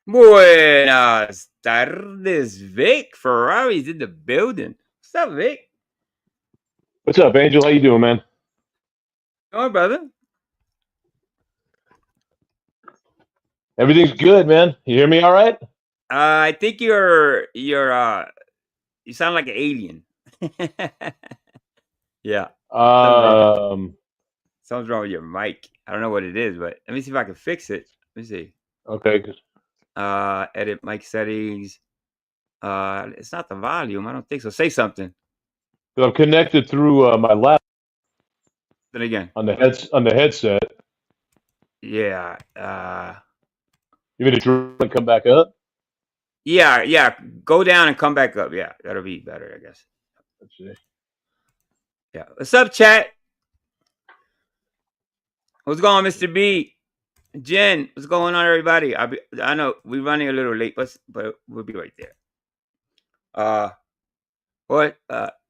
Buenas tardes, Vic Ferrari's in the building. What's up, Vic? What's up, Angel? How you doing, man? Going, brother? Everything's good, man. You hear me all right? I think you sound like an alien. Yeah. Something's wrong with your mic. I don't know what it is, but let me see if I can fix it. Let me see. Okay. Edit mic settings. It's not the volume. I don't think so. Say something. I'm connected through my laptop. Then again. On the headset. Yeah. You mean to drop and come back up? Yeah. Go down and come back up. Yeah, that'll be better, I guess. Let's see. Yeah. What's up, chat? What's going on, Mr. B? Jen, what's going on, everybody? I know we're running a little late, but we'll be right there.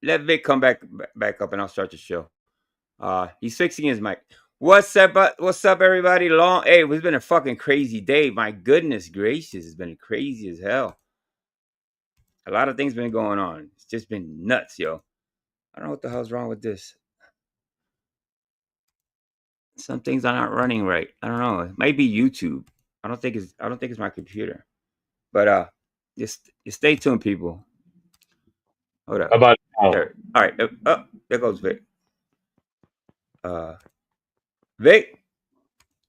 Let Vic come back up, and I'll start the show. He's fixing his mic. What's up, everybody? Hey, it's been a fucking crazy day. My goodness gracious, it's been crazy as hell. A lot of things been going on. It's just been nuts, yo. I don't know what the hell's wrong with this. Some things are not running right. I don't know. It might be YouTube. I don't think it's my computer. But just stay tuned, people. Hold up. How about now? There. All right. There goes Vic. Vic?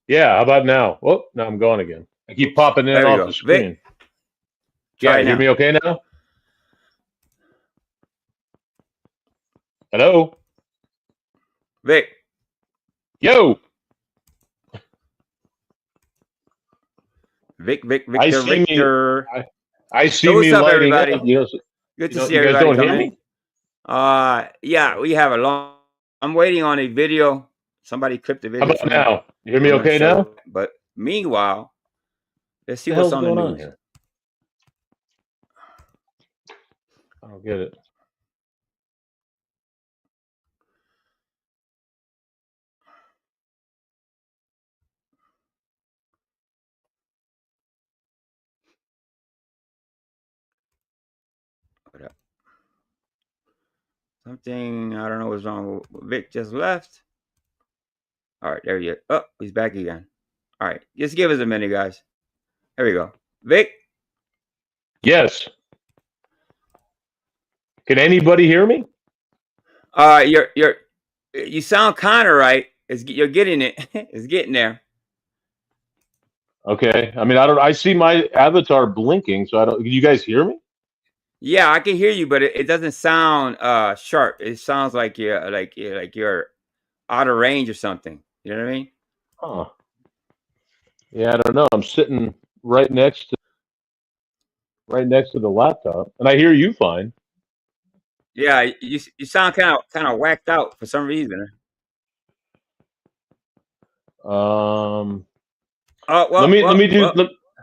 Yeah, how about now? Oh, now I'm gone again. I keep popping in off the screen. Vic. Yeah, you hear me okay now? Hello? Vic. Yo! Victor. I see me lighting everybody. up. Good to see everybody. You guys don't hear me? Yeah, we have a long. I'm waiting on a video. Somebody clipped the video. How about now? You hear me okay now? But meanwhile, let's see what's on the news. Here? I don't get it. Something, I don't know what's wrong. Vic just left. All right, there he is. Oh, he's back again. All right, just give us a minute, guys. There we go. Vic? Yes. Can anybody hear me? You sound kind of right. You're getting it. It's getting there. Okay. I mean, I see my avatar blinking, so I don't. Can you guys hear me? Yeah, I can hear you, but it doesn't sound sharp. It sounds like you're out of range or something. You know what I mean? Huh. Yeah, I don't know. I'm sitting right next to the laptop, and I hear you fine. Yeah, you sound kind of whacked out for some reason. Let me do.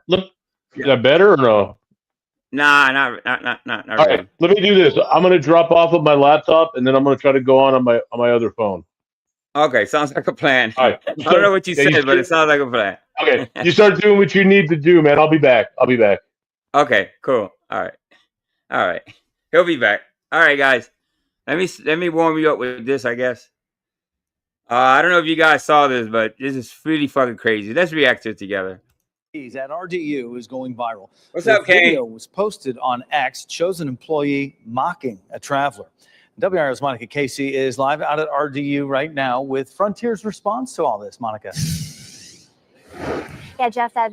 Look. Is that better or no? Nah, not All really. right, let me do this. I'm gonna drop off of my laptop, and then I'm gonna try to go on my other phone. Okay, sounds like a plan. All right. I don't know what you said, but it sounds like a plan. Okay, you start doing what you need to do, man. I'll be back. Okay, cool. All right. He'll be back. All right, guys. Let me warm you up with this, I guess. I don't know if you guys saw this, but this is really fucking crazy. Let's react to it together. At RDU is going viral. What's up, Kane? The video was posted on X, shows an employee mocking a traveler. WR's Monica Casey is live out at RDU right now with Frontier's response to all this. Monica. Yeah, Jeff, that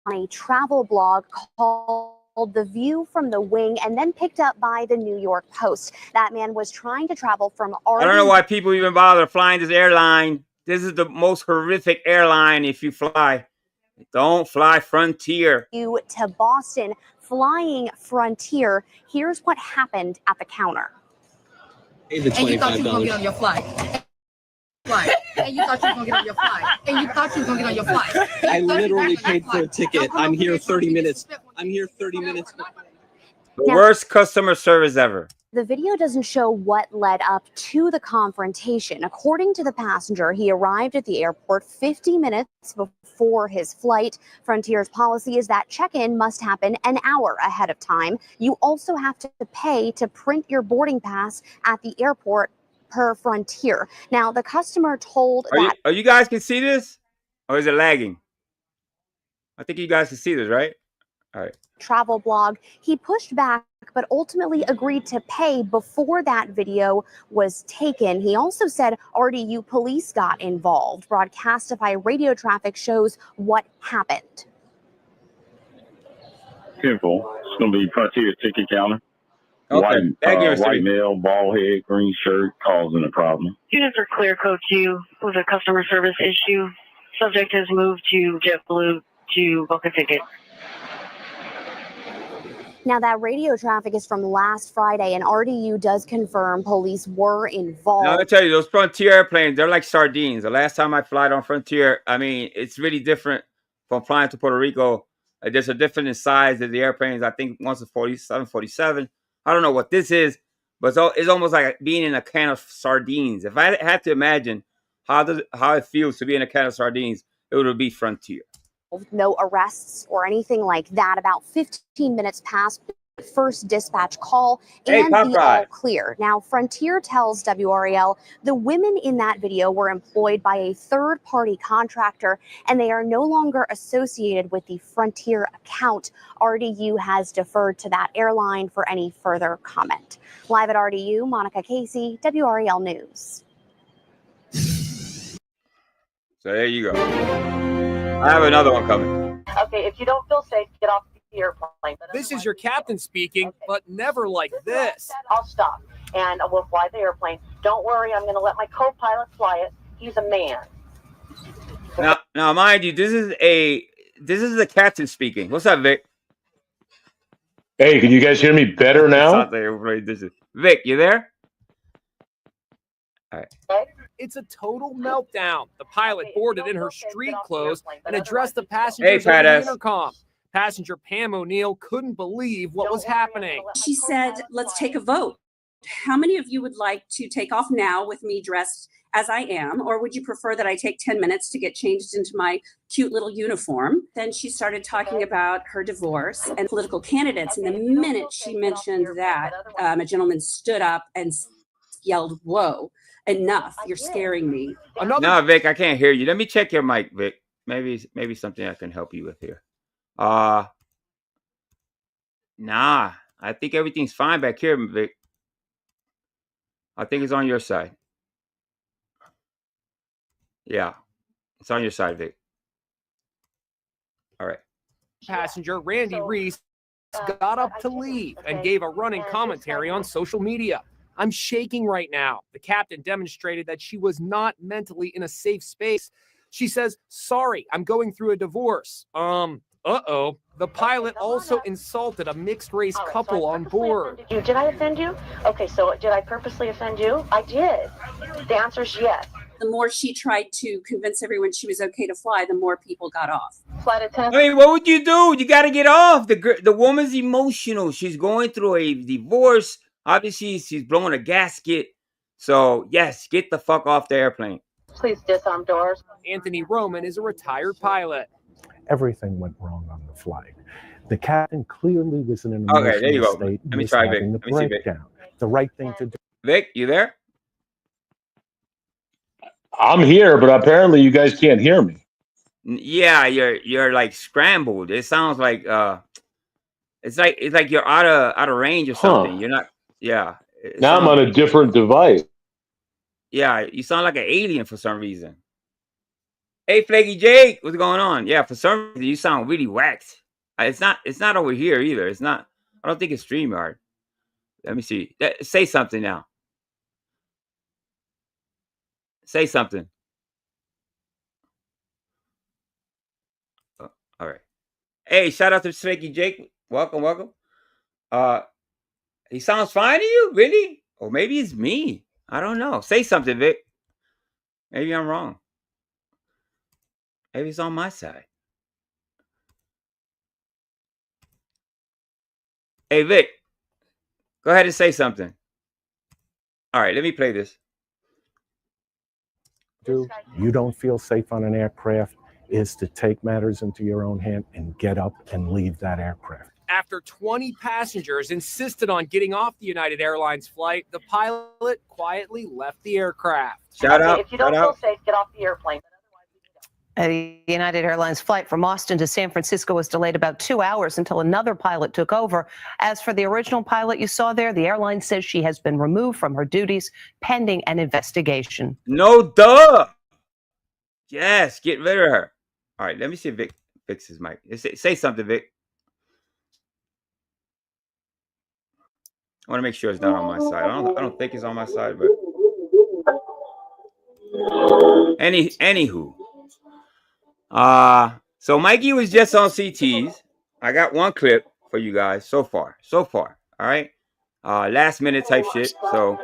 on a travel blog called The View from the Wing and then picked up by the New York Post. That man was trying to travel from RDU. I don't know why people even bother flying this airline. This is the most horrific airline if you fly. Don't fly Frontier. To Boston, flying Frontier. Here's what happened at the counter. And you thought you were going to get on your flight. And you thought you were going to get on your flight. And you thought you were going to get on your flight. I literally paid for a ticket. I'm here 30 minutes. The worst customer service ever. The video doesn't show what led up to the confrontation. According to the passenger, he arrived at the airport 50 minutes before his flight. Frontier's policy is that check-in must happen an hour ahead of time. You also have to pay to print your boarding pass at the airport per Frontier. Now, the customer told that... You guys can see this? Or is it lagging? I think you guys can see this, right? All right. Travel blog, he pushed back but ultimately agreed to pay before that video was taken. He also said RDU police got involved. Broadcastify radio traffic shows what happened. Simple. It's going to be Frontier ticket counter. Okay. White male, bald head, green shirt, causing a problem. Units are clear code Q with a customer service issue. Subject has moved to JetBlue to book a ticket. Now, that radio traffic is from last Friday, and RDU does confirm police were involved. Now, I tell you, those Frontier airplanes, they're like sardines. The last time I flied on Frontier, I mean, it's really different from flying to Puerto Rico. There's a difference in size of the airplanes. I think one's a 47. I don't know what this is, but it's almost like being in a can of sardines. If I had to imagine how it feels to be in a can of sardines, it would be Frontier. No arrests or anything like that. About 15 minutes past the first dispatch call and the all clear. Now, Frontier tells WRAL the women in that video were employed by a third-party contractor, and they are no longer associated with the Frontier account. RDU has deferred to that airline for any further comment. Live at RDU, Monica Casey, WRAL News. So there you go. I have another one coming. Okay, if you don't feel safe, get off the airplane. This is your captain speaking, but never like this. I'll stop, and we'll fly the airplane. Don't worry, I'm going to let my co-pilot fly it. He's a man. Now, mind you, this is the captain speaking. What's up, Vic? Hey, can you guys hear me better now? Vic, you there? All right. It's a total meltdown. The pilot boarded in her street clothes and addressed the passengers on the intercom. Passenger Pam O'Neill couldn't believe what was happening. She said, let's take a vote. How many of you would like to take off now with me dressed as I am, or would you prefer that I take 10 minutes to get changed into my cute little uniform? Then she started talking about her divorce and political candidates. And the minute she mentioned that, a gentleman stood up and yelled, "Whoa. Enough, you're scaring me." No, Vic, I can't hear you. Let me check your mic, Vic. Maybe something I can help you with here. Nah, I think everything's fine back here, Vic. I think it's on your side. Yeah, it's on your side, Vic. All right. Passenger Randy Reese got up to leave and gave a running commentary on social media. "I'm shaking right now." The captain demonstrated that she was not mentally in a safe space. She says, "Sorry, I'm going through a divorce." The pilot also insulted a mixed-race couple on board. Did I offend you? Okay, so did I purposely offend you? I did. The answer is yes. The more she tried to convince everyone she was okay to fly, the more people got off. Flight attendant. I mean, what would you do? You got to get off. The woman's emotional. She's going through a divorce. Obviously, she's blowing a gasket. So, yes, get the fuck off the airplane. Please disarm doors. Anthony Roman is a retired pilot. Everything went wrong on the flight. The captain clearly was in an emotional state. Let me try, Vic. Let me see, Vic. The right thing to do. Vic, you there? I'm here, but apparently you guys can't hear me. Yeah, you're like scrambled. It sounds like it's like you're out of range or something. You're not. Yeah. Now I'm on a different device. Yeah, you sound like an alien for some reason. Hey, Flaky Jake, what's going on? Yeah, for some reason you sound really waxed. It's not over here either. It's not. I don't think it's StreamYard. Let me see. Say something now. Say something. Oh, all right. Hey, shout out to Flaky Jake. Welcome. He sounds fine to you, really? Or maybe it's me. I don't know. Say something, Vic. Maybe I'm wrong. Maybe it's on my side. Hey, Vic. Go ahead and say something. All right, let me play this. You don't feel safe on an aircraft is to take matters into your own hand and get up and leave that aircraft. After 20 passengers insisted on getting off the United Airlines flight, the pilot quietly left the aircraft. Shout out. If you don't feel safe, get off the airplane. A United Airlines flight from Austin to San Francisco was delayed about 2 hours until another pilot took over. As for the original pilot you saw there, the airline says she has been removed from her duties pending an investigation. No duh. Yes, get rid of her. All right, let me see if Vic fixes his mic. Say something, Vic. I want to make sure it's not on my side. I don't think it's on my side, but anywho. So Mikey was just on CTs. I got one clip for you guys so far. All right. Last minute type shit. So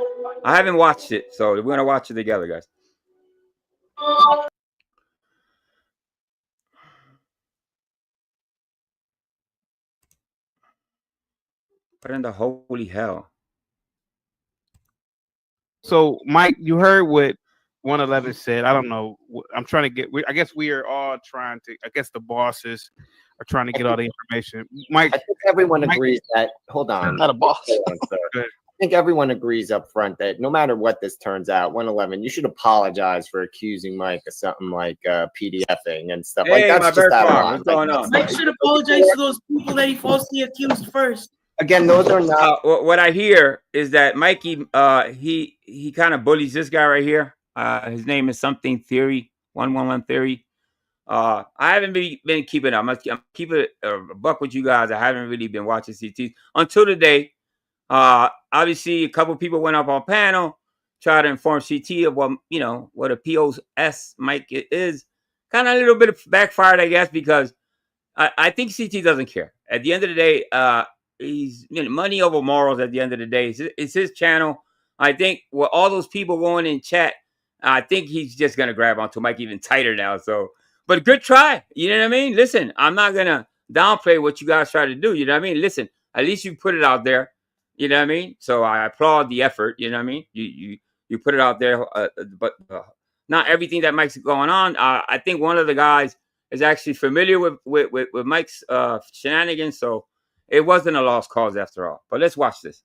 I haven't watched it. So we're gonna watch it together, guys. What in the holy hell? So, Mike, you heard what 111 said. I don't know. I'm trying to get. I guess we are all trying to. I guess the bosses are trying to get all the information. Mike, I think everyone agrees that. Hold on, not a boss. I think everyone agrees up front that no matter what this turns out, 111, you should apologize for accusing Mike of something like PDFing and stuff like that. That's just out of line. What's going on? Mike should apologize to those people that he falsely accused first. Again, those are not. What I hear is that Mikey, he kind of bullies this guy right here. His name is something Theory, 111 Theory. I haven't been keeping up. I'm keeping it a buck with you guys. I haven't really been watching CTs until today. Obviously, a couple people went up on panel, try to inform CT of what a POS mic is. Kind of a little bit backfired, I guess, because I think CT doesn't care. At the end of the day, he's money over morals. At the end of the day, it's his channel. I think with all those people going in chat, I think he's just gonna grab onto Mike even tighter now. So, but good try. You know what I mean? Listen, I'm not gonna downplay what you guys try to do. You know what I mean? Listen, at least you put it out there. You know what I mean? So I applaud the effort. You know what I mean? You put it out there, but not everything that Mike's going on. I think one of the guys is actually familiar with Mike's shenanigans, so it wasn't a lost cause after all. But let's watch this.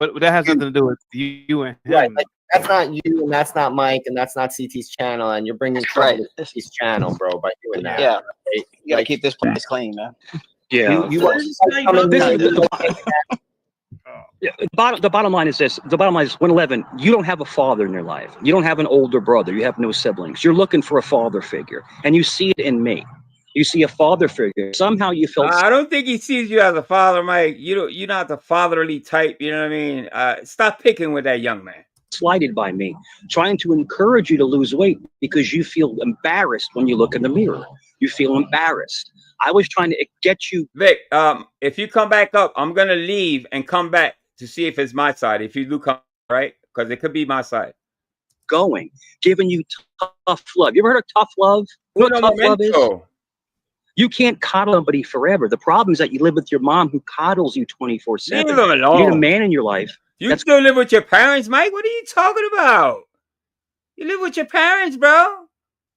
But that has nothing to do with you and him. Right, like, that's not you, and that's not Mike, and that's not CT's channel, and you're bringing trouble to CT's channel, bro, by doing that. Yeah, right? you gotta keep this place clean, man. Yeah. The bottom line is this. The bottom line is 111, you don't have a father in your life. You don't have an older brother. You have no siblings. You're looking for a father figure. And you see it in me. You see a father figure. Somehow you feel... I don't think he sees you as a father, Mike. You're not the fatherly type. You know what I mean? Stop picking with that young man. Slighted by me, trying to encourage you to lose weight because you feel embarrassed when you look in the mirror. You feel embarrassed. I was trying to get you... Vic, if you come back up, I'm going to leave and come back to see if it's my side. If you do come, right? Because it could be my side. Going, giving you tough love. You ever heard of tough love? You know what tough love is? You can't coddle somebody forever. The problem is that you live with your mom who coddles you 24/7. Leave them alone. You need a man in your life. You still live with your parents, Mike? What are you talking about? You live with your parents, bro.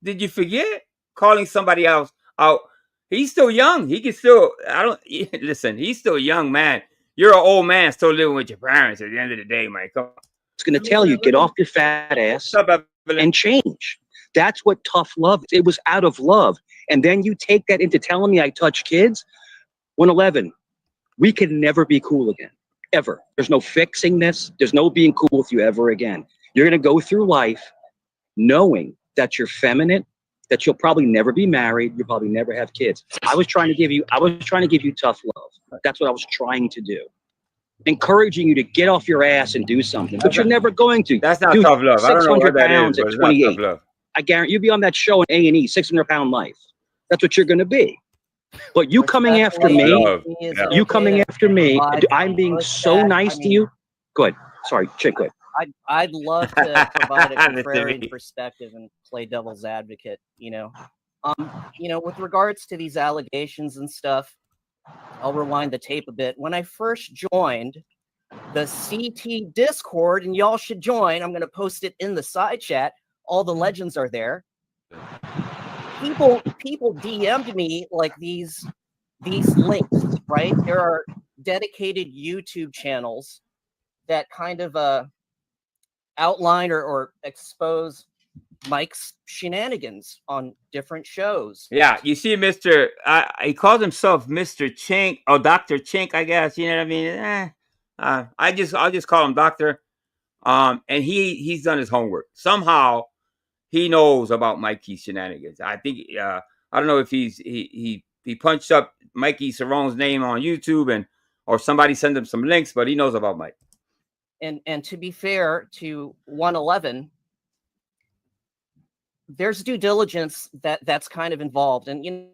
Did you forget? Calling somebody else out. He's still young. He can still, listen, he's still a young man. You're an old man still living with your parents at the end of the day, Mike. Come on. It's going to tell you, get off your fat ass and change. That's what tough love is. It was out of love. And then you take that into telling me I touch kids. 111, we can never be cool again. Ever. There's no fixing this. There's no being cool with you ever again. You're going to go through life knowing that you're feminine, that you'll probably never be married. You'll probably never have kids. I was trying to give you tough love. That's what I was trying to do. Encouraging you to get off your ass and do something, but you're never going to. That's not tough love. I don't know what that is, but it's not tough love. I guarantee you'll be on that show in A&E, 600-pound life. That's what you're going to be. But you coming after me, you coming after me, I'm being so nice to you. Good. Sorry, Chick, good. I'd love to provide a contrarian perspective and play devil's advocate, with regards to these allegations and stuff. I'll rewind the tape a bit. When I first joined, the CT Discord, and y'all should join. I'm going to post it in the side chat. All the legends are there. People DM'd me like these links, right? There are dedicated YouTube channels that kind of outline or expose Mike's shenanigans on different shows. Yeah, you see, Mr. He calls himself Mr. Chink or Dr. Chink, I guess. You know what I mean? I'll just call him Doctor. And he's done his homework. Somehow he knows about Mikey's shenanigans. I think I don't know if he punched up Mikey Cerrone's name on YouTube or somebody sent him some links, but he knows about Mike. And to be fair to 111, there's due diligence that's kind of involved. And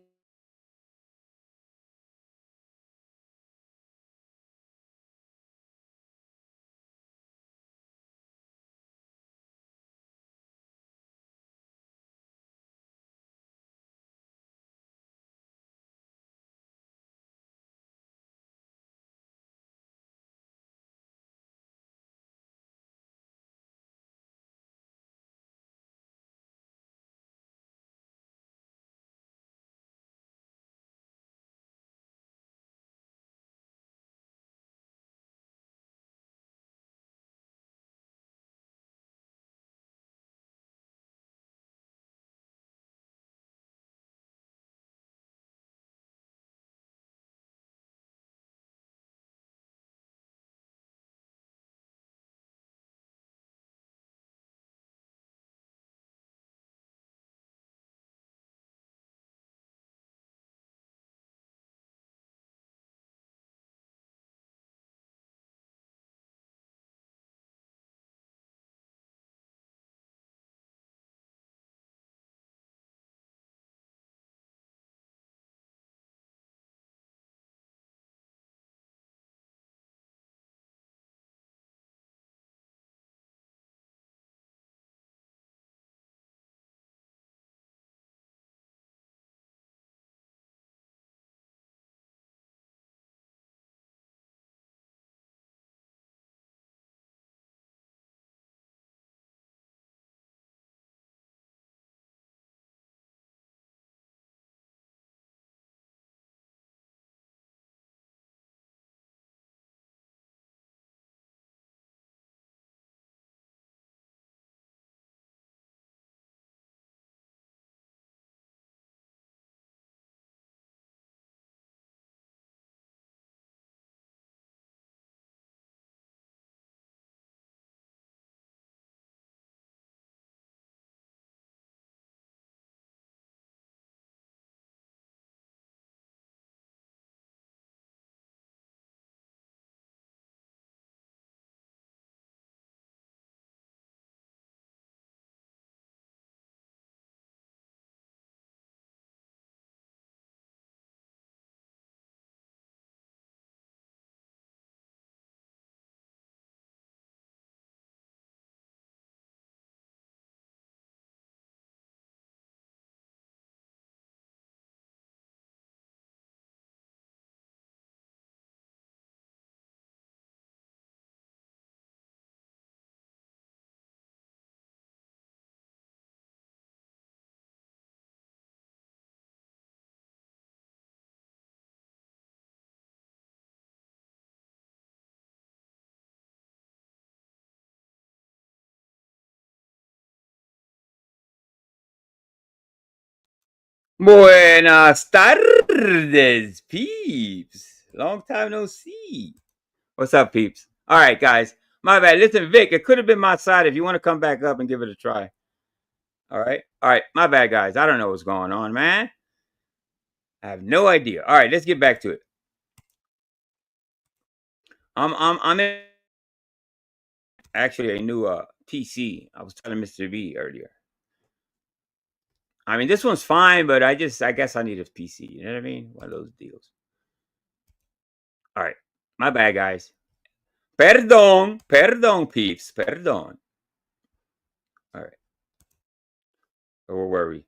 Buenas tardes, peeps. Long time no see. What's up, peeps? All right, guys. My bad. Listen, Vic, it could have been my side if you want to come back up and give it a try. All right. All right. My bad, guys. I don't know what's going on, man. I have no idea. All right, let's get back to it. I'm in actually a new PC. I was telling Mr. B earlier. I mean, this one's fine, but I guess I need a PC. You know what I mean? One of those deals. All right. My bad, guys. Perdón, peeps. Perdón. All right. Where were we?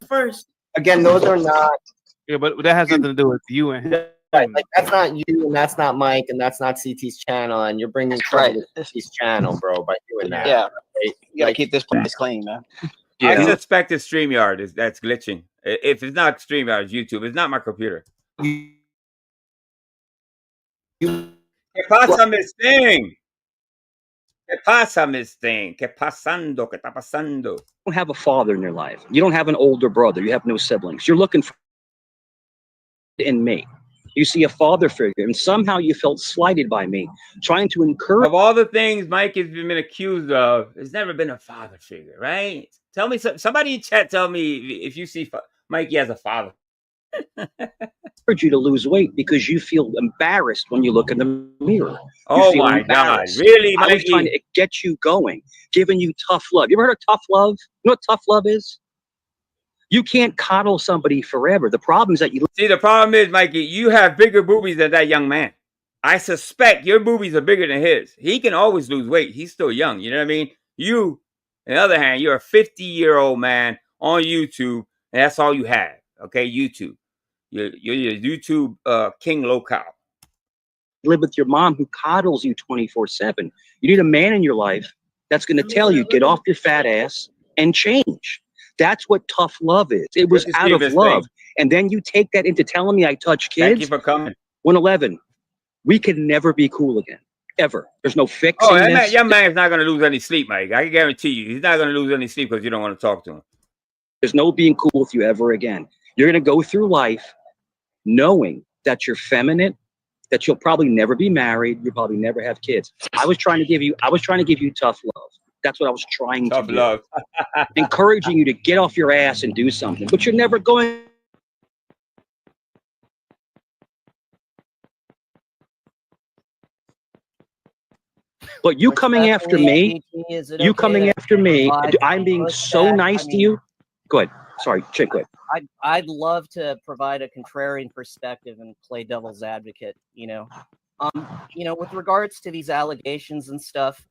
first. Again, those are not. Yeah, but that has nothing to do with you and him. Right, like that's not you, and that's not Mike, and that's not CT's channel, and you're bringing trouble to CT's channel, bro, by doing that. Yeah, right? you gotta keep this place clean, man. I suspect it's StreamYard that's glitching. If it's not StreamYard, it's YouTube. It's not my computer. ¿Qué pasa, Miss Thing? ¿Qué pasa, Miss Thing? ¿Qué pasando? ¿Qué está pasando? You don't have a father in your life. You don't have an older brother. You have no siblings. You're looking for in me. You see a father figure, and somehow you felt slighted by me, trying to encourage. Of all the things Mike has been accused of, there's never been a father figure, right? Tell me, somebody in chat, tell me if you see Mikey as a father. Encourage you to lose weight because you feel embarrassed when you look in the mirror. Oh my God, really, Mikey? I was trying to get you going, giving you tough love. You ever heard of tough love? You know what tough love is? You can't coddle somebody forever. The problem is that you see. The problem is, Mikey, you have bigger boobies than that young man. I suspect your boobies are bigger than his. He can always lose weight. He's still young. You know what I mean? You, on the other hand, you're a 50-year-old man on YouTube, and that's all you have. Okay, YouTube. You're YouTube king local. live with your mom who coddles you 24/7. You need a man in your life that's going to tell you, get off your fat ass and change. That's what tough love is. It was out of love. And then you take that into telling me I touch kids. Thank you for coming. 111. We can never be cool again. Ever. There's no fixing that young man's not going to lose any sleep, Mike. I can guarantee you. He's not going to lose any sleep because you don't want to talk to him. There's no being cool with you ever again. You're going to go through life knowing that you're feminine, that you'll probably never be married, you'll probably never have kids. I was trying to give you tough love. That's what I was trying to do. Tough love. Encouraging you to get off your ass and do something, but you're never going. But you coming after me, I'm being so nice to you. Go ahead. Sorry, Chick, go ahead. I'd love to provide a contrarian perspective and play devil's advocate, with regards to these allegations and stuff.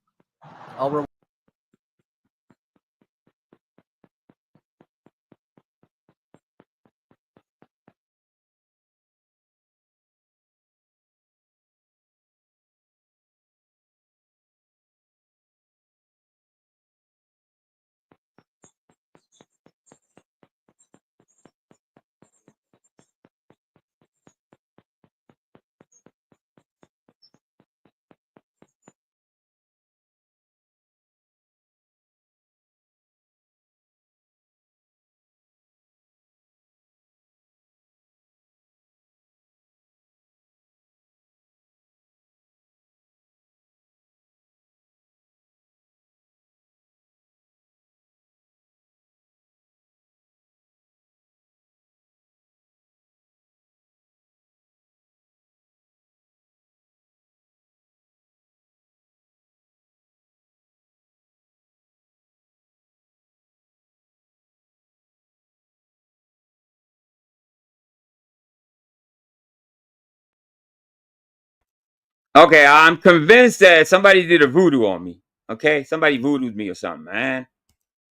Okay, I'm convinced that somebody did a voodoo on me. Okay, somebody voodooed me or something, man.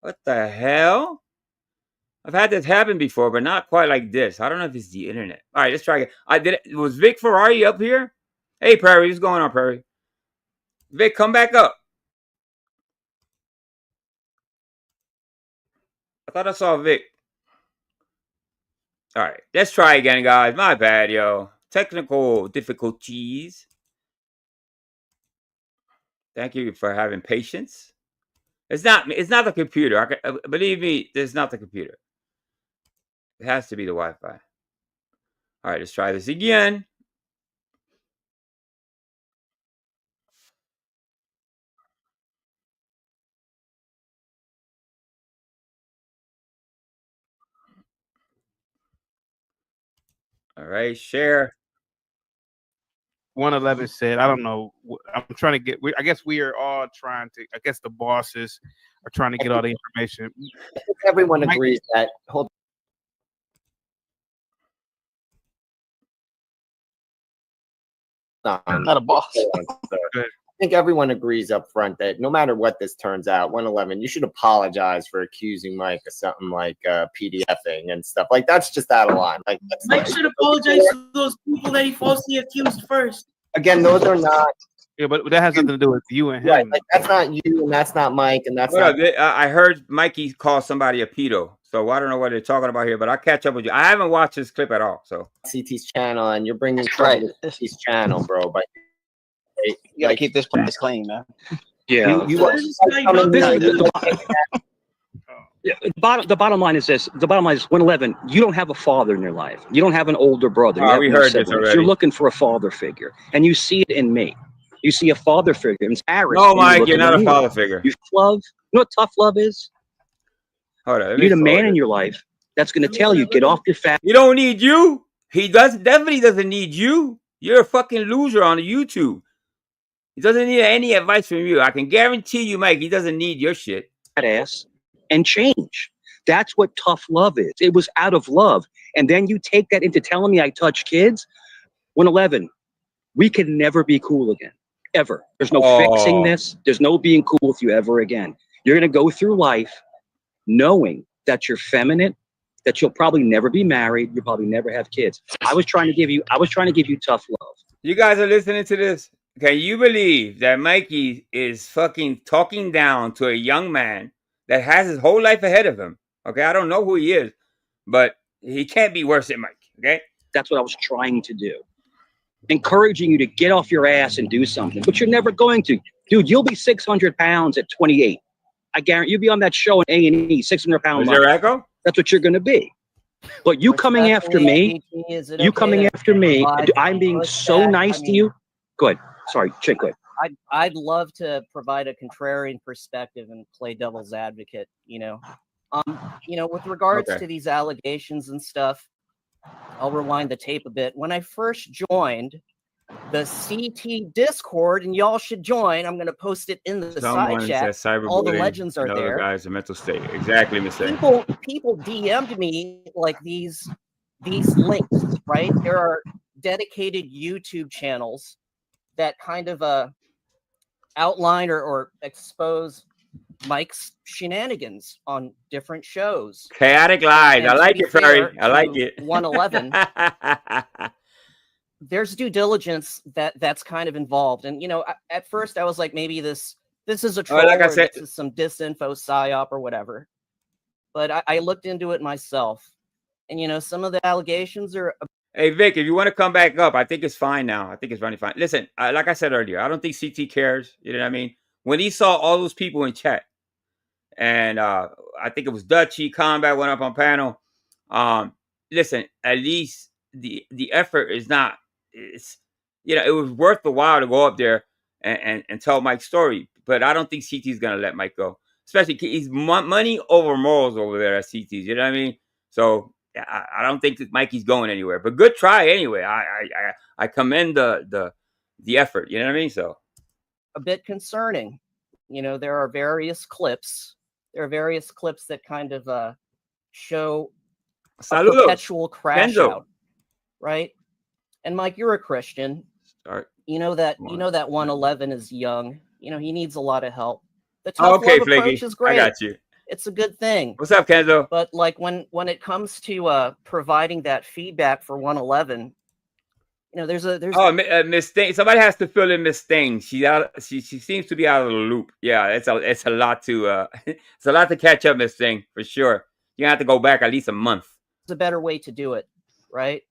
What the hell? I've had this happen before, but not quite like this. I don't know if it's the internet. All right, let's try again. Was Vic Ferrari up here? Hey, Prairie, what's going on, Prairie? Vic, come back up. I thought I saw Vic. All right, let's try again, guys. My bad, yo. Technical difficulties. Thank you for having patience. It's not the computer. Believe me, it's not the computer. It has to be the Wi-Fi. All right, let's try this again. All right, share. 111 said, I don't know. I'm trying to get, I guess we are all trying to, I guess the bosses are trying to get all the information. Everyone agrees that. Hold on. Not a boss. think everyone agrees up front that no matter what this turns out, 111, you should apologize for accusing Mike of something like PDFing and stuff. Like, that's just out of line. Like, Mike should apologize to those people that he falsely accused first. Again, those are not. Yeah, but that has nothing to do with you and him. Right, like, that's not you, and that's not Mike, and that's not. I heard Mikey call somebody a pedo, so I don't know what they're talking about here, but I'll catch up with you. I haven't watched this clip at all, so. CT's channel, and you're bringing trouble to CT's channel, bro. But you gotta keep this place clean, man. Yeah. The bottom line is this. The bottom line is 111. You don't have a father in your life. You don't have an older brother. We heard this already. You're looking for a father figure, and you see it in me. You see a father figure. It's Harris. No, Mike, you're not a father figure. You love. You know what tough love is? Hold on. You need a man in your life that's going to tell you, get off your fat. He don't need you. He definitely doesn't need you. You're a fucking loser on YouTube. He doesn't need any advice from you. I can guarantee you, Mike, he doesn't need your shit. Ass and change. That's what tough love is. It was out of love. And then you take that into telling me I touch kids. 111, we can never be cool again. Ever. There's no fixing this. There's no being cool with you ever again. You're going to go through life knowing that you're feminine, that you'll probably never be married. You'll probably never have kids. I was trying to give you tough love. You guys are listening to this? Can you believe that Mikey is fucking talking down to a young man that has his whole life ahead of him? Okay, I don't know who he is, but he can't be worse than Mike. Okay, that's what I was trying to do. Encouraging you to get off your ass and do something, but you're never going to. Dude, you'll be 600 pounds at 28. I guarantee you'll be on that show in A&E, 600 pounds. Is there echo? That's what you're going to be. But you coming after me, I'm being so nice to you. Go ahead. Sorry, Chick, go ahead. I'd love to provide a contrarian perspective and play devil's advocate, with regards to these allegations and stuff. I'll rewind the tape a bit. When I first joined the CT Discord, and y'all should join, I'm going to post it in the side chat. All the legends are there. Guys, a mental state. Exactly, Miss. People DM'd me like these links, right? There are dedicated YouTube channels that kind of outline or expose Mike's shenanigans on different shows. Chaotic lies. I like it, Ferrari. I like it. 111. There's due diligence that's kind of involved, and at first I was like, maybe this is a troll, like I said, this is some disinfo psyop or whatever. But I looked into it myself, and some of the allegations are. Hey Vic, if you want to come back up, I think it's fine now. I think it's running fine. Listen, like I said earlier, I don't think CT cares. You know what I mean? When he saw all those people in chat, and I think it was Dutchy, Combat went up on panel. Listen, at least the effort is not. It's it was worth the while to go up there and tell Mike's story. But I don't think CT's gonna let Mike go. Especially he's money over morals over there at CT's. You know what I mean? So I don't think that Mikey's going anywhere. But good try anyway. I commend the effort. You know what I mean? So a bit concerning. There are various clips. There are various clips that kind of show a perpetual crash out, right? And Mike, you're a Christian. You know that 111 is young. He needs a lot of help. The tough love approach is great. I got you. It's a good thing. What's up, Kenzo? But like when it comes to providing that feedback for 111, there's Miss Thing. Somebody has to fill in Miss Thing. She seems to be out of the loop. Yeah, it's a lot to it's a lot to catch up, Miss Thing, for sure. You have to go back at least a month. There's a better way to do it, right?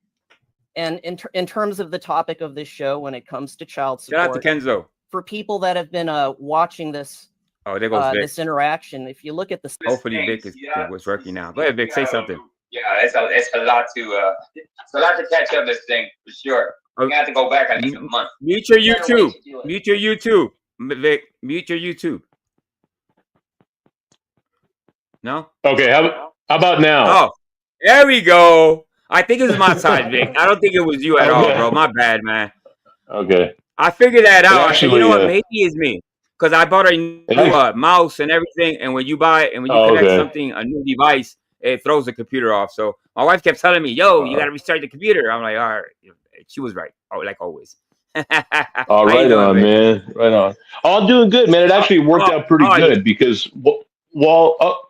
And in terms of the topic of this show, when it comes to child support, shout out to Kenzo. For people that have been watching this, there goes Vic. This interaction, if you look at the hopefully Vic was working now. Go ahead, Vic, say something. Yeah, it's a lot to catch up, Miss Thing, for sure. You have to go back at least a month. Mute your YouTube. Mute your YouTube, Vic. Mute your YouTube. No. Okay. How about now? Oh, there we go. I think it was my side, Vic. I don't think it was you at all, bro. My bad, man. Okay. I figured that out. Actually, you know what? Maybe it's me. Because I bought a new mouse and everything. And when you buy it, and when you connect something, a new device, it throws the computer off. So my wife kept telling me, yo, you got to restart the computer. I'm like, all right. She was right. Oh, like always. Oh, How you right doing, on, Vic? man. Right on. Oh, I'm doing good, man. It actually worked out pretty How are you? good because can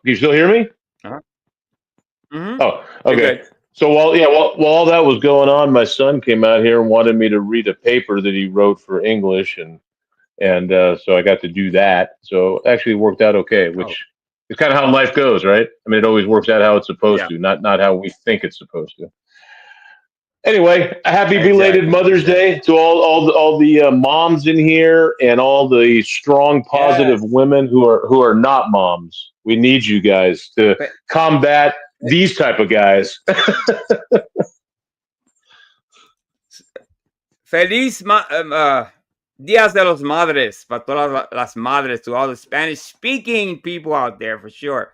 you still hear me? Mm-hmm. Oh, You're okay. good. So while all that was going on, my son came out here and wanted me to read a paper that he wrote for English, and so I got to do that. So it actually worked out okay, Oh, which is kind of how life goes, right? I mean, it always works out how it's supposed yeah. to, not how we think it's supposed to. Anyway, a happy belated Exactly. Mother's Day to all the moms in here and all the strong, positive Yes. women who are not moms. We need you guys to Fe- combat these type of guys. Feliz Días de los Madres para todas las madres, to all the Spanish-speaking people out there, for sure.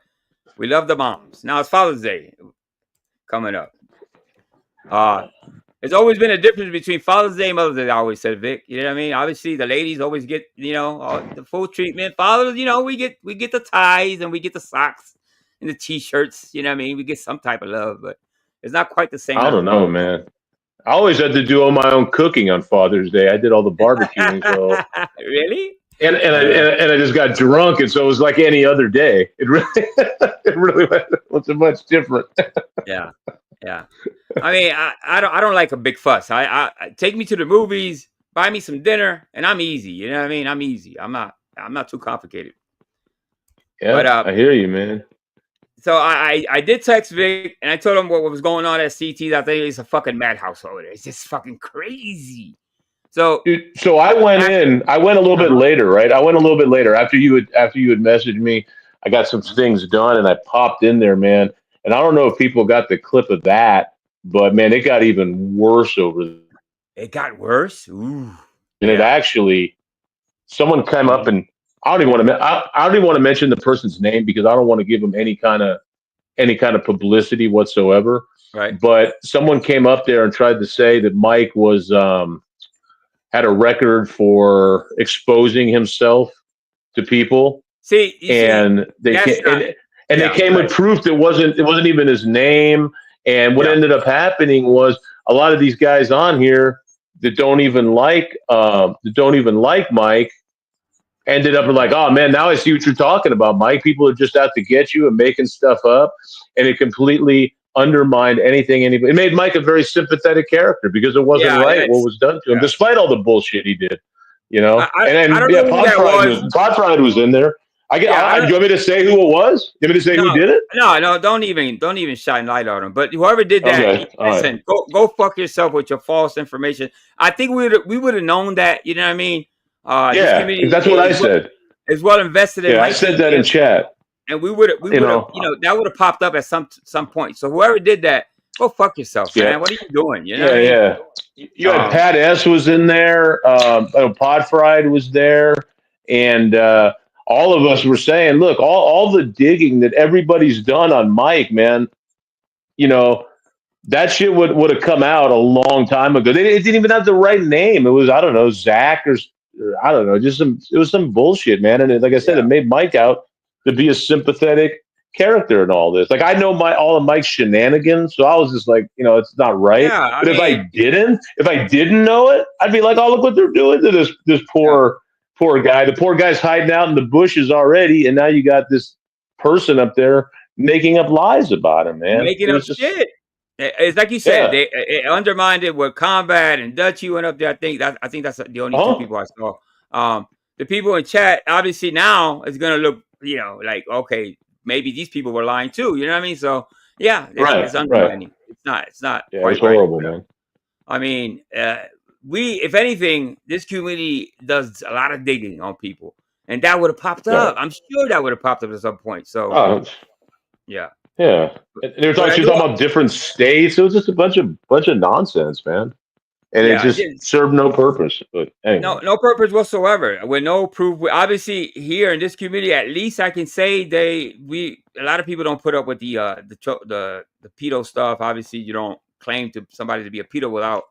We love the moms. Now it's Father's Day coming up. There's always been a difference between Father's Day and Mother's Day, I always said, Vic. You know what I mean? Obviously, the ladies always get, all the full treatment. Fathers, we get the ties and we get the socks and the T-shirts. You know what I mean? We get some type of love, but it's not quite the same I as a don't know, mother. man. I always had to do all my own cooking on Father's Day. I did all the barbecuing, so Really? and I just got drunk, and so it was like any other day. It really wasn't much different. Yeah. I mean, I don't like a big fuss. I take me to the movies, buy me some dinner, and I'm easy. You know what I mean? I'm easy. I'm not too complicated. Yeah, But I hear you, man. so I did text Vic and I told him what was going on at CT's. I think it's a fucking madhouse over there. It's just fucking crazy. So Dude, so I went a little bit later, right? I went a little bit later after you had messaged me. I got some things done and I popped in there, man. And I don't know if people got the clip of that, but man, it got even worse over there. It got worse. Ooh. And it actually, someone came up and I don't even want to mention the person's name because I don't want to give them any kind of publicity whatsoever. Right. But someone came up there and tried to say that Mike was had a record for exposing himself to people. See, and they they came with proof that it wasn't even his name. And what ended up happening was a lot of these guys on here that don't even like Mike ended up like, oh man, now I see what you're talking about, Mike. People are just out to get you and making stuff up, and it completely undermined anything. It made Mike a very sympathetic character because it wasn't right what was done to him, despite all the bullshit he did. I don't know who that was. Podfried was in there. Do you want me to say who it was? You want me to say who did it? No, don't even shine light on him. But whoever did that, Okay, listen, go fuck yourself with your false information. I think we would have known that. You know what I mean? That's what I said. Is well invested in. Yeah, I said that in chat. And we would have, that would have popped up at some point. So whoever did that, go fuck yourself, man. What are you doing? You know what I mean? You had Pat S was in there. Podfried was there, and all of us were saying, look, all the digging that everybody's done on Mike, man. That shit would have come out a long time ago. It didn't even have the right name. It was, I don't know, Zach or I don't know, it was some bullshit, man. And like I said, it made Mike out to be a sympathetic character in all this. Like I know all of Mike's shenanigans, so I was just like, it's not right. Yeah, but if I didn't know it, I'd be like, oh, look what they're doing to this poor guy. The poor guy's hiding out in the bushes already, and now you got this person up there making up lies about him, man. Making up shit. It's like you said, it undermined it with Combat and Dutchy went up there. I think that's the only two people I saw. The people in chat, obviously now it's gonna look, like, okay, maybe these people were lying too. You know what I mean? So yeah, it's undermining. Right. It's not. Yeah, it's horrible, man. I mean, if anything, this community does a lot of digging on people, and that would have popped up. I'm sure that would have popped up at some point. So yeah. Yeah, and they were talking about different states. It was just a bunch of nonsense, man, and it just served no purpose. But anyway. No purpose whatsoever. With no proof. Obviously, here in this community, at least I can say a lot of people don't put up with the pedo stuff. Obviously, you don't claim to somebody to be a pedo without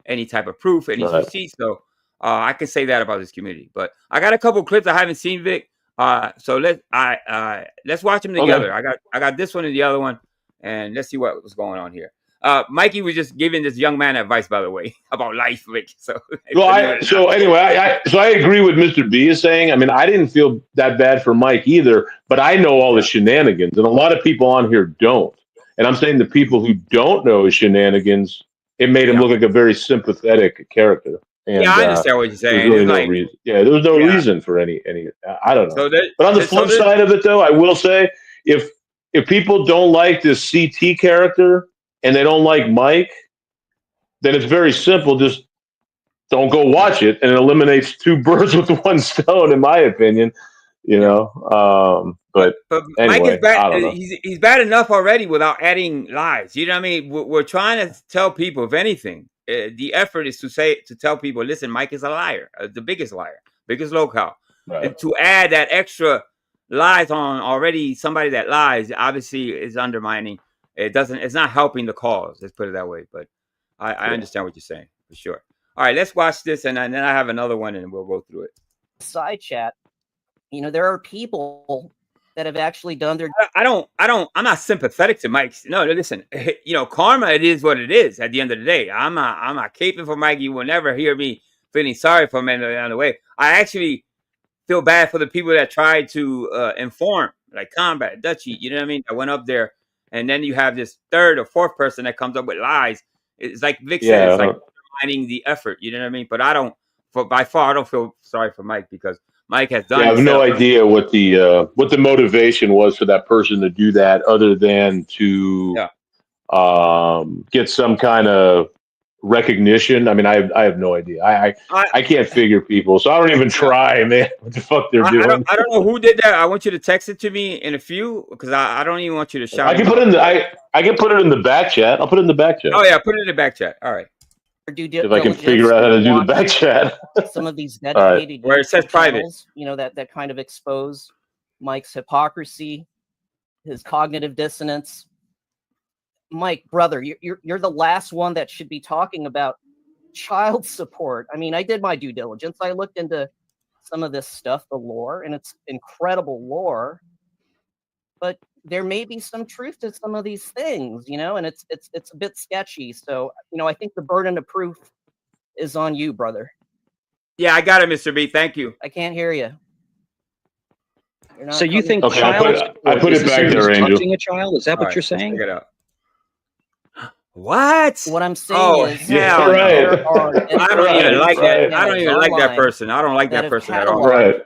any type of proof, any receipts. So I can say that about this community. But I got a couple of clips I haven't seen, Vic. So let's watch them together. I got this one and the other one, and let's see what was going on here. Mikey was just giving this young man advice, by the way, about life, Vic. So, so anyway, I agree with Mr. B is saying. I mean, I didn't feel that bad for Mike either, but I know all the shenanigans, and a lot of people on here don't. And I'm saying the people who don't know his shenanigans, it made him look like a very sympathetic character. And, I understand what you're saying. There's really no reason. Yeah, there was no reason for any. I don't know. But on the flip side of it, though, I will say if people don't like this CT character and they don't like Mike, then it's very simple. Just don't go watch it, and it eliminates two birds with one stone, in my opinion. You know, but anyway, Mike is bad. I don't know. He's bad enough already without adding lies. You know what I mean? We're trying to tell people, if anything, the effort is to tell people, listen, Mike is a liar, the biggest liar, biggest locale. Right. And to add that extra lies on already somebody that lies, obviously is undermining. It's not helping the cause. Let's put it that way. But I understand what you're saying for sure. All right, let's watch this, and then I have another one, and we'll go through it. Side chat. You know, there are people that have actually done their. I'm not sympathetic to Mike. No, listen. You know, karma. It is what it is. At the end of the day, I'm not caping for Mike. You will never hear me feeling sorry for him on the way. I actually feel bad for the people that tried to inform, like Combat, Dutchie. You know what I mean? I went up there, and then you have this third or fourth person that comes up with lies. It's like Vic said. It's like undermining the effort. You know what I mean? But by far, I don't feel sorry for Mike because Mike has done. I have no idea what the motivation was for that person to do that, other than to get some kind of recognition. I mean, I have no idea. I can't figure people, so I don't even try, man. What the fuck they're doing? I don't know who did that. I want you to text it to me in a few because I don't even want you to shout. I can put it in I can put it in the back chat. I'll put it in the back chat. Oh yeah, put it in the back chat. All right. If I can figure out how to do the back chat. Some of these dedicated where it says private, you know, that kind of expose Mike's hypocrisy, his cognitive dissonance. Mike, brother, you're the last one that should be talking about child support. I mean, I did my due diligence. I looked into some of this stuff, the lore, and it's incredible lore. But there may be some truth to some of these things, you know, and it's a bit sketchy. So, you know, I think the burden of proof is on you, brother. Yeah, I got it, Mr. B. Thank you. I can't hear you. So you think okay, child I put it back there, Angel. Touching a child? Is that what you're saying? Check it out. What? What I'm saying is, hell no. I don't even like that. I don't even like that person. I don't like that person at all. Right.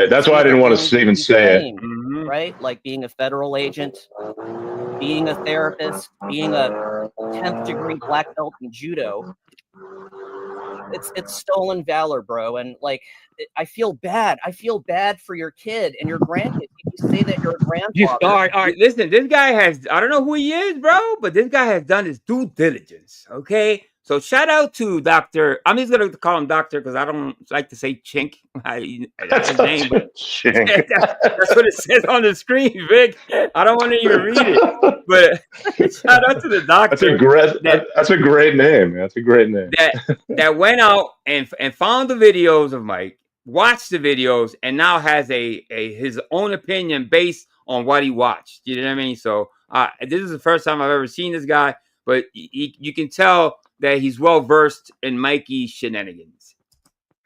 That's why I didn't want to even say it. Right? Like being a federal agent, being a therapist, being a 10th degree black belt in judo. It's stolen valor, bro. And like, I feel bad. I feel bad for your kid and your grandkid. You say that you're a grandfather. All right. Listen, this guy has, I don't know who he is, bro, but this guy has done his due diligence. Okay. So shout out to Dr. I'm just going to call him Doctor because I don't like to say Chink. That's his name, but that's what it says on the screen, Vic. I don't want to even read it. But shout out to the doctor. That's a great name. That's a great name. That went out and found the videos of Mike, watched the videos, and now has his own opinion based on what he watched. You know what I mean? So this is the first time I've ever seen this guy, but you can tell that he's well versed in Mikey's shenanigans.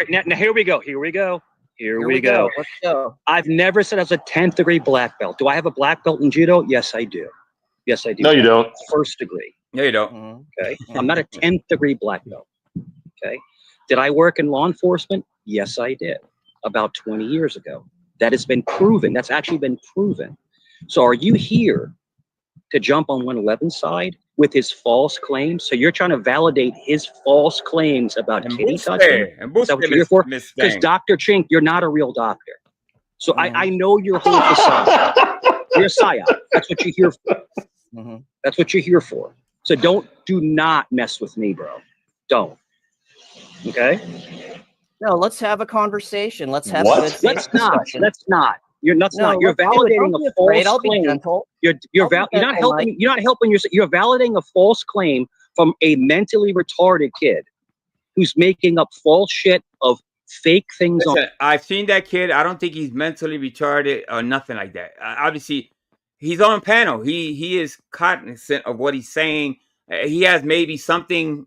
Now here we go. Here we go. Let's go. I've never said I was a 10th degree black belt. Do I have a black belt in judo? Yes, I do. Yes, I do. No, you don't. First degree. No, you don't. Okay. I'm not a 10th degree black belt. Okay. Did I work in law enforcement? Yes, I did. About 20 years ago. That has been proven. That's actually been proven. So are you here to jump on 111's side with his false claims? So you're trying to validate his false claims about kitty touching? Is that what you're here for? Because Dr. Chink, you're not a real doctor. So I know your whole facade. You're a psyop. That's what you're here for. That's what you're here for. So do not mess with me, bro. Don't. Okay? No, let's have a conversation. Let's have a good Let's not. You're not. You're validating a false claim. You're not helping. You're not helping yourself. You're validating a false claim from a mentally retarded kid who's making up false shit of fake things. Listen, I've seen that kid. I don't think he's mentally retarded or nothing like that. Obviously, he's on panel. He is cognizant of what he's saying. He has maybe something,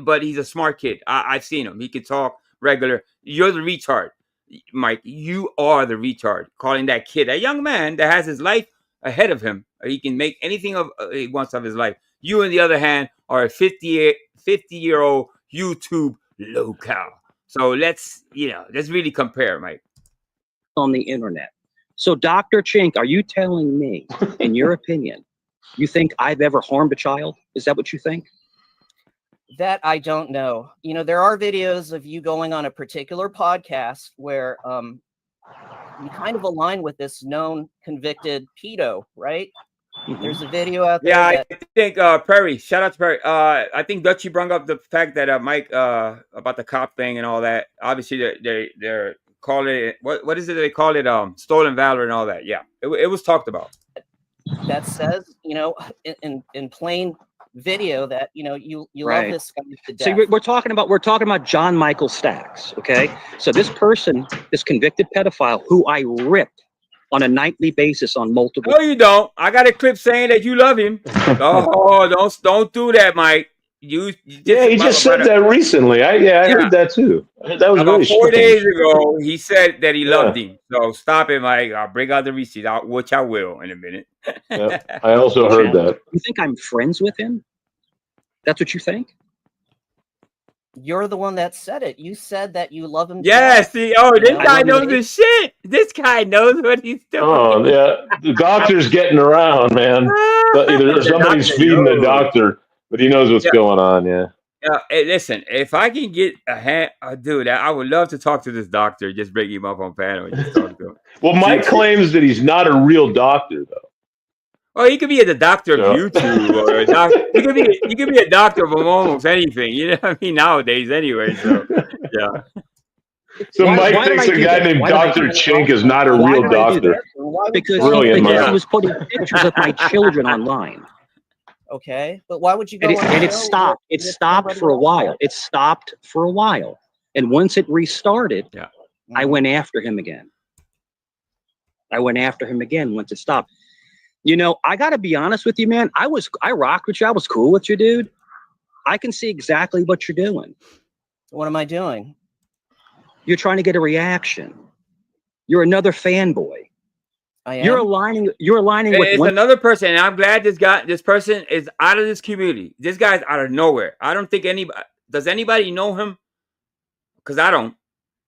but he's a smart kid. I've seen him. He can talk regular. You're the retard, Mike. You are the retard. Calling that kid, a young man that has his life ahead of him. He can make anything of he wants of his life. You, on the other hand, are a 50-year-old YouTube local. So let's really compare, Mike. On the internet. So, Dr. Chink, are you telling me, in your opinion, you think I've ever harmed a child? Is that what you think? That I don't know. You know, there are videos of you going on a particular podcast where you kind of align with this known convicted pedo, right? Mm-hmm. There's a video out there. Yeah, I think Perry. Shout out to Perry. I think Dutchie brought up the fact that Mike about the cop thing and all that. Obviously, they're calling it what is it they call it? Stolen valor and all that. Yeah, it was talked about. That says, you know, in plain video that you right. love this guy to death. See, we're talking about John Michael Stacks. Okay, so this person, this convicted pedophile, who I ripped on a nightly basis on multiple. No, you don't. I got a clip saying that you love him. Oh, don't do that, Mike. You he just said that recently. I heard that too. That was about really 4 days ago. He said that he loved him. So stop it, Mike. I'll bring out the receipt, which I will in a minute. I also heard that. You think I'm friends with him? That's what you think? You're the one that said it. You said that you love him. Yes. This guy knows his shit. This guy knows what he's doing. Oh, yeah. The doctor's getting around, man. Either somebody's feeding the doctor, but he knows what's going on, Hey, listen, if I can get a hand, dude, I would love to talk to this doctor. Just bring him up on panel and just talk to him. Well, Mike claims that he's not a real doctor, though. Oh, he could be the doctor of YouTube, or a doctor. He could be a doctor of almost anything. You know what I mean? Nowadays, anyway. So, yeah. So Mike thinks a guy named Dr. Chink is not a real doctor. Because he was putting pictures of my children online. Okay, but why would you go? And it stopped. It stopped for a while. It stopped for a while, and once it restarted, I went after him again. Once it stopped. You know, I got to be honest with you, man. I rocked with you. I was cool with you, dude. I can see exactly what you're doing. What am I doing? You're trying to get a reaction. You're another fanboy. I am. You're aligning with it's another person, and I'm glad this person is out of this community. This guy's out of nowhere. I don't think does anybody know him? Because I don't.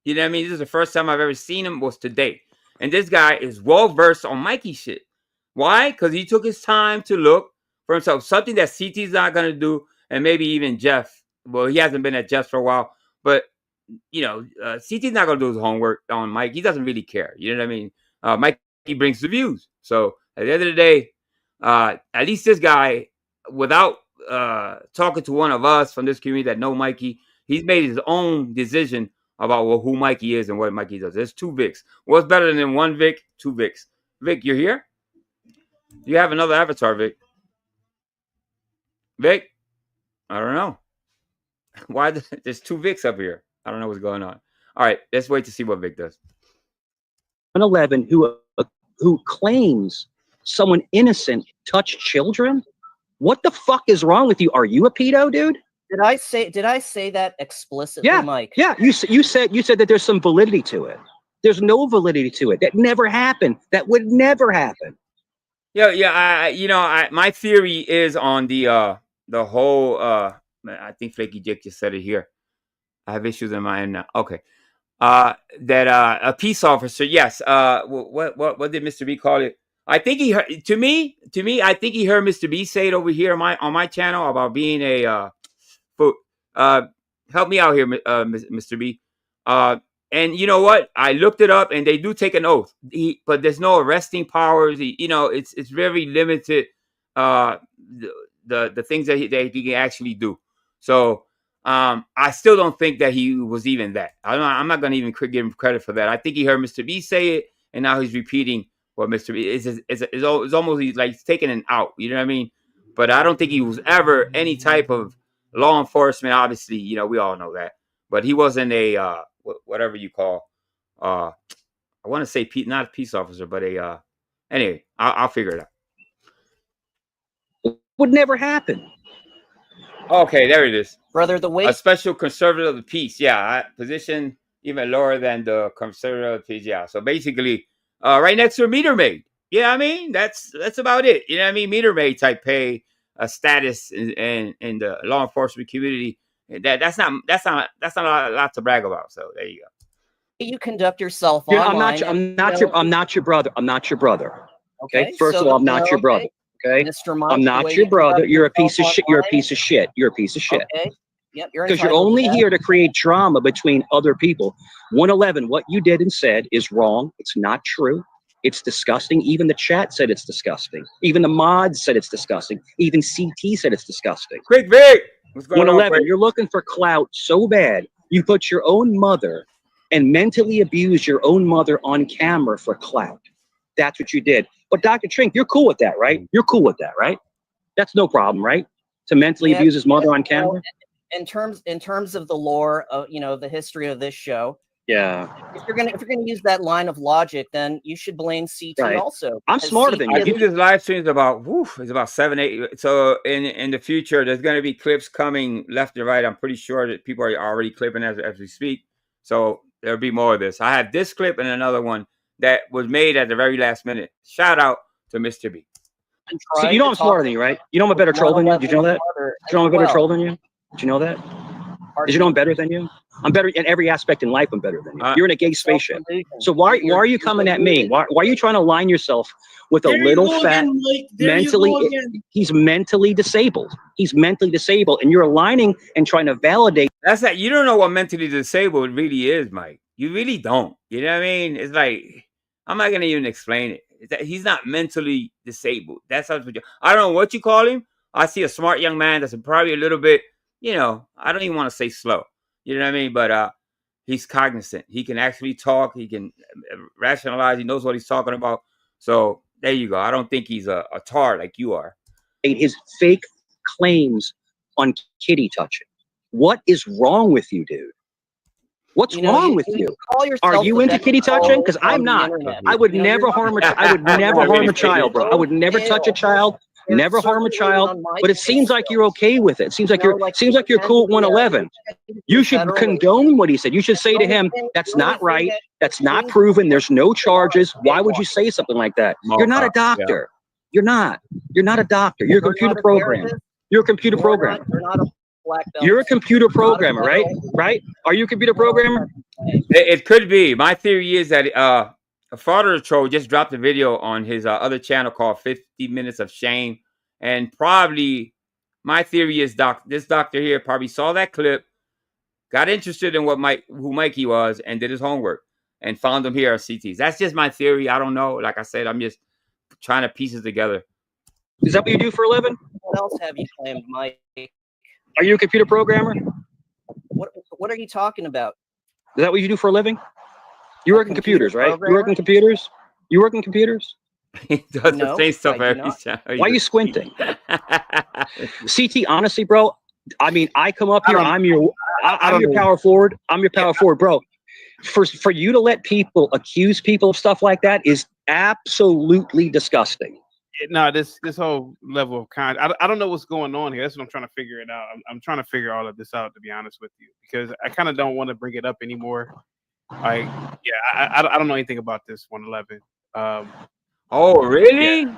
You know what I mean? This is the first time I've ever seen him was today. And this guy is well versed on Mikey shit. Why? Because he took his time to look for himself. Something that CT's not going to do, and maybe even Jeff. Well, he hasn't been at Jeff for a while. But, CT's not going to do his homework on Mike. He doesn't really care. You know what I mean? Mikey brings the views. So, at the end of the day, at least this guy, without talking to one of us from this community that know Mikey, he's made his own decision about who Mikey is and what Mikey does. There's 2 Vics. What's better than 1 Vic? 2 Vics. Vic, you're here? You have another avatar, Vic. Vic? I don't know. Why? There's 2 Vics up here. I don't know what's going on. All right, let's wait to see what Vic does. 11 who claims someone innocent touched children? What the fuck is wrong with you? Are you a pedo, dude? Did I say that explicitly, Mike? Yeah, you said that there's some validity to it. There's no validity to it. That never happened. That would never happen. Yeah. My theory is on the whole. I think Flaky Jake just said it here. I have issues in my end now. Okay. That a peace officer. Yes. What did Mr. B call it? I think he heard. To me, I think he heard Mr. B say it over here on my channel about being a. Help me out here, Mr. B. And you know what? I looked it up, and they do take an oath. But there's no arresting powers. It's very limited. The things that he can actually do. So I still don't think that he was even that. I'm not going to even give him credit for that. I think he heard Mr. B say it, and now he's repeating what Mr. B is. It's almost like he's taking an out. You know what I mean? But I don't think he was ever any type of law enforcement. Obviously, we all know that. But he wasn't a whatever you call. I want to say not a peace officer, but a. Anyway, I'll figure it out. Would never happen. Okay, there it is. Brother, the way a special conservator of the peace. Yeah, position even lower than the conservator of the peace. Yeah. So basically, right next to a meter maid. Yeah, I mean that's about it. You know what I mean? Meter maid type pay status in the law enforcement community. That's not a lot to brag about. So there you go. You conduct yourself Dude, online. I'm not your brother. I'm not your brother. Okay. First so of all, I'm not your brother. Okay. Mr. Mike, I'm not your brother. You're a piece of shit. You're a piece of shit. You're a piece of shit. Okay. Yep. Because you're only here to create drama between other people. 111, what you did and said is wrong. It's not true. It's disgusting. Even the chat said it's disgusting. Even the mods said it's disgusting. Even CT said it's disgusting. Quick, Vic. What's going 111, on, you're looking for clout so bad. You put your own mother and mentally abuse your own mother on camera for clout. That's what you did. But Dr. Trink, you're cool with that, right? You're cool with that, right? That's no problem, right? To mentally abuse his mother on camera? In terms of the lore of the history of this show. Yeah. If you're gonna use that line of logic, then you should blame CT also. I'm smarter than you. I think this live stream is about 7, 8. So in the future, there's going to be clips coming left and right. I'm pretty sure that people are already clipping as we speak. So there'll be more of this. I have this clip and another one that was made at the very last minute. Shout out to Mr. B. So you know I'm smarter than you, right? You know I'm a better troll than you. Did you know that? Did you know I'm a better troll than you? Did you know that? Did you know I'm better than you? I'm better in every aspect in life. I'm better than you. You're in a gay spaceship. So why are you coming at me? Why are you trying to align yourself with a little fat he's mentally disabled. He's mentally disabled, and you're aligning and trying to validate. That's that. You don't know what mentally disabled really is, Mike. You really don't. You know what I mean? It's like I'm not gonna even explain it. It's that he's not mentally disabled. That's how I don't know what you call him. I see a smart young man that's probably a little bit, I don't even want to say slow. You know what I mean? But he's cognizant. He can actually talk. He can rationalize. He knows what he's talking about. So there you go. I don't think he's a tar like you are. His fake claims on kitty touching. What is wrong with you, dude? What's wrong with you? Are you into kitty touching? Because I'm not. I would never harm a child, bro. I would never touch a child. Never harm a child, but it seems like you're okay with it. Seems like you're cool at 111. You should condone what he said. You should say to him, "That's not right. That's not proven. There's no charges." Why would you say something like that? You're not a doctor. You're not. You're not a doctor. You're a computer programmer. You're a computer programmer. You're a computer programmer, right? Right? Are you a computer programmer? It could be. My theory is that a father troll just dropped a video on his other channel called 50 Minutes of Shame. And probably my theory is this doctor here probably saw that clip, got interested in who Mikey was, and did his homework and found him here at CT's. That's just my theory. I don't know. Like I said, I'm just trying to piece it together. Is that what you do for a living? What else have you claimed, Mike? Are you a computer programmer? What are you talking about? Is that what you do for a living? You work in computers, right? You work in computers? You work in computers? He does the same stuff every time. Why are you squinting? CT, honestly, bro, I mean, I come up here, I'm your power forward. I'm your power forward, bro. For you to let people accuse people of stuff like that is absolutely disgusting. No, this whole level of I don't know what's going on here. That's what I'm trying to figure it out. I'm trying to figure all of this out, to be honest with you, because I kind of don't want to bring it up anymore. Like, yeah, I don't know anything about this 111. Oh, really? Yeah.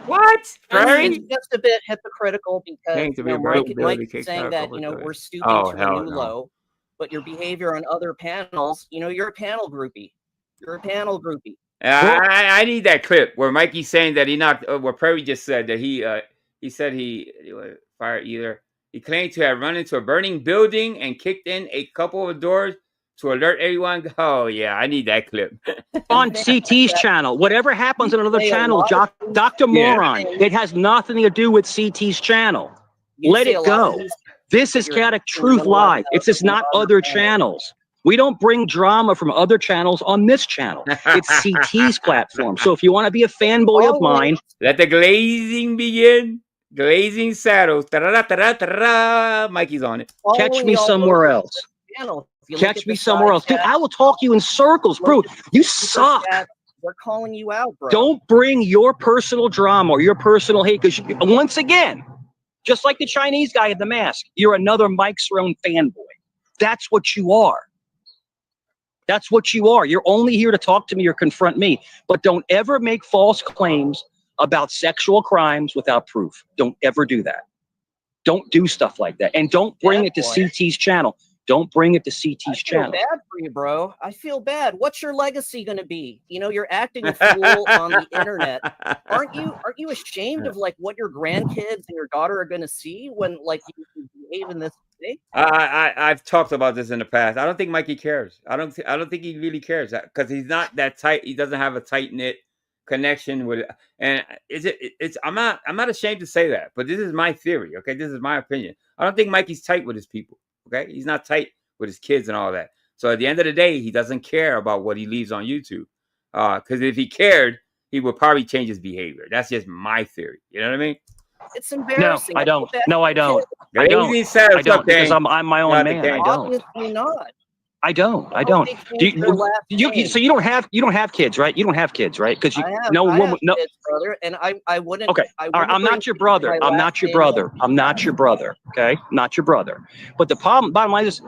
What? It's just a bit hypocritical because Mike is saying that we're stooping to a new low, but your behavior on other panels, you're a panel groupie. You're a panel groupie. I need that clip where Mikey's saying that he knocked. Where Perry just said that he said he fired either. He claimed to have run into a burning building and kicked in a couple of doors to alert everyone. Oh yeah, I need that clip. On CT's channel, whatever happens on another channel, Dr. Moron, it has nothing to do with CT's channel. Let it go. This is Chaotic Truth Live. It's just not other channels. We don't bring drama from other channels on this channel. It's CT's platform. So if you want to be a fanboy of mine, let the glazing begin. Glazing saddles. Mikey's on it. Catch me somewhere else. Catch me somewhere else. Dude, I will talk you in circles, bro. You suck. We're calling you out, bro. Don't bring your personal drama or your personal hate, because once again, Just like the Chinese guy in the mask. You're another Mike Cerrone fanboy. That's what you are. That's what you are. You're only here to talk to me or confront me. But don't ever make false claims about sexual crimes without proof. Don't ever do that. Don't do stuff like that. And don't bring it to CT's channel. Don't bring it to CT's channel. I feel bad for you, bro. I feel bad. What's your legacy going to be? You know, you're acting a fool on the internet. Aren't you ashamed of like what your grandkids and your daughter are going to see when like you behave in this way? I've talked about this in the past. I don't think Mikey cares. I don't think he really cares because he's not that tight. He doesn't have a tight knit connection with. And I'm not ashamed to say that. But this is my theory. Okay, this is my opinion. I don't think Mikey's tight with his people. Okay, he's not tight with his kids and all that. So at the end of the day, he doesn't care about what he leaves on YouTube. Because if he cared, he would probably change his behavior. That's just my theory. You know what I mean? It's embarrassing. No, I don't. No, I don't. I don't Because I'm my own man. I don't. Obviously not. I don't. So you don't have kids, right? You don't have kids, right? Because I have kids, brother, and I wouldn't. Okay. All right. I'm not your brother. I'm not your brother. I'm not your brother. Okay. Not your brother. But the bottom line is,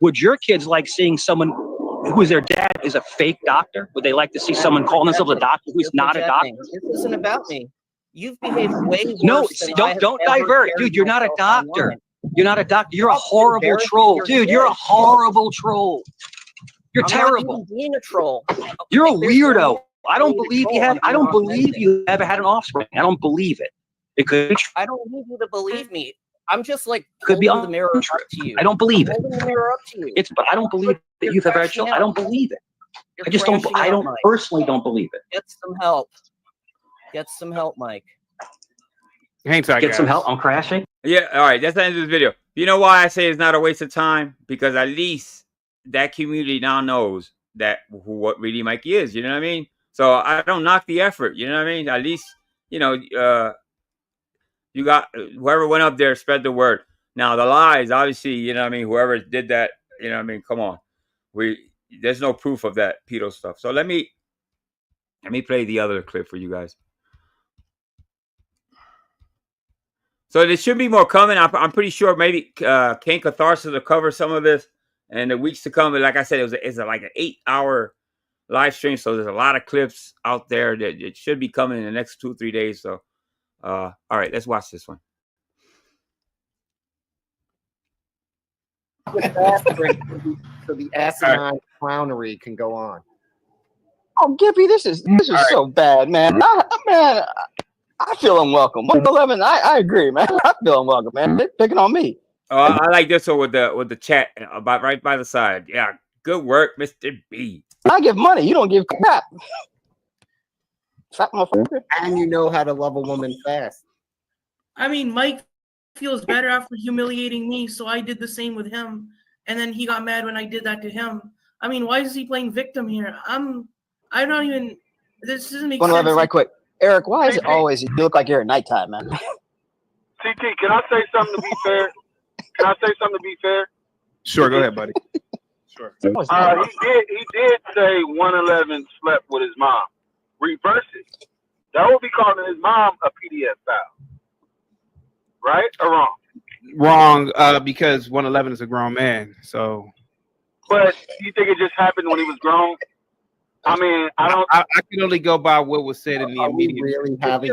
would your kids like seeing someone who is their dad is a fake doctor? Would they like to see someone calling themselves a doctor who's not a doctor? This isn't about me. You've behaved way worse. No, don't divert, dude. You're not a doctor. You're not a doctor. You're a horrible troll, dude. You're a horrible troll. You're terrible. Not even being a troll. You're a weirdo. I don't believe you have. I don't believe you ever had an offspring. I don't believe it. It could. I don't need you to believe me. I'm just like could be holding the mirror up to you. I don't believe it. Holding the mirror up to you. But I don't believe that you've ever had children. I don't believe it. I just don't. I don't personally don't believe it. Get some help. Get some help, Mike. Hang tight, Get some help. I'm crashing. Yeah. All right. That's the end of this video. You know why I say it's not a waste of time? Because at least that community now knows that what really Mikey is. You know what I mean? So I don't knock the effort. You know what I mean? At least, you know, you got whoever went up there, spread the word. Now the lies, obviously, you know what I mean? Whoever did that, you know what I mean? Come on. There's no proof of that pedo stuff. So let me play the other clip for you guys. So there should be more coming. I'm pretty sure maybe Kane Catharsis will cover some of this in the weeks to come. But like I said, it's like an 8-hour live stream. So there's a lot of clips out there that it should be coming in the next 2-3 days. So, all right, let's watch this one. So the asinine clownery can go on. Oh, Gippy, this is so bad, man. I feel unwelcome. 111, I agree, man. I feel unwelcome, man. They're picking on me. I like this one with the chat about right by the side. Yeah, good work, Mr. B. I give money. You don't give crap. Fat motherfucker. And you know how to love a woman fast. I mean, Mike feels better after humiliating me, so I did the same with him. And then he got mad when I did that to him. I mean, why is he playing victim here? I'm not even. This doesn't make sense. 111, right quick. Eric, why is it always you look like you're at nighttime, man? CT, can I say something to be fair? Sure, go ahead, buddy. Sure. He did say 111 slept with his mom. Reverse it. That would be calling his mom a PDF file. Right or wrong? Wrong, because 111 is a grown man. So. But you think it just happened when he was grown? I mean, I can only go by what was said in the immediate. Really having?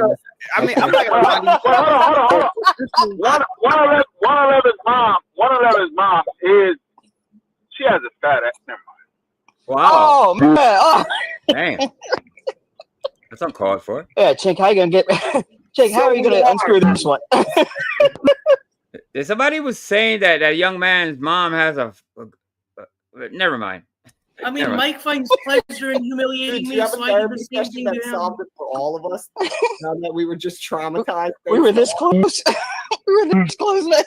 I mean, I'm not gonna lie. Hold on. 111's mom is. She has a fat ass. Never mind. Wow. Oh man. Oh. Dang. That's uncalled for. Yeah, Chink, how you gonna get? Chink, how are you gonna unscrew this one? Somebody was saying that that young man's mom has a never mind. I mean, Mike finds pleasure in humiliating me, so I did the same thing to him. Solved it for all of us. Now that we were just traumatized. We were this close. We were this close, man.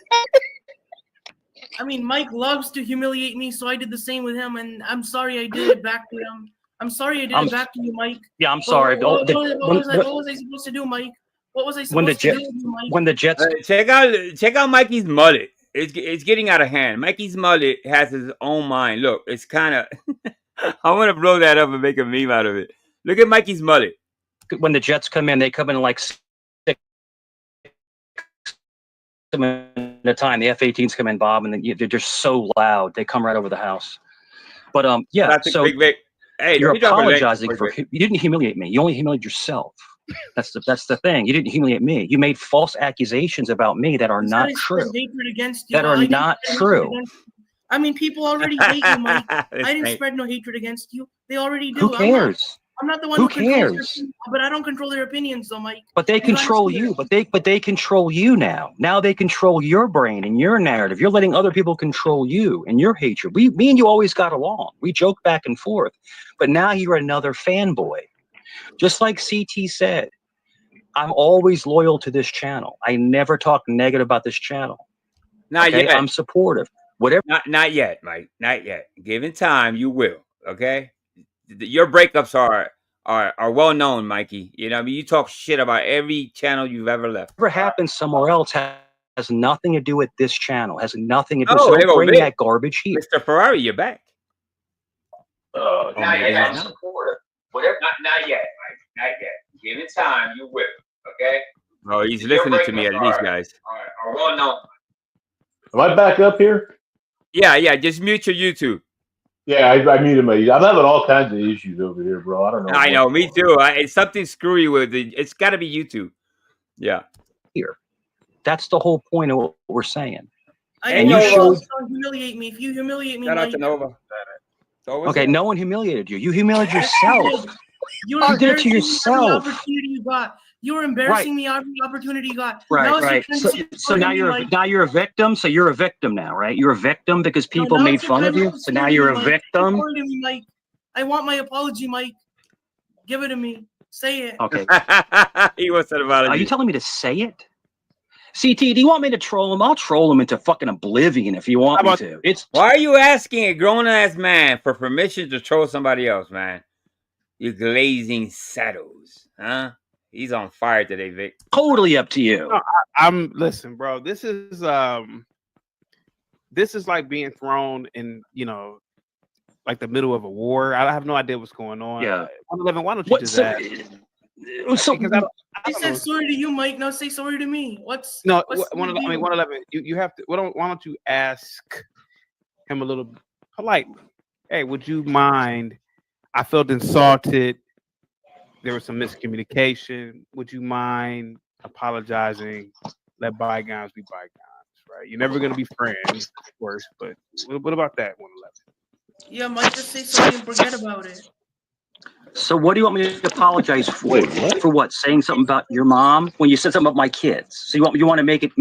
I mean, Mike loves to humiliate me, so I did the same with him, and I'm sorry I did it back to him. I'm sorry I did it back to you, Mike. Yeah, I'm sorry. What was I supposed to do, Mike? What was I supposed to do, Mike? When the Jets check out Mikey's mullet. It's getting out of hand. Mikey's mullet has his own mind. Look, it's kind of. I want to blow that up and make a meme out of it. Look at Mikey's mullet. When the Jets come in, they come in like them at a time. The F-18s come in, Bob, and then they're just so loud. They come right over the house. But yeah, so hey, you're let me drop a link apologizing for you didn't humiliate me. You only humiliated yourself. That's the thing. You didn't humiliate me. You made false accusations about me that are not true. Hatred against you. That are not true. I mean, people already hate you, Mike. I didn't spread no hatred against you. They already do. Who cares? I'm not the one who controls their opinions, but I don't control their opinions, though, Mike. But they control you. But they control you now. Now they control your brain and your narrative. You're letting other people control you and your hatred. Me and you always got along. We joke back and forth. But now you're another fanboy. Just like CT said, I'm always loyal to this channel. I never talk negative about this channel. Not yet. I'm supportive. Whatever. Not yet, Mike. Not yet. Given time, you will. Okay. Your breakups are well known, Mikey. You know, what I mean, you talk shit about every channel you've ever left. Whatever happens somewhere else has nothing to do with this channel. Has nothing to do. Oh, So don't bring that garbage here. Mr. Ferrari, you're back. Not yet. Whatever. Not yet, Mike. Not yet. Given time, you will. Okay. Oh, he's listening to me at least, guys. Are well known. Am I back up here? Yeah. Just mute your YouTube. Yeah, I muted my. I'm having all kinds of issues over here, bro. I don't know. I know, me too. It's something screwy with it. It's got to be YouTube. Yeah. Here, that's the whole point of what we're saying. And you showed. Don't humiliate me. If you humiliate me, shout out to Nova. Okay, no one humiliated you. You humiliated yourself. You did it to yourself. Opportunity you got. You were embarrassing me every opportunity you got. Right. So now you're a victim. So you're a victim now, right? You're a victim because people made fun of you. So now you're a victim. Mike. I want my apology, Mike. Give it to me. Say it. Okay. He wants an apology. Are you telling me to say it? CT, do you want me to troll him? I'll troll him into fucking oblivion if you want me to. Why are you asking a grown-ass man for permission to troll somebody else, man? You glazing saddles, huh? He's on fire today, Vic. Totally up to you. No, listen, bro. This is like being thrown in, like the middle of a war. I have no idea what's going on. Yeah. 111, why don't you just ask? I said sorry to you, Mike. Now say sorry to me. 111. You have to. Why don't you ask him a little politely? Hey, would you mind? I felt insulted. There was some miscommunication. Would you mind apologizing? Let bygones be bygones, right? You're never gonna be friends, of course, but what about that 111? Yeah, Mike, just say sorry and forget about it. So what do you want me to apologize for? Wait, what? For what? Saying something about your mom when you said something about my kids? So you want to make it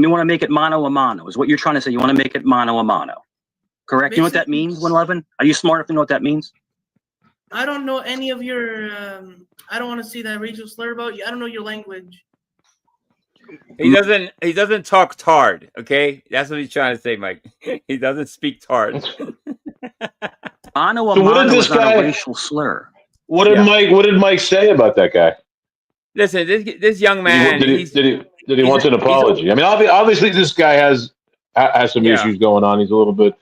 mano a mano? Is what you're trying to say? You want to make it mano a mano? Correct? You know what that means? 111? Are you smart enough to know what that means? I don't know any of your. I don't want to see that racial slur about you. I don't know your language. He doesn't talk tard. Okay, that's what he's trying to say, Mike. He doesn't speak tard. Mano a mano is not a racial slur. What did Mike say about that guy? Listen, this young man. Did he want an apology? I mean, obviously this guy has some issues going on. He's a little bit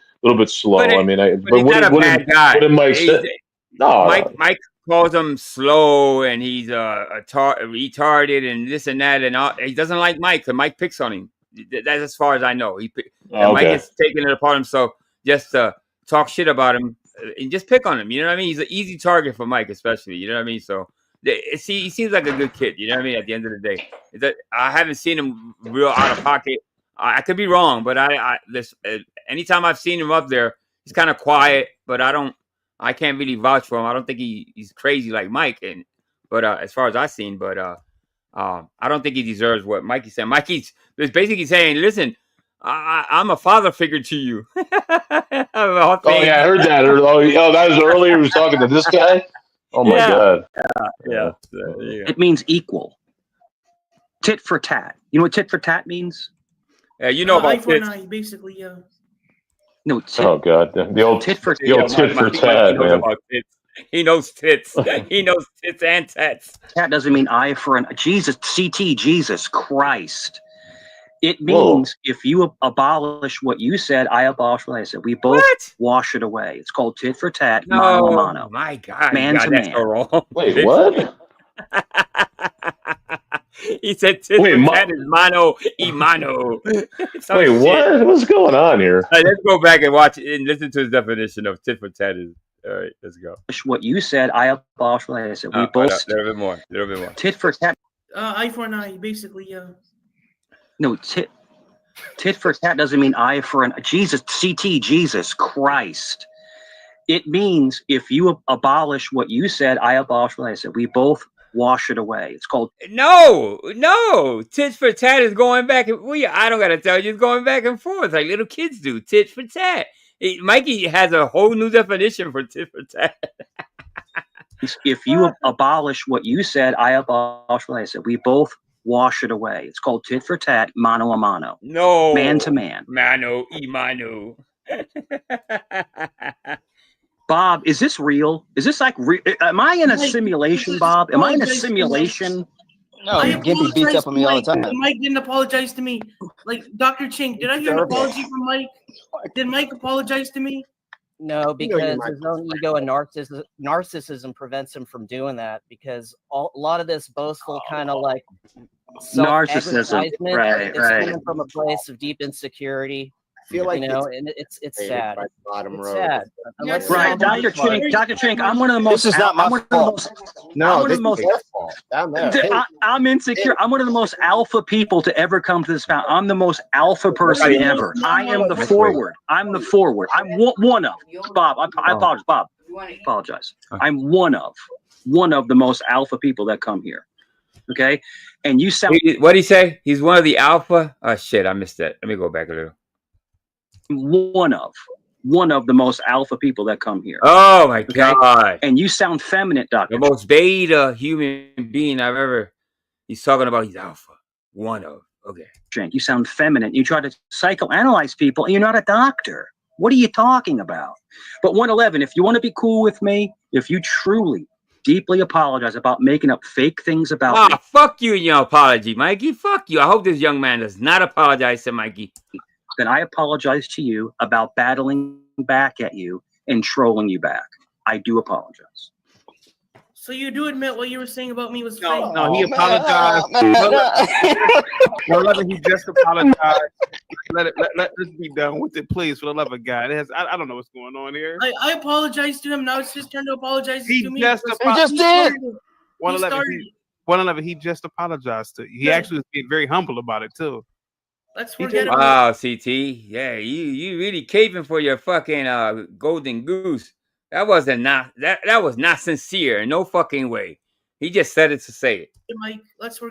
slow. But he's not a bad guy. What did Mike say? No, Mike calls him slow and he's retarded and this and that and all. He doesn't like Mike, and Mike picks on him. That's as far as I know. Mike is taking it upon himself just to talk shit about him and just pick on him. You know what I mean? He's an easy target for Mike, especially. You know what I mean? So he seems like a good kid. You know what I mean? At the end of the day, I haven't seen him real out of pocket. I could be wrong, but anytime I've seen him up there, he's kind of quiet. But I can't really vouch for him. I don't think he's crazy like Mike. But as far as I've seen, I don't think he deserves what Mikey said. Mikey's basically saying, listen, I'm a father figure to you. Oh yeah, I heard that. That was earlier. He was talking to this guy. Oh my god. Yeah. It means equal. Tit for tat. You know what tit for tat means? Yeah, you know about eye for eye, basically. Yeah. No. Oh god, the old tit for tat, man. He knows tits. He knows tits and tats. Tat doesn't mean eye for an Jesus. CT, Jesus Christ. It means if you abolish what you said, I abolish what I said. We both wash it away. It's called tit for tat, mano a mano. My God, man to man. So wrong. Wait, what? He said tit for tat is mano y mano. Wait, what? What's going on here? Let's go back and watch it and listen to his definition of tit for tat. All right, let's go. What you said, I abolish what I said. We both a little bit more. Tit for tat. Eye for an eye, basically, yeah. No, tit for tat doesn't mean eye for an Jesus. CT, Jesus Christ. It means if you abolish what you said, I abolish what I said. We both wash it away. It's called no. Tit for tat is going back and I don't gotta tell you, it's going back and forth like little kids do. Tit for tat. Mikey has a whole new definition for tit for tat. If you abolish what you said, I abolish what I said. We both wash it away. It's called tit for tat, mano a mano. No. Man to man. Mano y mano. Bob, is this real? Is this like am I in a simulation, Bob? Am I in a simulation? No, Gimpy beats up on me all the time. Mike didn't apologize to me. Like, Dr. Chink, did I hear an apology from Mike? Did Mike apologize to me? No, because his own ego and narcissism prevents him from doing that, because a lot of this boastful kind of like narcissism, right, it's coming from a place of deep insecurity. I feel like and it's sad. Bottom row. Sad. Right, Dr. Chink, I'm one of the most. This is not my fault. No, this is their fault. Down there. I'm insecure. I'm one of the most alpha people to ever come to this fountain. I'm the most alpha person ever. I am the forward. I'm the forward. I'm one of. Bob, I apologize. Bob, apologize. I'm one of the most alpha people that come here. Okay, and you sound. What did he say? He's one of the alpha. Oh shit, I missed that. Let me go back a little. One of the most alpha people that come here. Oh my God! And you sound feminine, Doctor. The most beta human being I've ever. He's talking about he's alpha. One of. Okay. Drink. You sound feminine. You try to psychoanalyze people, and you're not a doctor. What are you talking about? But 111. If you want to be cool with me, if you truly, deeply apologize about making up fake things about me, fuck you and your apology, Mikey. Fuck you. I hope this young man does not apologize to Mikey. Then I apologize to you about battling back at you and trolling you back. I do apologize. So you do admit what you were saying about me was fake? No, he apologized. He just apologized. Let this be done with it, please, for the love of God. I don't know what's going on here. I apologized to him. Now it's his turn to apologize to me. He just did. 111. He just apologized to you. He actually was being very humble about it too. Let's forget about Wow, CT. Yeah, you really caving for your fucking golden goose. That was not sincere in no fucking way. He just said it to say it. Mike, let's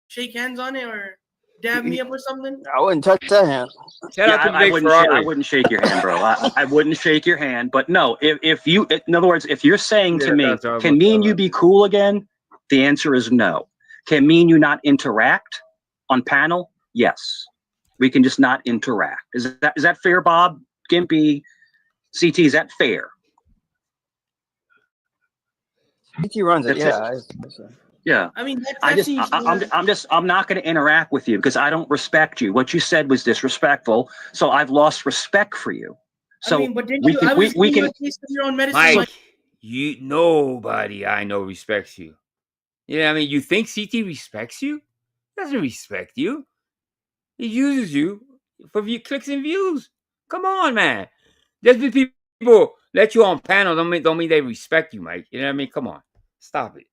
shake hands on it or dab me up or something. I wouldn't touch that hand. Shout out to Vic Ferrari. I wouldn't shake your hand, bro. I wouldn't shake your hand. But no, if you, in other words, if you're saying to me, can me and you be cool again? The answer is no. Can me and you not interact on panel? Yes. We can just not interact. Is that fair, Bob? Gimpy, CT, is that fair? CT runs it, yeah. Yeah. I mean, I'm not going to interact with you because I don't respect you. What you said was disrespectful, so I've lost respect for you. So I mean, but didn't you? I was giving you a taste of your own medicine. Mike, nobody I know respects you. You know what I mean? You think CT respects you? He doesn't respect you. He uses you for clicks and views. Come on, man. Just because people let you on panel don't mean they respect you, Mike. You know what I mean? Come on. Stop it.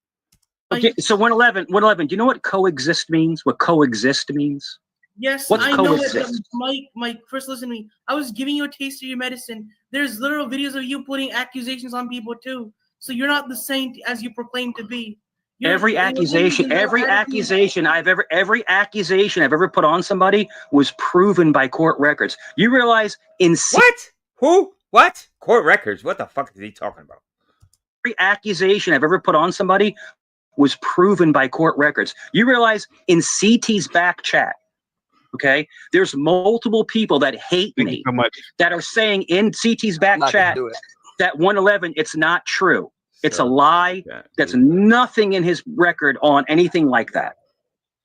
Okay, so 111, do you know what coexist means? What coexist means? Yes, What's I know coexist? it. Mike, first listen to me. I was giving you a taste of your medicine. There's literal videos of you putting accusations on people too. So you're not the saint as you proclaim to be. Every accusation I've ever put on somebody was proven by court records. You realize what? Who? What? Court records? What the fuck is he talking about? Every accusation I've ever put on somebody was proven by court records. You realize in CT's back chat, okay, there's multiple people that hate me that are saying in CT's back chat that 111, it's not true. It's a lie. That's nothing in his record on anything like that.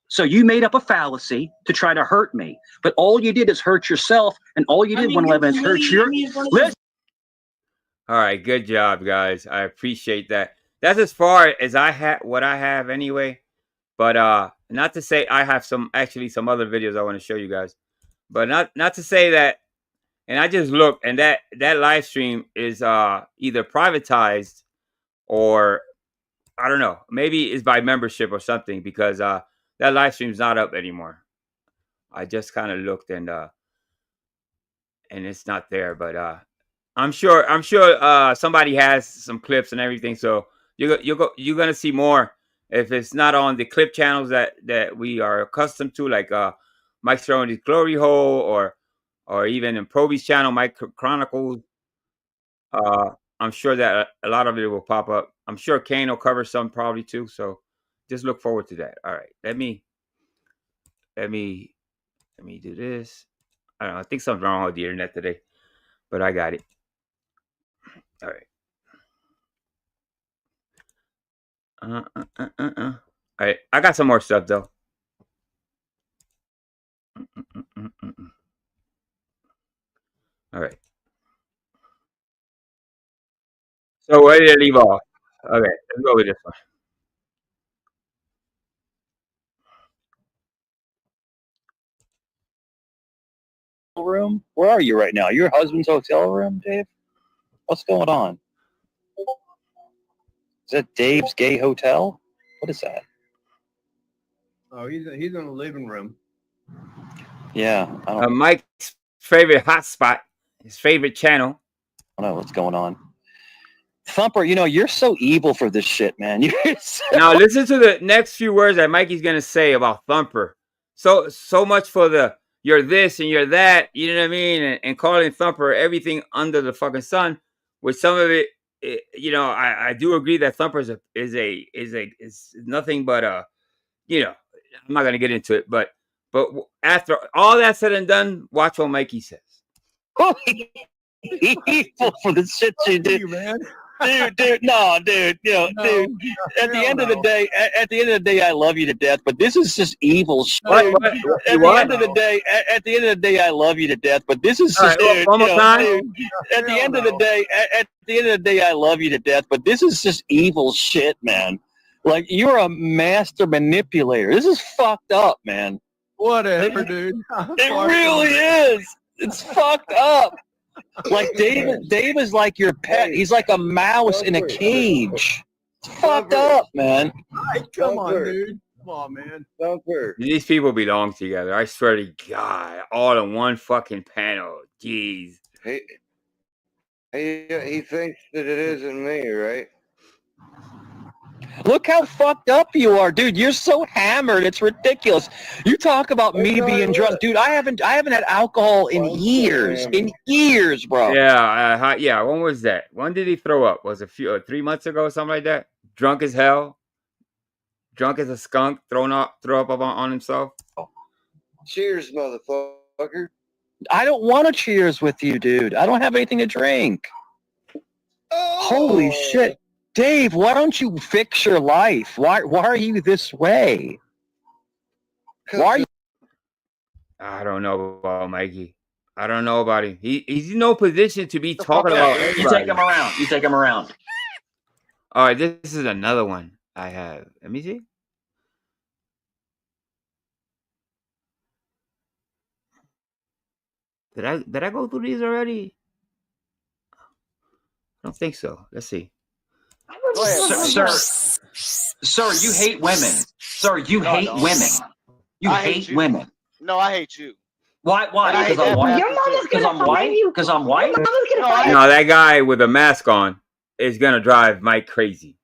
So you made up a fallacy to try to hurt me, but all you did is hurt yourself, and all you did, 111, is hurt your. All right, good job, guys. I appreciate that. That's as far as what I have anyway. But not to say I have some other videos I want to show you guys, but not to say that. And I just looked, and that live stream is either privatized or I don't know, maybe it's by membership or something, because that live stream's not up anymore. I just kind of looked and it's not there, but I'm sure somebody has some clips and everything, so you're gonna see more if it's not on the clip channels that we are accustomed to, like Mike's Throwing His Glory Hole, or even in Proby's channel, Mike Chronicles. I'm sure that a lot of it will pop up. I'm sure Kane will cover some probably too. So just look forward to that. All right, let me do this. I don't know. I think something's wrong with the internet today, but I got it. All right. All right. I got some more stuff though. All right. So where did it leave off? Okay, let's go with this one. Room? Where are you right now? Your husband's hotel room, Dave? What's going on? Is that Dave's gay hotel? What is that? Oh, he's in the living room. Yeah, I don't Mike's favorite hotspot, his favorite channel. know what's going on. Thumper, you know, you're so evil for this shit, man. You're so... Now listen to the next few words that Mikey's gonna say about Thumper. So much for the you're this and you're that, you know what I mean, and calling Thumper everything under the fucking sun. With some of it, you know, I do agree that Thumper is nothing but you know, I'm not gonna get into it, but after all that said and done, watch what Mikey says. Evil for the shit you do, man. Dude, no, dude, you know, no, dude. At the end of the day, I love you to death, but this is just evil shit. At the end of the day, I love you to death, but this is just, dude, one more time. Dude, at the end of the day, I love you to death, but this is just evil shit, man. Like, you're a master manipulator. This is fucked up, man. Whatever, dude. It really is. It's fucked up. Like Dave is like your pet. He's like a mouse in a cage. It's fucked up, man. Hey, come on, dude. Come on, man. These people belong together. I swear to God, all in one fucking panel. Jeez. He thinks that it isn't me, right? Look how fucked up you are, dude. You're so hammered. It's ridiculous. You talk about me being drunk, dude. I haven't had alcohol in years. In years, bro. Yeah, yeah. When was that? When did he throw up? Was it 3 months ago, or something like that? Drunk as hell. Drunk as a skunk. Throw up on himself. Cheers, motherfucker. I don't want to cheers with you, dude. I don't have anything to drink. Holy shit. Dave, why don't you fix your life? Why are you this way? Why are you? I don't know about Mikey. I don't know about him. He's in no position to be talking about anybody. You take him around. You take him around. All right, this is another one I have. Let me see. Did I go through these already? I don't think so. Let's see. Sir, you hate women. Sir, you hate women. You hate women. No, I hate you. Why? Because I'm white? Because I'm white? Because I'm white? No, that guy with a mask on is gonna drive Mike crazy.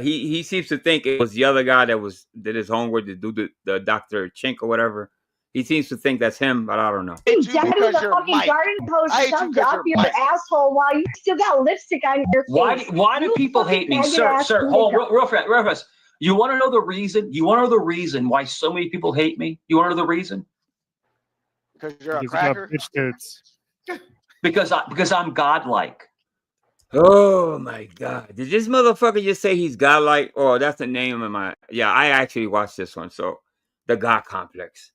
He seems to think it was the other guy that did his homework to do the Dr. Chink or whatever. He seems to think that's him, but I don't know. Daddy with a fucking garden hose shoved up your asshole while you still got lipstick on your face. Why do people hate me? Sir, hold on, real fast. You want to know the reason? You want to know the reason why so many people hate me? You want to know the reason? Because you're a cracker? Because I'm godlike. Oh my God! Did this motherfucker just say he's godlike? Oh, that's the name of my. Yeah, I actually watched this one. So, the God complex.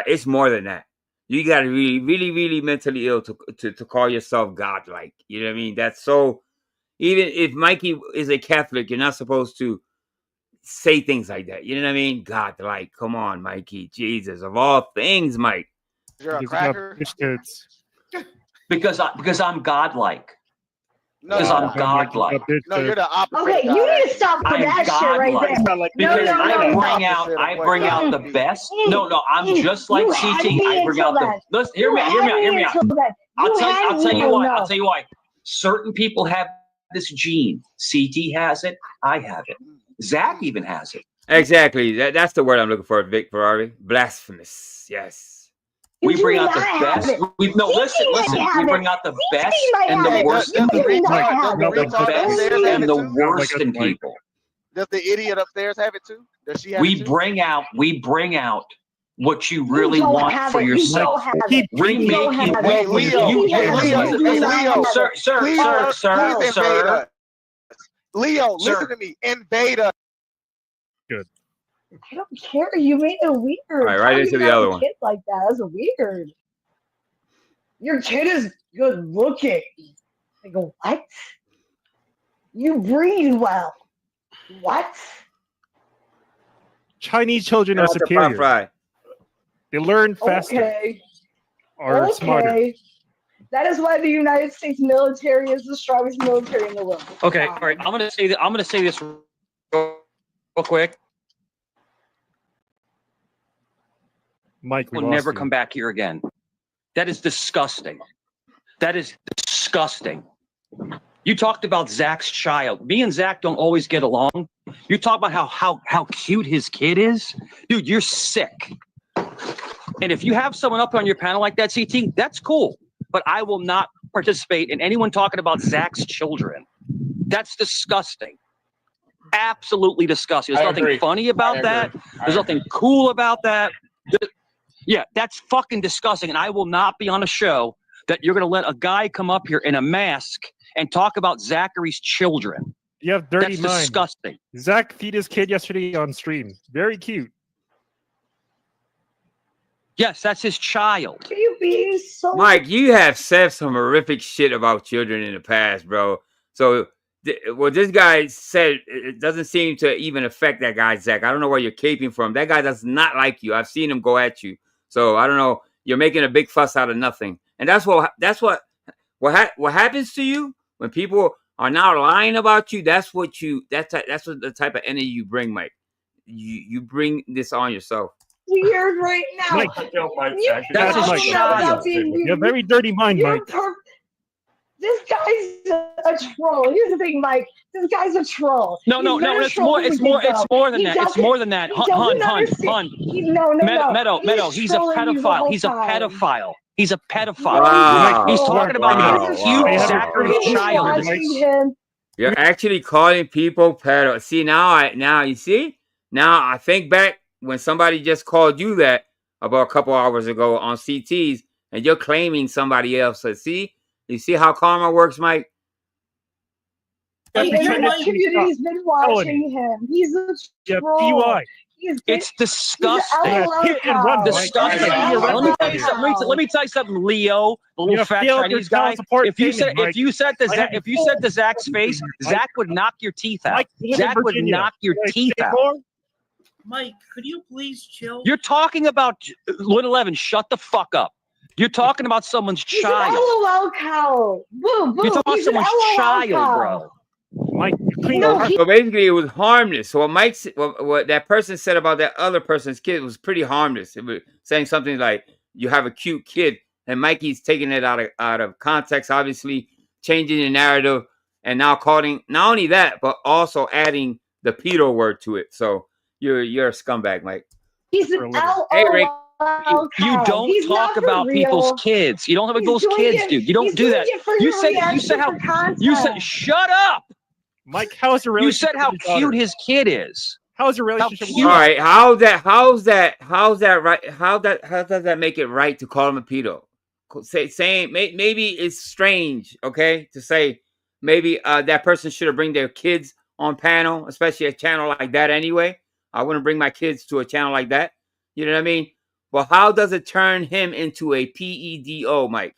It's more than that. You got to be really, really mentally ill to call yourself godlike. You know what I mean? That's so. Even if Mikey is a Catholic, you're not supposed to say things like that. You know what I mean? God, like, come on, Mikey. Jesus, of all things, Mike. You're a cracker. Because I'm godlike. No, Because you're I'm not. godlike. No, you're the opposite. Okay, guy, you need to actually. stop with I'm that shit right godlike. there. Because No, I bring out the best. No, I'm just like You had CT. me I bring until out the. then. Listen, hear me out. Until then. I'll tell you why. No. I'll tell you why. Certain people have this gene. CT has it. I have it. Zach even has it. Exactly. That's the word I'm looking for, Vic Ferrari. Blasphemous. Yes. We bring out the best. Listen. We bring out the best and the worst in people. The best and the worst in people. Does the idiot upstairs have it too? Does she have We it too? bring out what you really want for yourself. We make you. Hey, Leo. Sir. Leo, listen to me. Invade us. Good. I don't care. You made it weird. All right into the other one. Kid like that. That's weird. Your kid is good looking. I go, what? You breathe well. What? Chinese children are superior. They learn faster. Okay. Are smarter. That is why the United States military is the strongest military in the world. Okay, all right. I'm gonna say this real quick. Mike, will never come back here again. That is disgusting. That is disgusting. You talked about Zach's child. Me and Zach don't always get along. You talk about how cute his kid is. Dude, you're sick. And if you have someone up on your panel like that, CT, that's cool. But I will not participate in anyone talking about Zach's children. That's disgusting. Absolutely disgusting. There's nothing funny about that. There's nothing cool about that. Yeah, that's fucking disgusting. And I will not be on a show that you're going to let a guy come up here in a mask and talk about Zachary's children. You have dirty That's mind. disgusting. Zach feed his kid yesterday on stream. Very cute. Yes, that's his child. Are you being so... Mike, you have said some horrific shit about children in the past, bro. So, what this guy said, it doesn't seem to even affect that guy, Zach. I don't know where you're caping from. That guy does not like you. I've seen him go at you. So, I don't know. You're making a big fuss out of nothing. And that's what happens to you when people are now lying about you. That's what the type of energy you bring, Mike. You bring this on yourself. Weird right now. Mike, that's his child. You have very dirty mind, Mike. This guy's a troll. Here's the thing, Mike. This guy's a troll. No. It's more than that. It's more than that. Hun. Meadow. He's a pedophile. He's a pedophile. He's a pedophile. Wow. He's talking about how cute Zachary's child is. You're actually calling people pedo. See, now you see? Now I think back when somebody just called you that about a couple hours ago on CTs, and you're claiming somebody else. So see? You see how karma works, Mike? The community's been watching him. He's a troll. It's disgusting. Disgusting. Let me tell you something, Leo, the little fat Chinese guy. If you said to Zach's face, Zach would knock your teeth out. Zach would knock your teeth out. Mike, could you please chill? You're talking about 11. Shut the fuck up. You're talking about someone's child. LOL cow. Boo, boo. You're talking about someone's child, bro. Mike, so basically, it was harmless. So what that person said about that other person's kid was pretty harmless. It was saying something like, "You have a cute kid," and Mikey's taking it out of context, obviously changing the narrative, and now calling not only that, but also adding the pedo word to it. So you're a scumbag, Mike. He's an LOL. Hey, Rick. You don't talk about people's kids. You don't have people's kids, dude. You don't do that. You said shut up. Mike, how is your relationship? You said how cute his kid is. How is your relationship? All right, how's that right? How does that make it right to call him a pedo? Saying maybe it's strange, okay, to say maybe that person should have bring their kids on panel, especially a channel like that. Anyway, I wouldn't bring my kids to a channel like that. You know what I mean? Well, how does it turn him into a PEDO, Mike?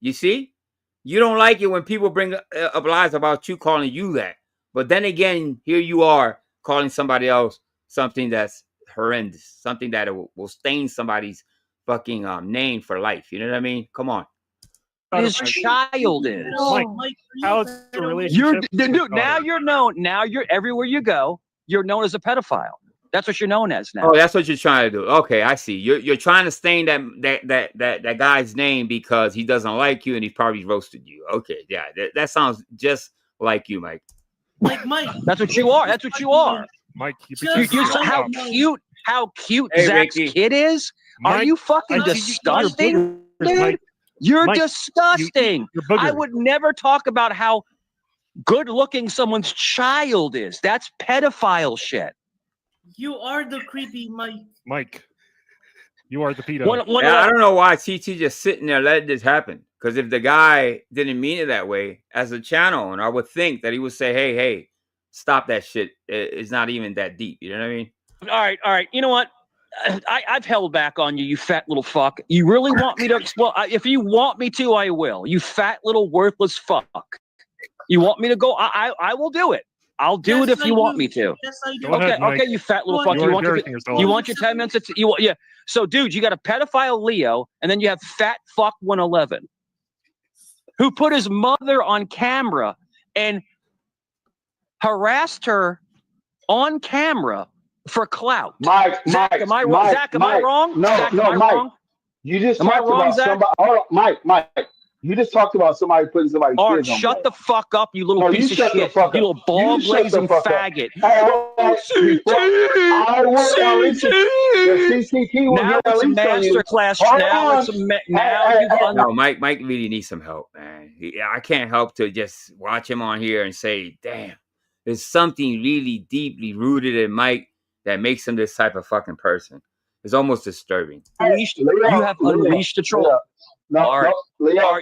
You see? You don't like it when people bring up lies about you calling you that. But then again, here you are calling somebody else something that's horrendous, something that will stain somebody's fucking name for life. You know what I mean? Come on. His child is. Mike, how's the relationship? Dude, now you're known. Now you're everywhere you go. You're known as a pedophile. That's what you're known as now. Oh, that's what you're trying to do. Okay, I see. You're trying to stain that guy's name because he doesn't like you and he's probably roasted you. Okay, yeah, that sounds just like you, Mike. Like Mike. That's what you are. That's what you are. Mike, how cute Hey, Zach's Ricky. kid is. Are Mike, you fucking I see disgusting, your dude? Mike, You're Mike, disgusting. you're booger. I would never talk about how good looking someone's child is. That's pedophile shit. You are the creepy Mike. Mike, you are the pedo. I don't know why TT just sitting there letting this happen. Because if the guy didn't mean it that way, as a channel owner, I would think that he would say, hey, stop that shit. It's not even that deep. You know what I mean? All right. You know what? I've held back on you, you fat little fuck. You really want me to explode? If you want me to, I will. You fat little worthless fuck. You want me to go? I will do it. I'll do it if you want me to. Yes, I do. Go ahead, Mike. Okay, you fat little fuck. You want your 10 minutes? Yeah. So, dude, you got a pedophile Leo, and then you have fat fuck 111, who put his mother on camera and harassed her on camera for clout. Zach, am I wrong? Zach, am I wrong? No, Zach, no, am I Mike. wrong? You just Am I talked wrong, about Zach? somebody. Hold on, Mike. You just talked about somebody putting somebody's Art, kids on. shut the fuck up, you little No, piece you of shut the shit. fuck up. You little ball glazing faggot. Now it's a master class. Now it's a No, Mike really needs some help, man. I can't help to just watch him on here and say, damn, there's something really deeply rooted in Mike that makes him this type of fucking person. It's almost disturbing. You have unleashed the troll. Art,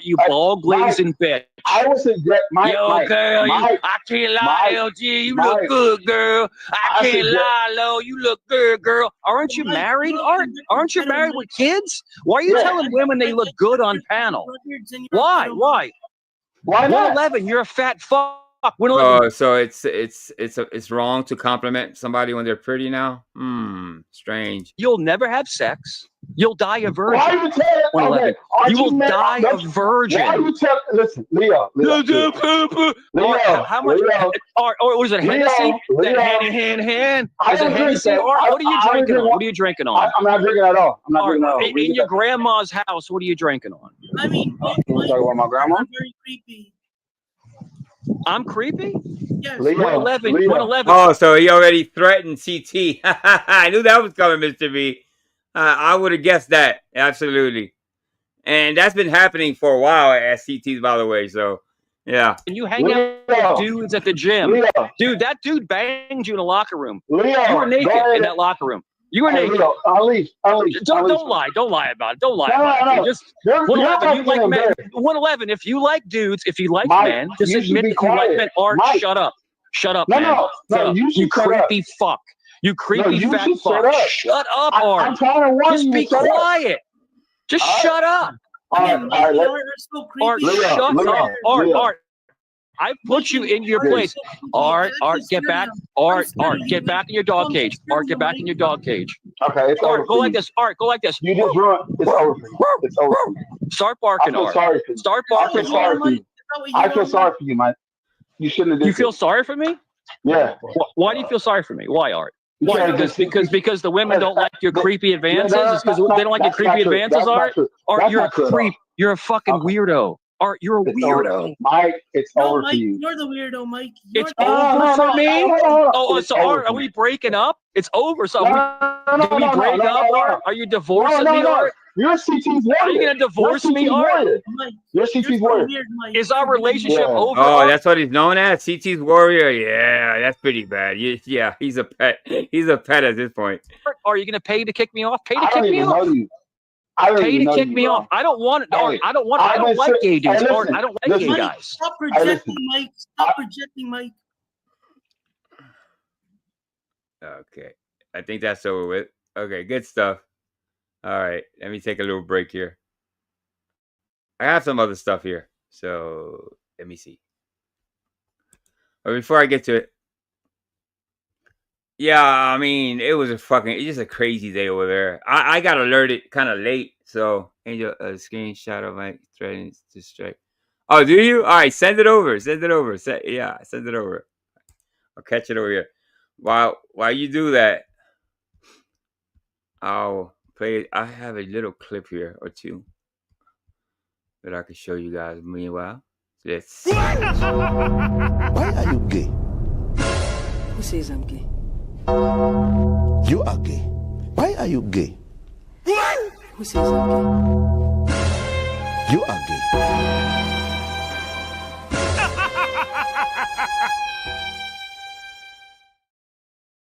you ball glazing bitch. I was in Mike. Yo, girl, Mike, I can't lie, LG. You look good, girl. I can't lie, Lo. You look good, girl. Aren't you married, Art? Aren't you married with kids? Why are you telling women they look good on panel? Why? Why not? 111, you're a fat fuck. 111. So it's wrong to compliment somebody when they're pretty now? Strange. You'll never have sex. You'll die a virgin. Why you tell? 111. Okay, You will die a virgin. Why you tell? Listen, Leo. How much? Or was it Hennessy? That hand. Is it Hennessy? Or what are you drinking on? What are you drinking on? I'm not drinking at all. I'm not drinking at all. In your grandma's house, what are you drinking on? I mean, You talking about my grandma? very creepy. I'm creepy? Yes. 111. Oh, so he already threatened CT. I knew that was coming, Mr. B. I would have guessed that. Absolutely. And that's been happening for a while at CT's, by the way. So, yeah. And you hang out with dudes at the gym. Dude, that dude banged you in the locker room. You were naked in that locker room. You were naked. Unleash. Don't lie. Don't lie about it. Don't lie about it. Just 111. You like men. 111. If you like dudes, if you like men, just admit that you like men. Art, shut up. Shut up, man. No. You creepy fuck. You creepy fat fuck. Shut up, Art. I'm trying to warn just you. be quiet. Just shut up. Art, shut up. Art. I put you in your place. Art, get back. Art, get back in your dog cage. Art, get back in your dog cage. Okay, it's Art, go like this. Art, go like this. You just ruined. It's over for you. It's over for you. Start barking, Art. Start barking. I feel sorry for you. I feel sorry for you, Mike. You shouldn't have did You feel sorry for me? Yeah. Why do you feel sorry for me? Why, Art? Why? Because the women don't like your creepy advances? It's because they don't like your creepy advances, Art? Art, you're a creep. You're a fucking weirdo. Art, you're a weirdo. Mike, it's over Mike, for you. You're the weirdo, Mike. It's over for me? So Art, are we breaking up? It's over. So did we break up, Art? Are you divorcing me, Art? You're CT's warrior. Are you going to divorce me, Art? You're CT's warrior. Is our relationship over? Oh, that's what he's known as? CT's warrior? Yeah, that's pretty bad. Yeah, he's a pet. He's a pet at this point. Are you going to pay to kick me off? Pay to kick me off. Pay to kick me off. I don't want it. I don't like gay dudes. I don't like gay guys. Stop projecting, Mike. Stop projecting, Mike. Okay. I think that's over with. Okay, good stuff. All right. Let me take a little break here. I have some other stuff here. So let me see. But before I get to it, Yeah, I mean, it's just a crazy day over there. I got alerted kind of late, so Angel, a screenshot of my threatening to strike. Oh, do you? All right, send it over. Send it over. Send it over. I'll catch it over here. While you do that, I'll play. I have a little clip here or two that I can show you guys. Meanwhile, let's. Why are you gay? Who says I'm gay? You are gay. Why are you gay? Who says I'm gay? You are gay.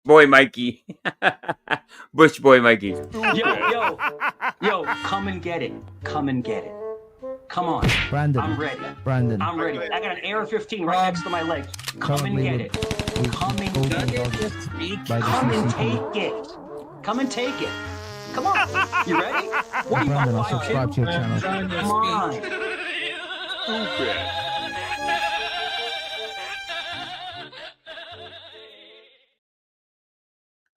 Boy Mikey. Bush boy Mikey. Yo, come and get it. Come and get it. Come on. Brandon. I'm ready. Brandon. I'm ready. I got an AR-15 right next to my leg. Come and get it. Come and get it. Come and take it. Come and take it. Come on. You ready? What do you Brandon, I'll want? subscribe to your channel. Come on. Stupid.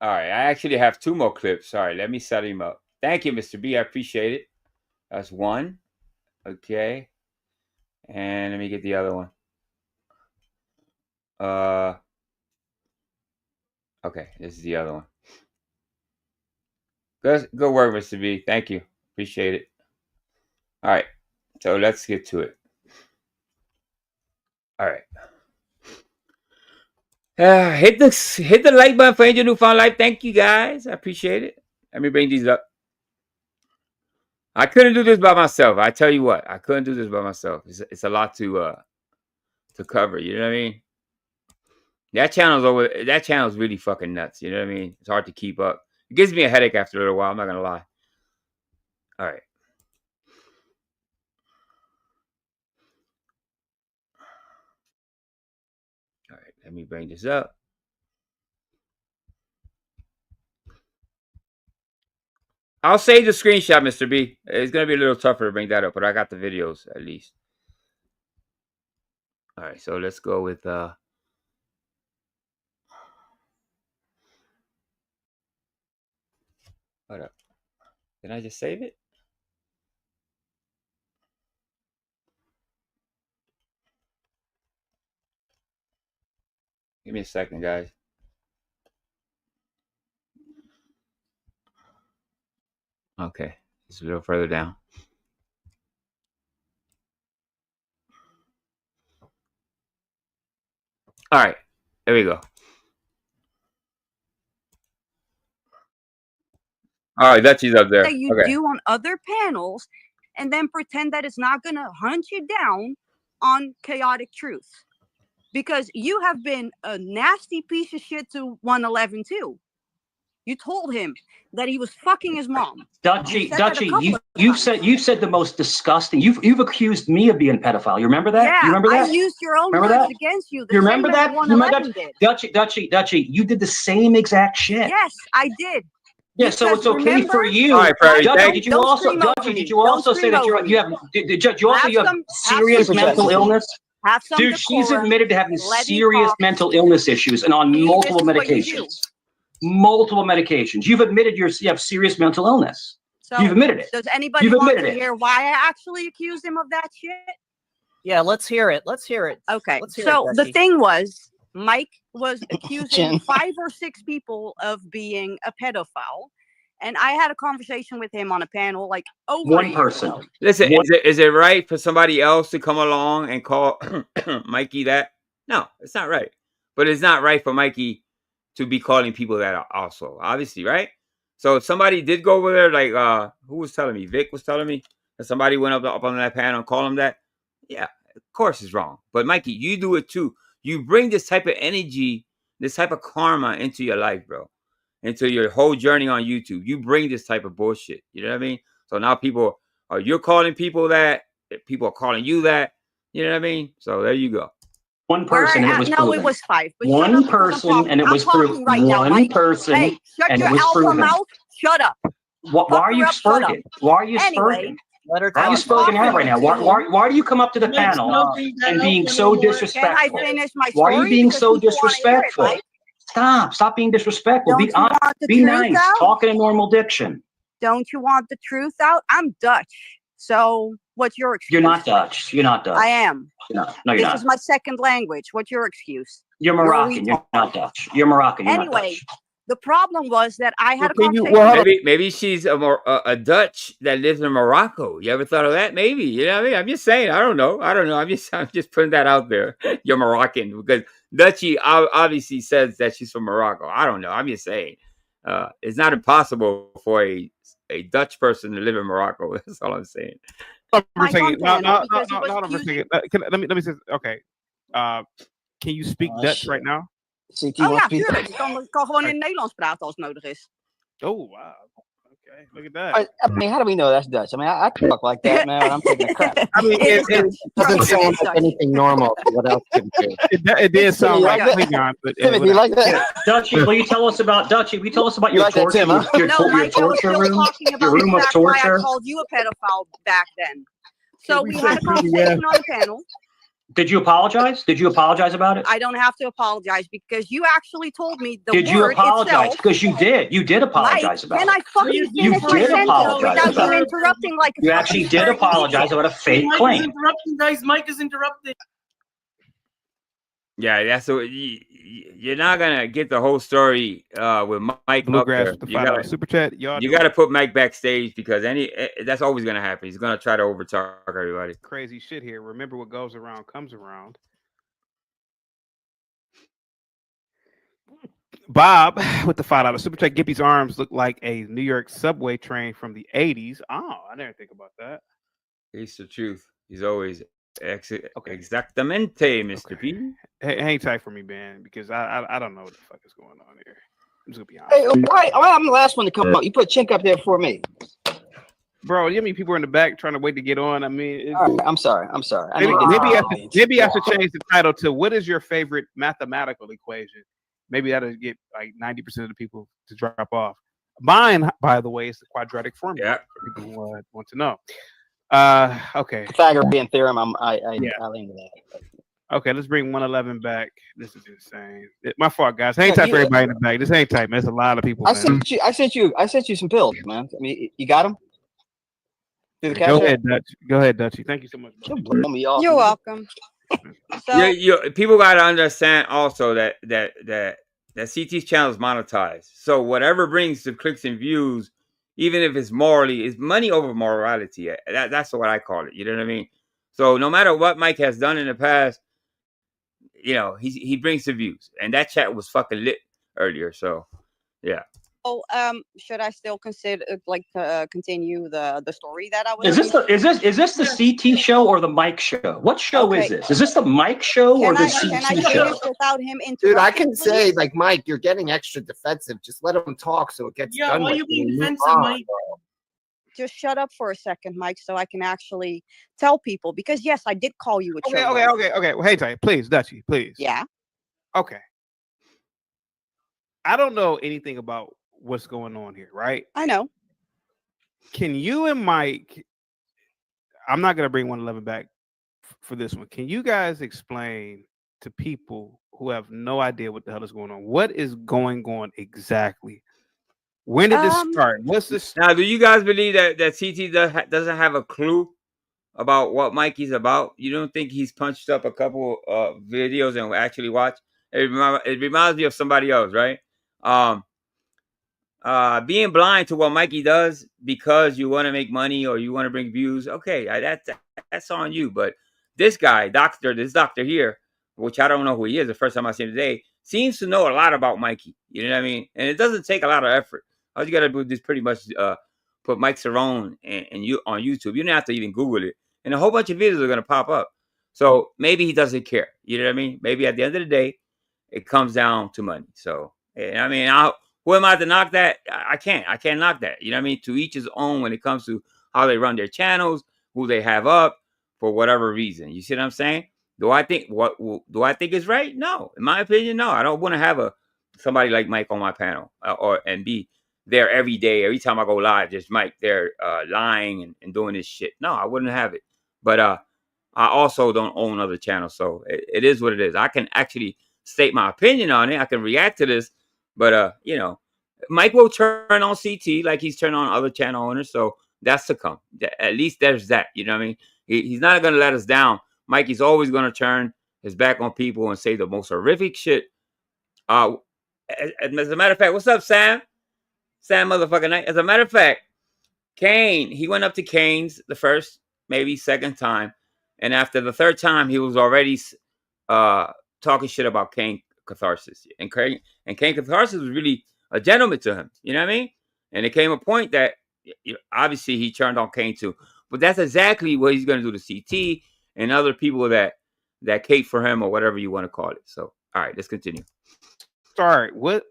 All right, I actually have two more clips. Sorry, let me set him up. Thank you, Mr. B. I appreciate it. That's one. Okay. And let me get the other one. Okay, this is the other one. Good work, Mr. B. Thank you. Appreciate it. All right. So let's get to it. All right. Hit the like button for Angel Newfound Life. Thank you guys. I appreciate it. Let me bring these up. I couldn't do this by myself. I tell you what, I couldn't do this by myself. It's a lot to cover. You know what I mean? That channel's really fucking nuts. You know what I mean? It's hard to keep up. It gives me a headache after a little while. I'm not gonna lie. All right. All right. Let me bring this up. I'll save the screenshot, Mr. B. It's going to be a little tougher to bring that up, but I got the videos at least. All right, so let's go with... Hold up. Did I just save it? Give me a second, guys. Okay, it's a little further down. All right, there we go. All right, Dutchie's up there. That you Okay. do on other panels, and then pretend that it's not going to hunt you down on Chaotic Truth. Because you have been a nasty piece of shit to 111 too. You told him that he was fucking his mom. Dutchie, you've said the most disgusting. You've accused me of being a pedophile. You remember that? Yeah, you remember that? I used your own remember words that? against you. You remember that? You remember that? Did. Dutchie, you did the same exact shit. Yes, I did. Yeah, so it's okay remember, for you. All right, Prairie, Dutchie, did you also say that you have serious mental illness? Dude, she's admitted to having serious mental illness issues and on multiple medications. Multiple medications. You've admitted you have serious mental illness. So You've admitted it. Does anybody want to hear why I actually accused him of that shit? Yeah, let's hear it. Let's hear it. Okay. Let's hear So it, the Dutchie. thing was, Mike was accusing Jen. 5 or 6 people of being a pedophile. And I had a conversation with him on a panel like over One person. Listen, is it right for somebody else to come along and call Mikey that? No, it's not right. But it's not right for Mikey to be calling people that also, obviously, right? So if somebody did go over there, like who was telling me? Vic was telling me that somebody went up on that panel and called him that. Yeah, of course it's wrong. But Mikey, you do it too. You bring this type of energy, this type of karma into your life, bro. Into your whole journey on YouTube. You bring this type of bullshit. You know what I mean? So now you're calling people that, people are calling you that. You know what I mean? So there you go. One person and it was proven. No, it was 5. But one person and it was proven. Right now, one Mike. person Hey, shut and your it was alpha proven. mouth. Shut up. Why are you spurting? Why are you spurting? Why are you spurting out right now? Why do you come up to the panel and being so disrespectful? Can I finish my Why are story? you being Because so people wanna hear it, disrespectful? Mike. Stop being disrespectful. Don't Be you honest. want the Be truth nice. out? Talk in a normal diction. Don't you want the truth out? I'm Dutch. So what's your excuse? You're not Dutch. You're not Dutch. I am. No, you're This not. is my second language. What's your excuse? You're Moroccan. You're not Dutch. You're Moroccan. You're not Anyway, Dutch. the problem was that I had a conversation. Maybe she's a Dutch that lives in Morocco. You ever thought of that? Maybe. You know what I mean? I'm just saying. I don't know. I'm just putting that out there. You're Moroccan because Dutchie obviously says that she's from Morocco. I don't know. I'm just saying. It's not impossible for a Dutch person to live in Morocco. That's all I'm saying. Hold on for a second. Let me say. Okay. Can you speak Dutch right now? Oh ja, tuurlijk. Ik kan gewoon in Nederlands praten als nodig is. Oh wow. Okay, look at that. I mean, how do we know that's Dutch? I mean, I talk like that, man, when I'm taking a crap. I mean, it doesn't sound like anything normal. What else could it be? It did sound like Klingon, but Timothy, you like that? Dutchie, will you tell us about Dutchie? Will you tell us about You your like that, torture? Tim, huh? Your No, Mike, I was torture still room? talking Your about room of exactly why I torture? called you a pedophile back then. So we had a conversation on the panel. Did you apologize? Did you apologize about it? I don't have to apologize because you actually told me the Did you word apologize? itself. Because you did. You did apologize about Can it. I fucking You finish my did sentence apologize without about you it. interrupting like a You fucking actually did crazy apologize idiot? about a fake Mike is claim. interrupting, guys. Mike is interrupting. Yeah, that's what you're not gonna get the whole story with Mike up Bluegrass there. with the You $5 gotta, super chat. Y'all you doing gotta put Mike backstage because that's always gonna happen. He's gonna try to overtalk everybody. crazy shit here. Remember, what goes around comes around. Bob with the $5 super chat. Gippy's arms look like a New York subway train from the 80s. Oh, I never think about that. He's the truth. He's always exactamente, Mr. P. Hey, hang tight for me, Ben, because I don't know what the fuck is going on here. I'm just gonna be honest. Hey, why I'm the last one to come up? You put Chink up there for me. Bro, you mean people are in the back trying to wait to get on? I mean, All right, I'm sorry. Maybe I should change the title to "What is your favorite mathematical equation?" Maybe that'll get like 90% of the people to drop off. Mine, by the way, is the quadratic formula. Yeah. For people who want to know. Okay. Pythagorean theorem. I lean to that. Okay, let's bring 111 back. This is insane. My fault, guys. Hang tight for everybody in the back. Just hang tight, man. There's a lot of people. I Man. sent you some pills, man. I mean, you got them? Go ahead, Dutch. Go ahead, Dutchie. Thank you so much. You'll blow me off. You're welcome. So, People gotta understand also that CT's channel is monetized. So whatever brings the clicks and views, even if it's morally, is money over morality. That's what I call it. You know what I mean? So no matter what Mike has done in the past, you know, he brings the views. And that chat was fucking lit earlier. So yeah. oh, should I still consider continue the story that I was? Is this the CT show or the Mike show? What show is this? Is this the Mike show or the CT show? Without him Dude, I can say, like, Mike, you're getting extra defensive. Just let him talk so it gets done. Why with you being and move defensive, on, Mike? bro. Just shut up for a second, Mike, so I can actually tell people. Because yes, I did call you a Okay. cholo. Well, hang tight, please, Dutchie, please. Yeah. Okay. I don't know anything about what's going on here, right? I know. Can you and Mike? I'm not gonna bring 111 back for this one. Can you guys explain to people who have no idea what the hell is going on? What is going on exactly? When did this start? What's this? Now, do you guys believe that CT doesn't have a clue about what Mikey's about? You don't think he's punched up a couple videos and actually watched? It reminds me of somebody else, right? Being blind to what Mikey does because you want to make money or you want to bring views. Okay, that's on you. But this guy, this doctor here, which I don't know who he is, the first time I see him today, seems to know a lot about Mikey. You know what I mean? And it doesn't take a lot of effort. All you got to do is pretty much put Mike Cerrone and you on YouTube. You don't have to even Google it. And a whole bunch of videos are going to pop up. So maybe he doesn't care. You know what I mean? Maybe at the end of the day, it comes down to money. So, I mean, who am I to knock that? I can't knock that. You know what I mean? To each his own when it comes to how they run their channels, who they have up for whatever reason. You see what I'm saying? Do I think is right? No. In my opinion, no. I don't want to have somebody like Mike on my panel and be there every day. Every time I go live, just Mike there lying and doing this shit. No, I wouldn't have it. But I also don't own other channels. So it is what it is. I can actually state my opinion on it. I can react to this, but you know, Mike will turn on CT like he's turned on other channel owners. So that's to come. At least there's that. You know what I mean? He's not going to let us down. Mikey's always going to turn his back on people and say the most horrific shit. As a matter of fact, what's up, Sam? Sam motherfucking Knight. As a matter of fact, Kane, he went up to Kane's the first, maybe second time. And after the third time, he was already talking shit about Kane Catharsis. And Kane Catharsis was really a gentleman to him. You know what I mean? And it came a point that obviously he turned on Kane too. But that's exactly what he's going to do to CT and other people that cape for him or whatever you want to call it. So, all right, let's continue. Sorry, what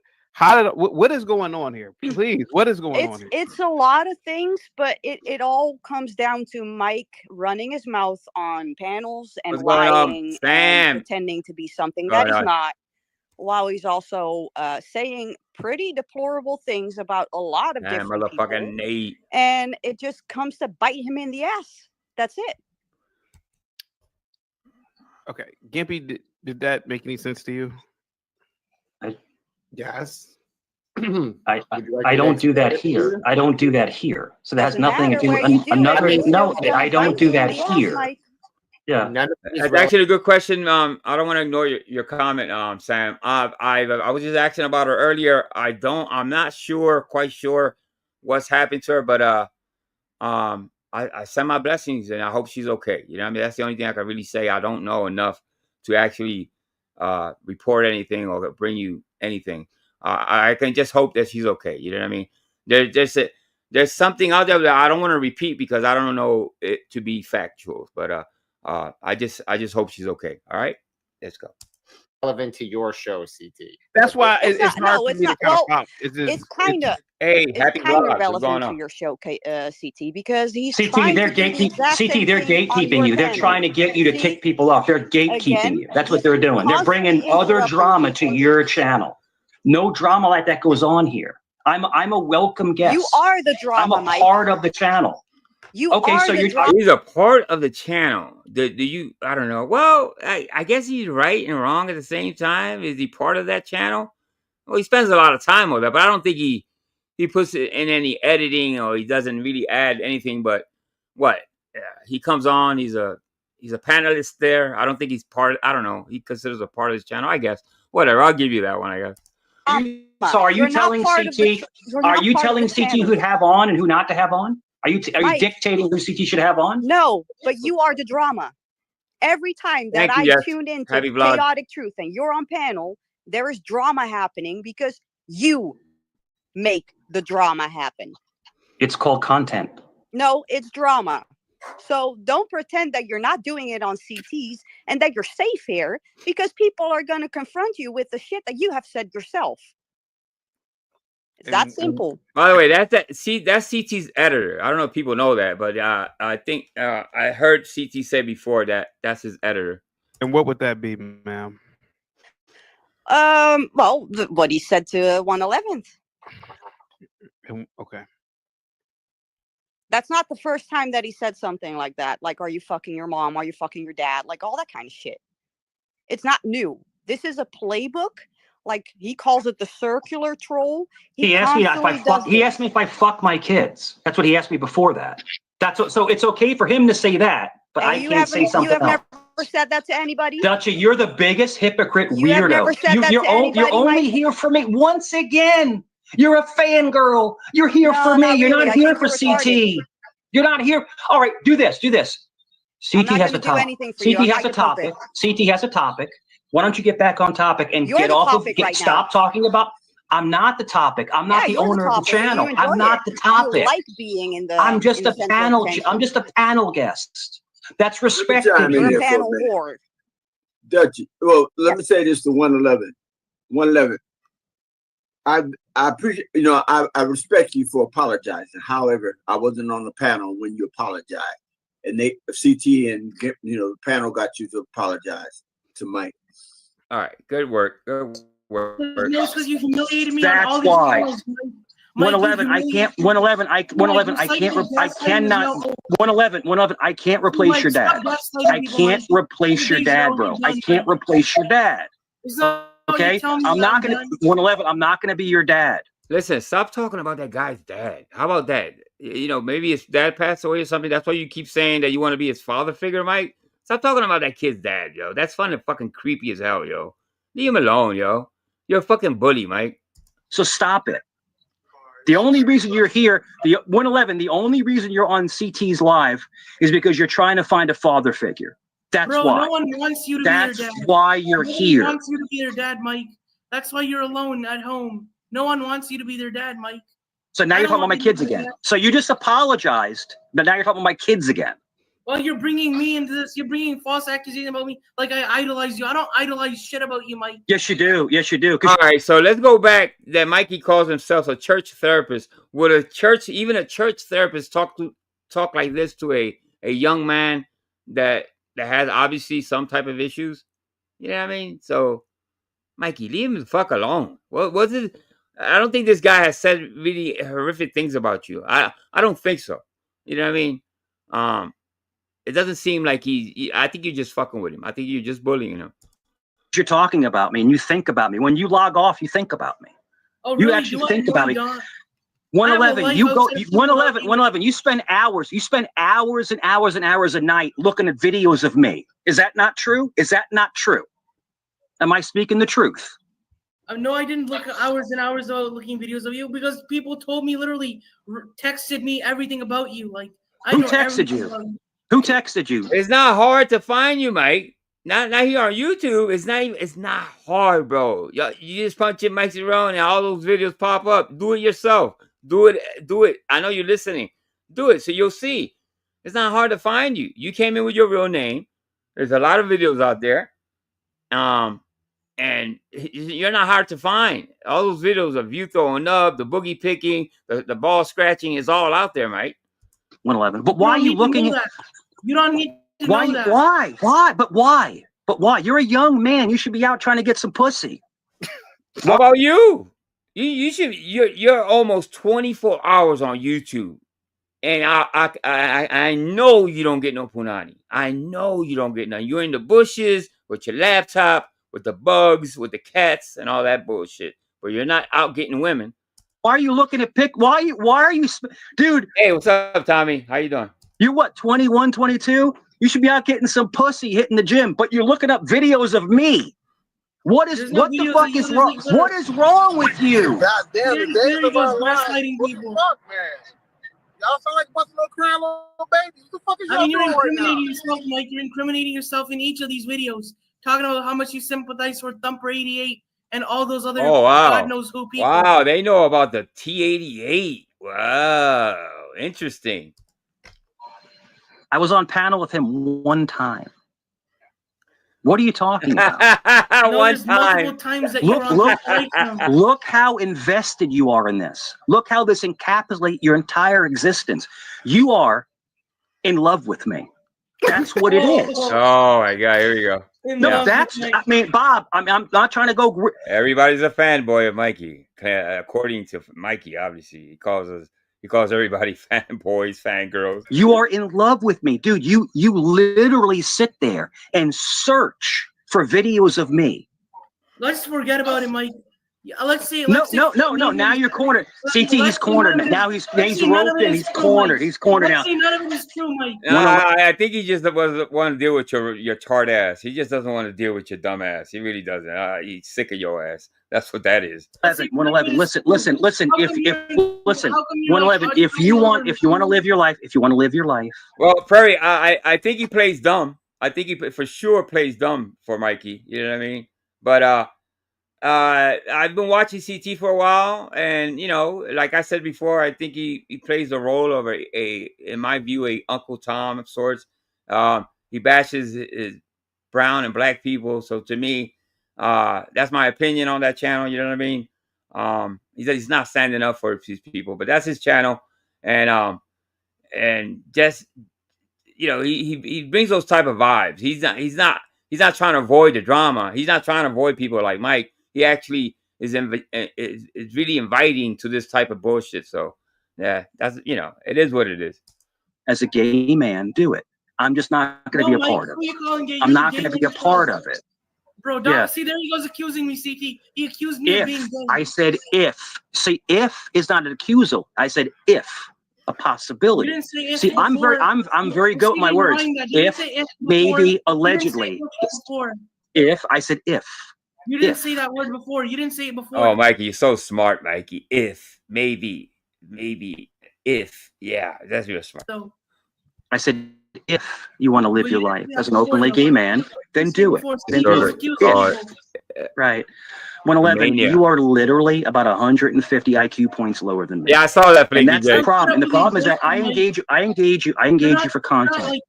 is going on here? Please, what is going on here? It's a lot of things, but it all comes down to Mike running his mouth on panels and lying and pretending to be something that he's not, while he's also saying pretty deplorable things about a lot of different people. Nate. And it just comes to bite him in the ass. That's it. Okay, Gimpy, did that make any sense to you? Yes. I don't do that here. I don't do that here. So that has nothing to do with another. No, I don't do that here. Yeah, that's actually a good question. I don't want to ignore your comment, Sam. I was just asking about her earlier. I'm not quite sure what's happened to her, but I send my blessings and I hope she's okay. You know what I mean? That's the only thing I can really say. I don't know enough to actually report anything or bring you anything. I can just hope that she's okay. You know what I mean? There's something out there that I don't want to repeat because I don't know it to be factual. But I just hope she's okay. All right, let's go. Relevant to your show, CT. That's why it's hard for me to kind of pop. It's kind of happy relevant to your show, CT, because he's CT. They're gatekeeping you. They're trying to get you to kick people off. They're gatekeeping you. That's what they're doing. They're bringing other drama to your channel. No drama like that goes on here. I'm a welcome guest. You are the drama. I'm a part of the channel. You okay? So he's a part of the channel. Do you? I don't know. Well, I guess he's right and wrong at the same time. Is he part of that channel? Well, he spends a lot of time with that, but I don't think he puts it in any editing or he doesn't really add anything. But what he comes on, he's a panelist there. I don't think he's part. I don't know. He considers a part of his channel. I guess. Whatever. I'll give you that one. I guess. So are you telling CT? Are you telling CT who to have on and who not to have on? Are you dictating who CT should have on? No, but you are the drama. Every time that I tuned into Chaotic Truth and you're on panel, there is drama happening because you make the drama happen. It's called content. No, it's drama. So don't pretend that you're not doing it on CTs and that you're safe here because people are going to confront you with the shit that you have said yourself. It's that simple. By the way, that's CT's editor. I don't know if people know that, but I think I heard CT say before that that's his editor. And what would that be, ma'am? Well, what he said to 111th. Okay. That's not the first time that he said something like that. Like, are you fucking your mom? Are you fucking your dad? Like all that kind of shit. It's not new. This is a playbook. Like he calls it the circular troll. He asked me if I fuck my kids. That's what he asked me before that. So it's okay for him to say that, but I can't say something else. You have never said that to anybody? Dutcha, you're the biggest hypocrite weirdo. Have never said that to anybody, you're only here for me once again. You're a fangirl. You're here for me. You're not here for CT. You're not here. All right, do this. CT has a topic. CT has a topic. CT has a topic. Why don't you get back on topic and get off of stop talking about? I'm not the topic. I'm not the owner of the channel. I'm not the topic. You like being in the. I'm just a panel. I'm just a panel guest. That's respected. You're a panel ward. Dutchie. Well, let me say this to 111. 111. I appreciate, I respect you for apologizing. However, I wasn't on the panel when you apologized, and CT and the panel got you to apologize to Mike. All right, good work. Good work. No, because you humiliated me. That's on all why. These 111. I can't. 111. I can't replace your dad. I can't replace your dad, bro. I can't replace your dad. Okay, I'm not gonna 111. I'm not gonna be your dad. Listen, stop talking about that guy's dad. How about that? You know, maybe his dad passed away or something. That's why you keep saying that you want to be his father figure, Mike. Stop talking about that kid's dad, yo. That's fucking creepy as hell, yo. Leave him alone, yo. You're a fucking bully, Mike. So stop it. The only reason you're here, the 111, the only reason you're on CT's live is because you're trying to find a father figure. That's Bro, why. no one wants you to be their dad. That's why you're here. No one wants you to be their dad, Mike. That's why you're alone at home. No one wants you to be their dad, Mike. So now you're talking about my kids again. So you just apologized, but now you're talking about my kids again. Well, you're bringing me into this. You're bringing false accusations about me. Like I idolize you. I don't idolize shit about you, Mike. Yes, you do. Yes, you do. All right, so let's go back. That Mikey calls himself a church therapist. Would a church, even a church therapist, talk like this to a young man that has obviously some type of issues? You know what I mean? So, Mikey, leave him the fuck alone. What was it? I don't think this guy has said really horrific things about you. I don't think so. You know what I mean? It doesn't seem like I think you're just fucking with him. I think you're just bullying him. You're talking about me and you think about me. When you log off, you think about me. Oh, you really? actually think about me. 111, you go 111, you spend hours and hours and hours a night looking at videos of me. Is that not true? Is that not true? Am I speaking the truth? No, I didn't look hours and hours of looking videos of you because people told me, literally texted me everything about you. Like, Who texted you? Who texted you? It's not hard to find you, Mike. Not here on YouTube. It's not hard, bro. You just punch your mics around and all those videos pop up. Do it yourself. Do it. I know you're listening. Do it so you'll see. It's not hard to find you. You came in with your real name. There's a lot of videos out there. And you're not hard to find. All those videos of you throwing up, the boogie picking, the ball scratching is all out there, Mike. 111. But why are you looking at? You don't need to know that. Why? But why? But why? You're a young man. You should be out trying to get some pussy. How about you? You should. You're almost 24 hours on YouTube, and I know you don't get no punani. I know you don't get none. You're in the bushes with your laptop, with the bugs, with the cats, and all that bullshit. But you're not out getting women. Why are you looking at Why are you, dude? Hey, what's up, Tommy? How you doing? You what? 21, 22? You should be out getting some pussy, hitting the gym. But you're looking up videos of me. What the fuck is wrong? What is wrong with you? God damn it, David. Gaslighting people. Fuck, man. Y'all sound like a bunch of little crying little babies. What the fuck is y'all you're doing right now? incriminating yourself, Mike. You're incriminating yourself in each of these videos, talking about how much you sympathize for Thumper 88 and all those other God knows who people. Wow, they know about the T88. Wow, interesting. I was on panel with him one time. What are you talking about? One time. Times that Look how invested you are in this. Look how this encapsulates your entire existence. You are in love with me. That's what it is. Oh my God, here we go. No, I mean, Bob, I'm not trying to go. Everybody's a fanboy of Mikey. According to Mikey, obviously, he calls everybody fanboys, fangirls. You are in love with me, dude. You literally sit there and search for videos of me. Let's forget about it, Mike. Let's say. No. Now you're cornered. CT, he's cornered. Now he's roped in. He's cornered. He's cornered now. Let's say none of it is true, Mike. I think he just doesn't want to deal with your tart ass. He just doesn't want to deal with your dumb ass. He really doesn't. He's sick of your ass. That's what that is. 111. Listen. Listen. 111. If you want to live your life. Well, Prairie, I think he plays dumb. I think he for sure plays dumb for Mikey. You know what I mean? But I've been watching CT for a while, and like I said before, I think he plays the role of in my view, a Uncle Tom of sorts. He bashes his brown and black people. So to me, that's my opinion on that channel. You know what I mean? He's not standing up for these people, but that's his channel, and just he brings those type of vibes. He's not trying to avoid the drama. He's not trying to avoid people like Mike. He actually is really inviting to this type of bullshit. So yeah, that's it is what it is. As a gay man, do it. I'm just not going to be a part of it. I'm not going to be a part of it. Bro, don't see there he goes accusing me, CT. He accused me of being gay. I said if. See, if is not an accusal. I said if. A possibility. You didn't say if See, before. I'm very good with my words. If, maybe, allegedly. If, I said if. You didn't say that word before. You didn't say it before. Oh, Mikey, you're so smart, Mikey. If, maybe, if. Yeah, that's real smart. So, I said, if you want to live your life as an openly gay man, then do it. Then do it. Right. 111, you are literally about 150 IQ points lower than me. Yeah, I saw that. And that's the problem. And the problem is that I engage you for content.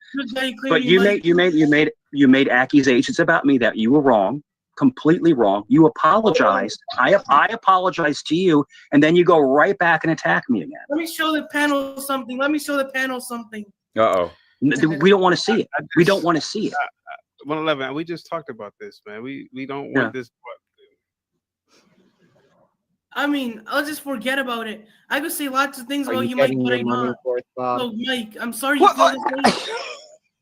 But you made accusations about me that you were wrong, completely wrong. You apologized. I apologized to you, and then you go right back and attack me again. Let me show the panel something. Uh-oh. We don't want to see it. We don't want to see it. 111, we just talked about this, man. We don't want this. I mean, I'll just forget about it. I could say lots of things about you, Mike, but I'm not. So, Mike, I'm sorry you feel this way.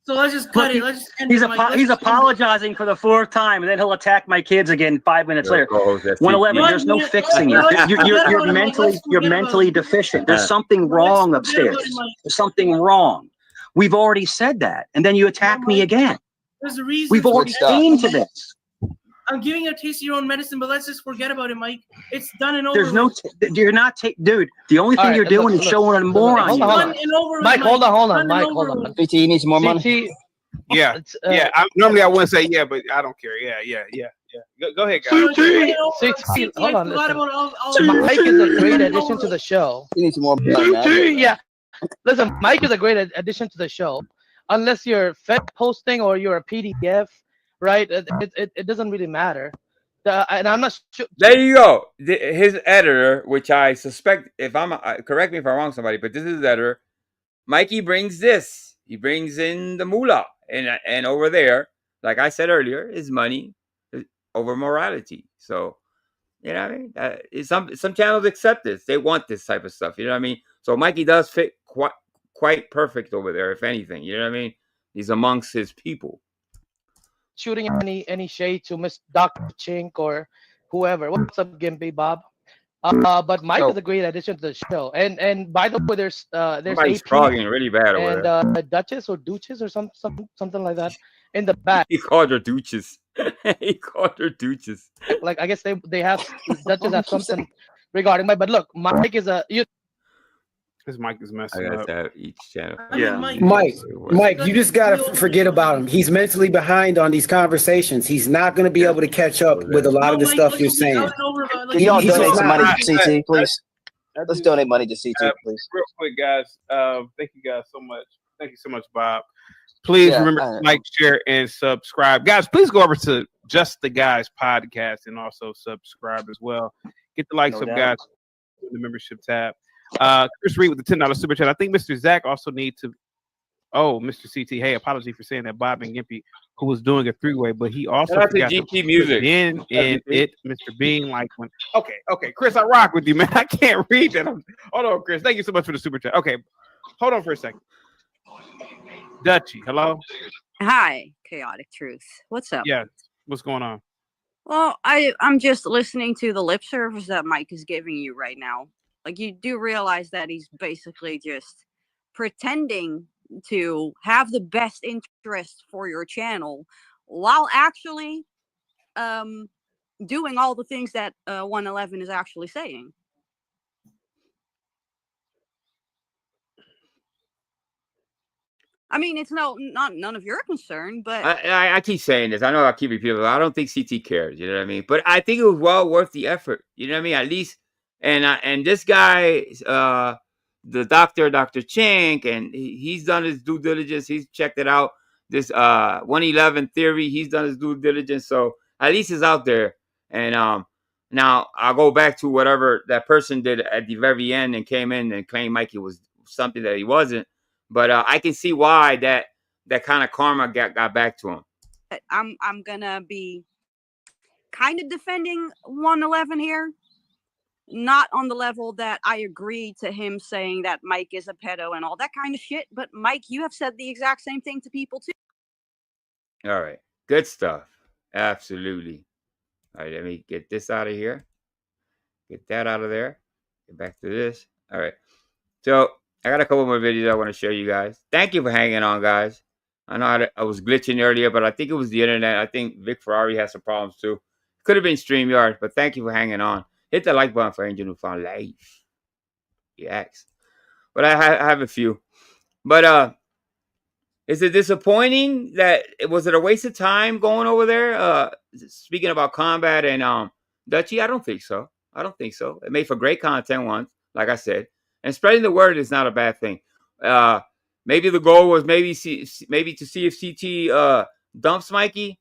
So let's just cut it. Let's just end it, He's apologizing for the 4th time, and then he'll attack my kids again 5 minutes later. 111, there's no fixing it. You're mentally deficient. There's something wrong upstairs. There's something wrong. We've already said that, and then you attack me again. There's a reason. We've already came to this. I'm giving you a taste of your own medicine, but let's just forget about it, Mike. It's done and over. There's no, you're not, dude. The only thing you're doing is showing a moron. Hold on. Mike, hold on. Mike, hold on. BT, you need some more money? Yeah. Normally I wouldn't say yeah, but I don't care. Yeah. Go ahead, guys. Hold on. Mike is a great addition to the show. You need some more money. Yeah. Listen, Mike is a great addition to the show. Unless you're Fed posting or you're a PDF, right? It doesn't really matter. And I'm not sure. There you go. His editor, which I suspect, if I'm correct me if I'm wrong, somebody, but this is his editor. Mikey brings this. He brings in the moolah, and over there, like I said earlier, is money over morality. So, you know what I mean? Some channels accept this. They want this type of stuff. You know what I mean? So Mikey does fit quite perfect over there, if anything. You know what I mean? He's amongst his people. Shooting any shade to Miss Dr. Chink or whoever. What's up, Gimpy Bob? But Mike is a great addition to the show. And by the way, there's somebody's frogging really bad over there. Duchess or Duchess or something like that in the back. He called her Duchess. He called her Duchess. Like I guess they have Duchess have something regarding Mike. But look, Mike is His mic is messing up. up. Each channel. Yeah. Mike, you just gotta forget about him. He's mentally behind on these conversations. He's not gonna be able to catch up with a lot of the stuff you're saying. Can y'all donate some money to CT, please? Let's donate money to CT, please. Real quick, guys. Thank you guys so much. Thank you so much, Bob. Please remember to like, share, and subscribe. Guys, please go over to Just the Guys podcast and also subscribe as well. Get the likes up, guys, in the membership tab. Chris Reed with the $10 super chat. I think Mr. Zach also need to. Oh, Mr. CT. Hey, apology for saying that Bob and Gimpy, who was doing a 3-way, but he also forgot GT music in it. Mr. Bean like when. Okay, Chris, I rock with you, man. I can't read that. Hold on, Chris. Thank you so much for the super chat. Okay, hold on for a second. Dutchie, hello. Hi, Chaotic Truth. What's up? Yeah, what's going on? Well, I'm just listening to the lip service that Mike is giving you right now. Like, you do realize that he's basically just pretending to have the best interest for your channel while actually doing all the things that 111 is actually saying. I mean, it's not none of your concern, but I keep saying this. I know I keep repeating it. I don't think CT cares. You know what I mean? But I think it was well worth the effort. You know what I mean? At least. And this guy, the Dr. Chink, and he's done his due diligence. He's checked it out. This 111 theory, he's done his due diligence. So at least it's out there. And now I'll go back to whatever that person did at the very end and came in and claimed Mikey was something that he wasn't. But I can see why that kind of karma got back to him. I'm gonna be kind of defending 111 here. Not on the level that I agree to him saying that Mike is a pedo and all that kind of shit. But Mike, you have said the exact same thing to people too. All right. Good stuff. Absolutely. All right, let me get this out of here. Get that out of there. Get back to this. All right. So I got a couple more videos I want to show you guys. Thank you for hanging on, guys. I know I was glitching earlier, but I think it was the internet. I think Vic Ferrari has some problems too. Could have been StreamYard, but thank you for hanging on. Hit the like button for AngelNFL-Reacts. Reacts. But I have a few. But is it disappointing that was it a waste of time going over there? Speaking about combat and Dutchy, I don't think so. I don't think so. It made for great content once, like I said, and spreading the word is not a bad thing. Maybe the goal was maybe to see if CT dumps Mikey.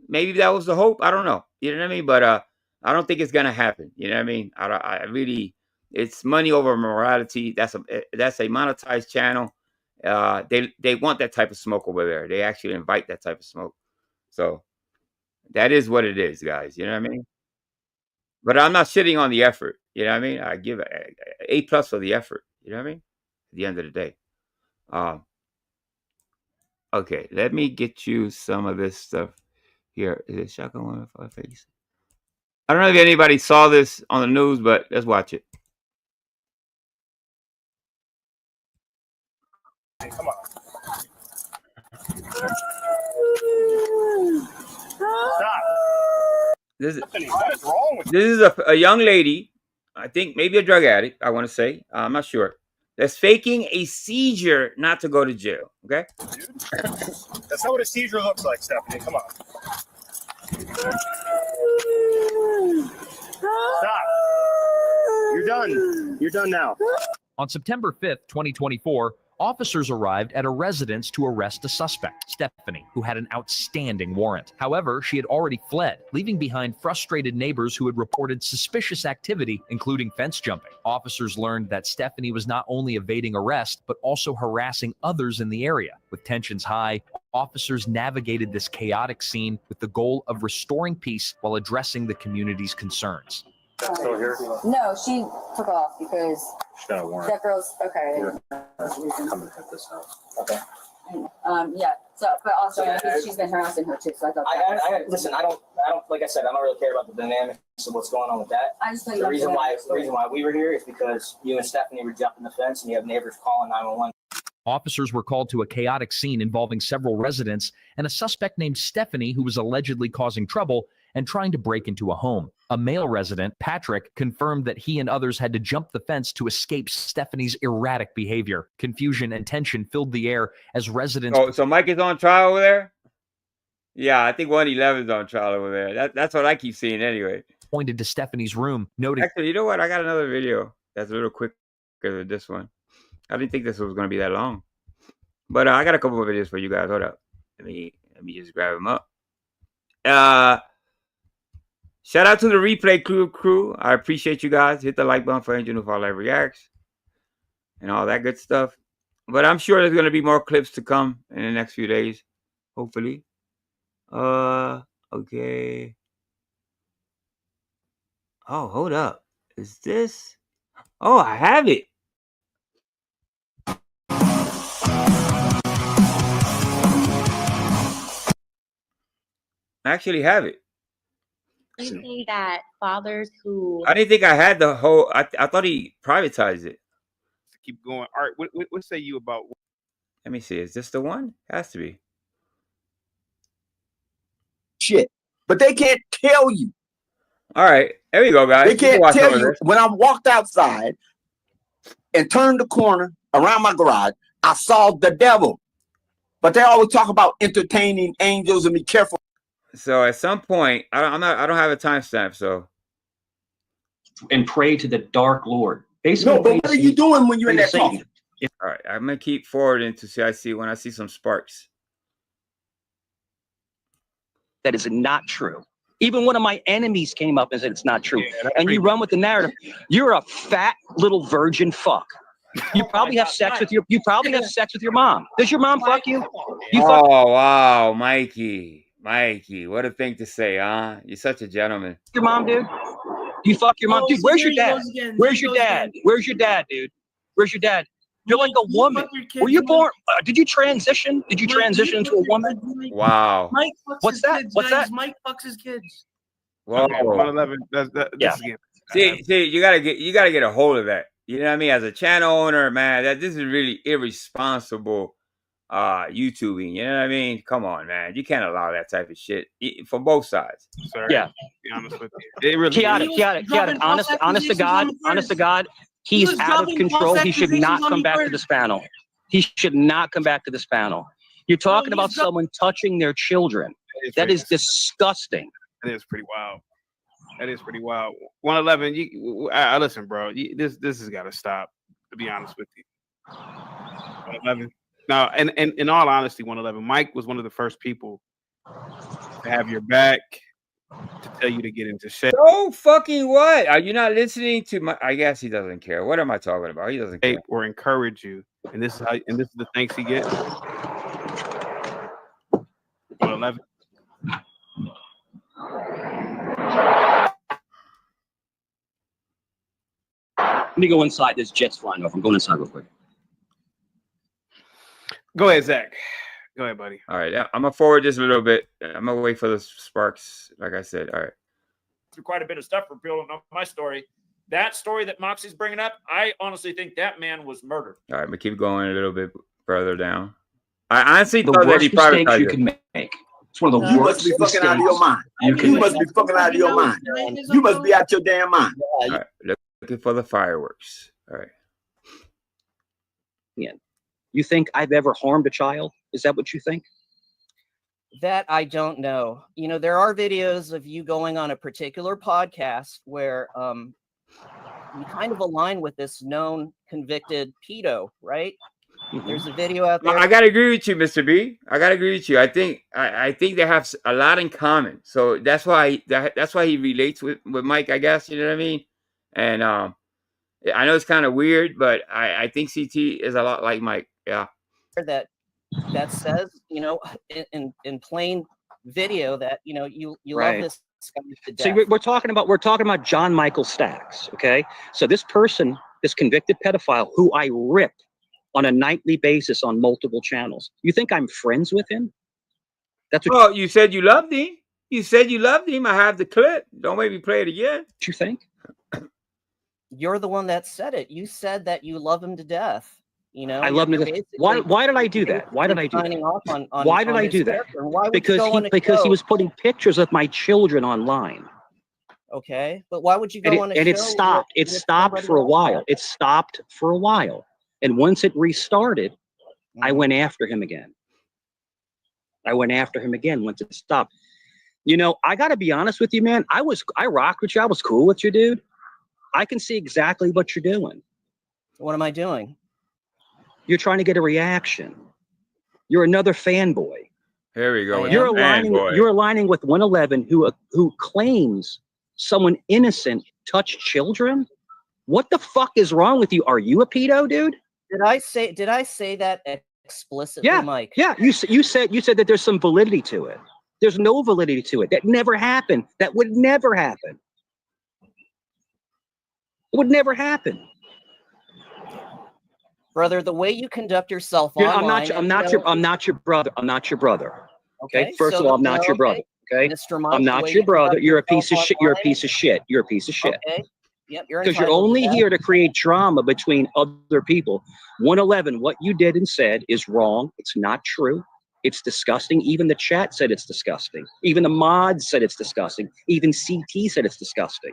Maybe that was the hope. I don't know. You know what I mean? But I don't think it's gonna happen. You know what I mean? I really, it's money over morality. That's a monetized channel. They want that type of smoke over there. They actually invite that type of smoke. So that is what it is, guys. You know what I mean? But I'm not shitting on the effort. You know what I mean? I give A+ for the effort. You know what I mean? At the end of the day. Okay, let me get you some of this stuff here. Is it shotgun one with my face? I don't know if anybody saw this on the news, but let's watch it. Hey, come on. Stop. This is, What is wrong with this is a young lady, I think maybe a drug addict, I want to say. I'm not sure. That's faking a seizure not to go to jail. Okay? Dude, that's not what a seizure looks like, Stephanie. Come on. Stop. You're done. You're done now. On September 5th, 2024, officers arrived at a residence to arrest a suspect, Stephanie, who had an outstanding warrant. However, she had already fled, leaving behind frustrated neighbors who had reported suspicious activity, including fence jumping. Officers learned that Stephanie was not only evading arrest, but also harassing others in the area. With tensions high, officers navigated this chaotic scene with the goal of restoring peace while addressing the community's concerns. Still here? No, she took off because She's got a warrant. that girl's okay. Come and hit this house. Okay. Yeah. So, but also she's been harassing her too. So I thought. Listen. I don't. Like I said, I don't really care about the dynamics of what's going on with that. I just thought the reason why we were here is because you and Stephanie were jumping the fence, and you have neighbors calling 911. Officers were called to a chaotic scene involving several residents and a suspect named Stephanie who was allegedly causing trouble and trying to break into a home. A male resident, Patrick, confirmed that he and others had to jump the fence to escape Stephanie's erratic behavior. Confusion and tension filled the air as residents... Oh, so Mike is on trial over there? Yeah, I think 111 is on trial over there. That's what I keep seeing anyway. Pointed to Stephanie's room, noting... Actually, you know what? I got another video that's a little quicker than this one. I didn't think this was going to be that long. But I got a couple of videos for you guys. Hold up. Let me just grab them up. Shout out to the replay crew. I appreciate you guys. Hit the like button for AngelNFL-Reacts and all that good stuff. But I'm sure there's going to be more clips to come in the next few days. Hopefully. Okay. Oh, hold up. Is this? Oh, I have it. I actually have it. I say that fathers who... I didn't think I had the whole... I thought he privatized it. Keep going. All right, what say you about... Let me see. Is this the one? Has to be. Shit. But they can't tell you. All right. There we go, guys. They can't tell you. When I walked outside and turned the corner around my garage, I saw the devil. But they always talk about entertaining angels and be careful. So at some point, I don't have a timestamp, so. And pray to the dark Lord. Basically, no, but what are you doing when you're in that talking? All right, I'm gonna keep forwarding to see when I see some sparks. That is not true. Even one of my enemies came up and said it's not true. And you run with the narrative. You're a fat little virgin fuck. You probably have sex with your mom. Does your mom fuck you? Oh wow, Mikey, what a thing to say, huh? You're such a gentleman. Your mom, dude? You fuck your mom, dude? Where's your dad? Where's your dad? Where's your dad, dude? Where's your dad? You're like a woman. Were you born? Did you transition? Did you transition into a woman? Wow. Mike fucks What's his that? kids, What's guys. that? Mike fucks his kids. Whoa. Okay, 111. Yeah. See, you gotta get a hold of that. You know what I mean? As a channel owner, man, this is really irresponsible YouTubing. You know what I mean? Come on, man. You can't allow that type of shit from both sides. Sorry. Yeah. To be honest with you. It really Chaotic. Honest to God, he's out of control. He should not come back to this panel. He should not come back to this panel. You're talking about someone touching their children. That is disgusting. That is pretty wild. That is pretty wild. 111. Listen, bro. This has got to stop. To be honest with you. 111. Now, and in all honesty, 111. Mike was one of the first people to have your back, to tell you to get into shape. So fucking what? Are you not listening to my? I guess he doesn't care. What am I talking about? He doesn't care. Or encourage you. And this is the thanks he gets. 111. Let me go inside. There's jets flying over. I'm going inside real quick. Go ahead, Zach. Go ahead, buddy. All right. I'm gonna forward this a little bit. I'm gonna wait for the sparks. Like I said. All right. Through quite a bit of stuff for building up my story. That story that Moxie's bringing up, I honestly think that man was murdered. All right. I'm gonna keep going a little bit further down. I honestly The thought that worst he mistakes privatized you it. can make. It's one of the You worst must be fucking out of your mind. You must be fucking out of your mind. You must be out your damn mind. All right. Looking for the fireworks. All right. Yeah. You think I've ever harmed a child? Is that what you think? That I don't know. You know, there are videos of you going on a particular podcast where you kind of align with this known convicted pedo, right? There's a video out there. I gotta agree with you, Mr. B. I gotta agree with you. I think they have a lot in common. So that's why he relates with Mike. I guess you know what I mean. And I know it's kind of weird, but I think CT is a lot like Mike. Yeah. That says, you know, in plain video that you know you Right. love this guy to death. See, we're talking about John Michael Stacks. Okay, so this person, this convicted pedophile, who I rip on a nightly basis on multiple channels. You think I'm friends with him? That's what. Well, you said you loved him. You said you loved him. I have the clip. Don't make me play it again. What you think? You're the one that said it. You said that you love him to death. You know, I love him to death. Why did I do that? Why did I do that? Why did I do that? Because he was putting pictures of my children online. Okay, but why would you go on a show? And it stopped. It stopped for a while. It stopped for a while. And once it restarted, I went after him again. Once it stopped. You know, I got to be honest with you, man. I rocked with you. I was cool with you, dude. I can see exactly what you're doing. What am I doing? You're trying to get a reaction. You're another fanboy. Here we go. You're aligning with 111 who claims someone innocent touched children. What the fuck is wrong with you? Are you a pedo, dude? Did I say that explicitly, Mike? Yeah. You said that there's some validity to it. There's no validity to it. That never happened. That would never happen. It would never happen. Brother, the way you conduct yourself Dude, online. I'm not your brother. I'm not your brother. Okay. First of all, I'm not your brother. Okay. Mr. Mike, I'm not your brother. You're a piece of shit. You're a piece of shit. You're a piece of shit. Okay. Yep, you're because you're entitled to only that. here to create drama between other people. 111, what you did and said is wrong. It's not true. It's disgusting. Even the chat said it's disgusting. Even the mods said it's disgusting. Even CT said it's disgusting.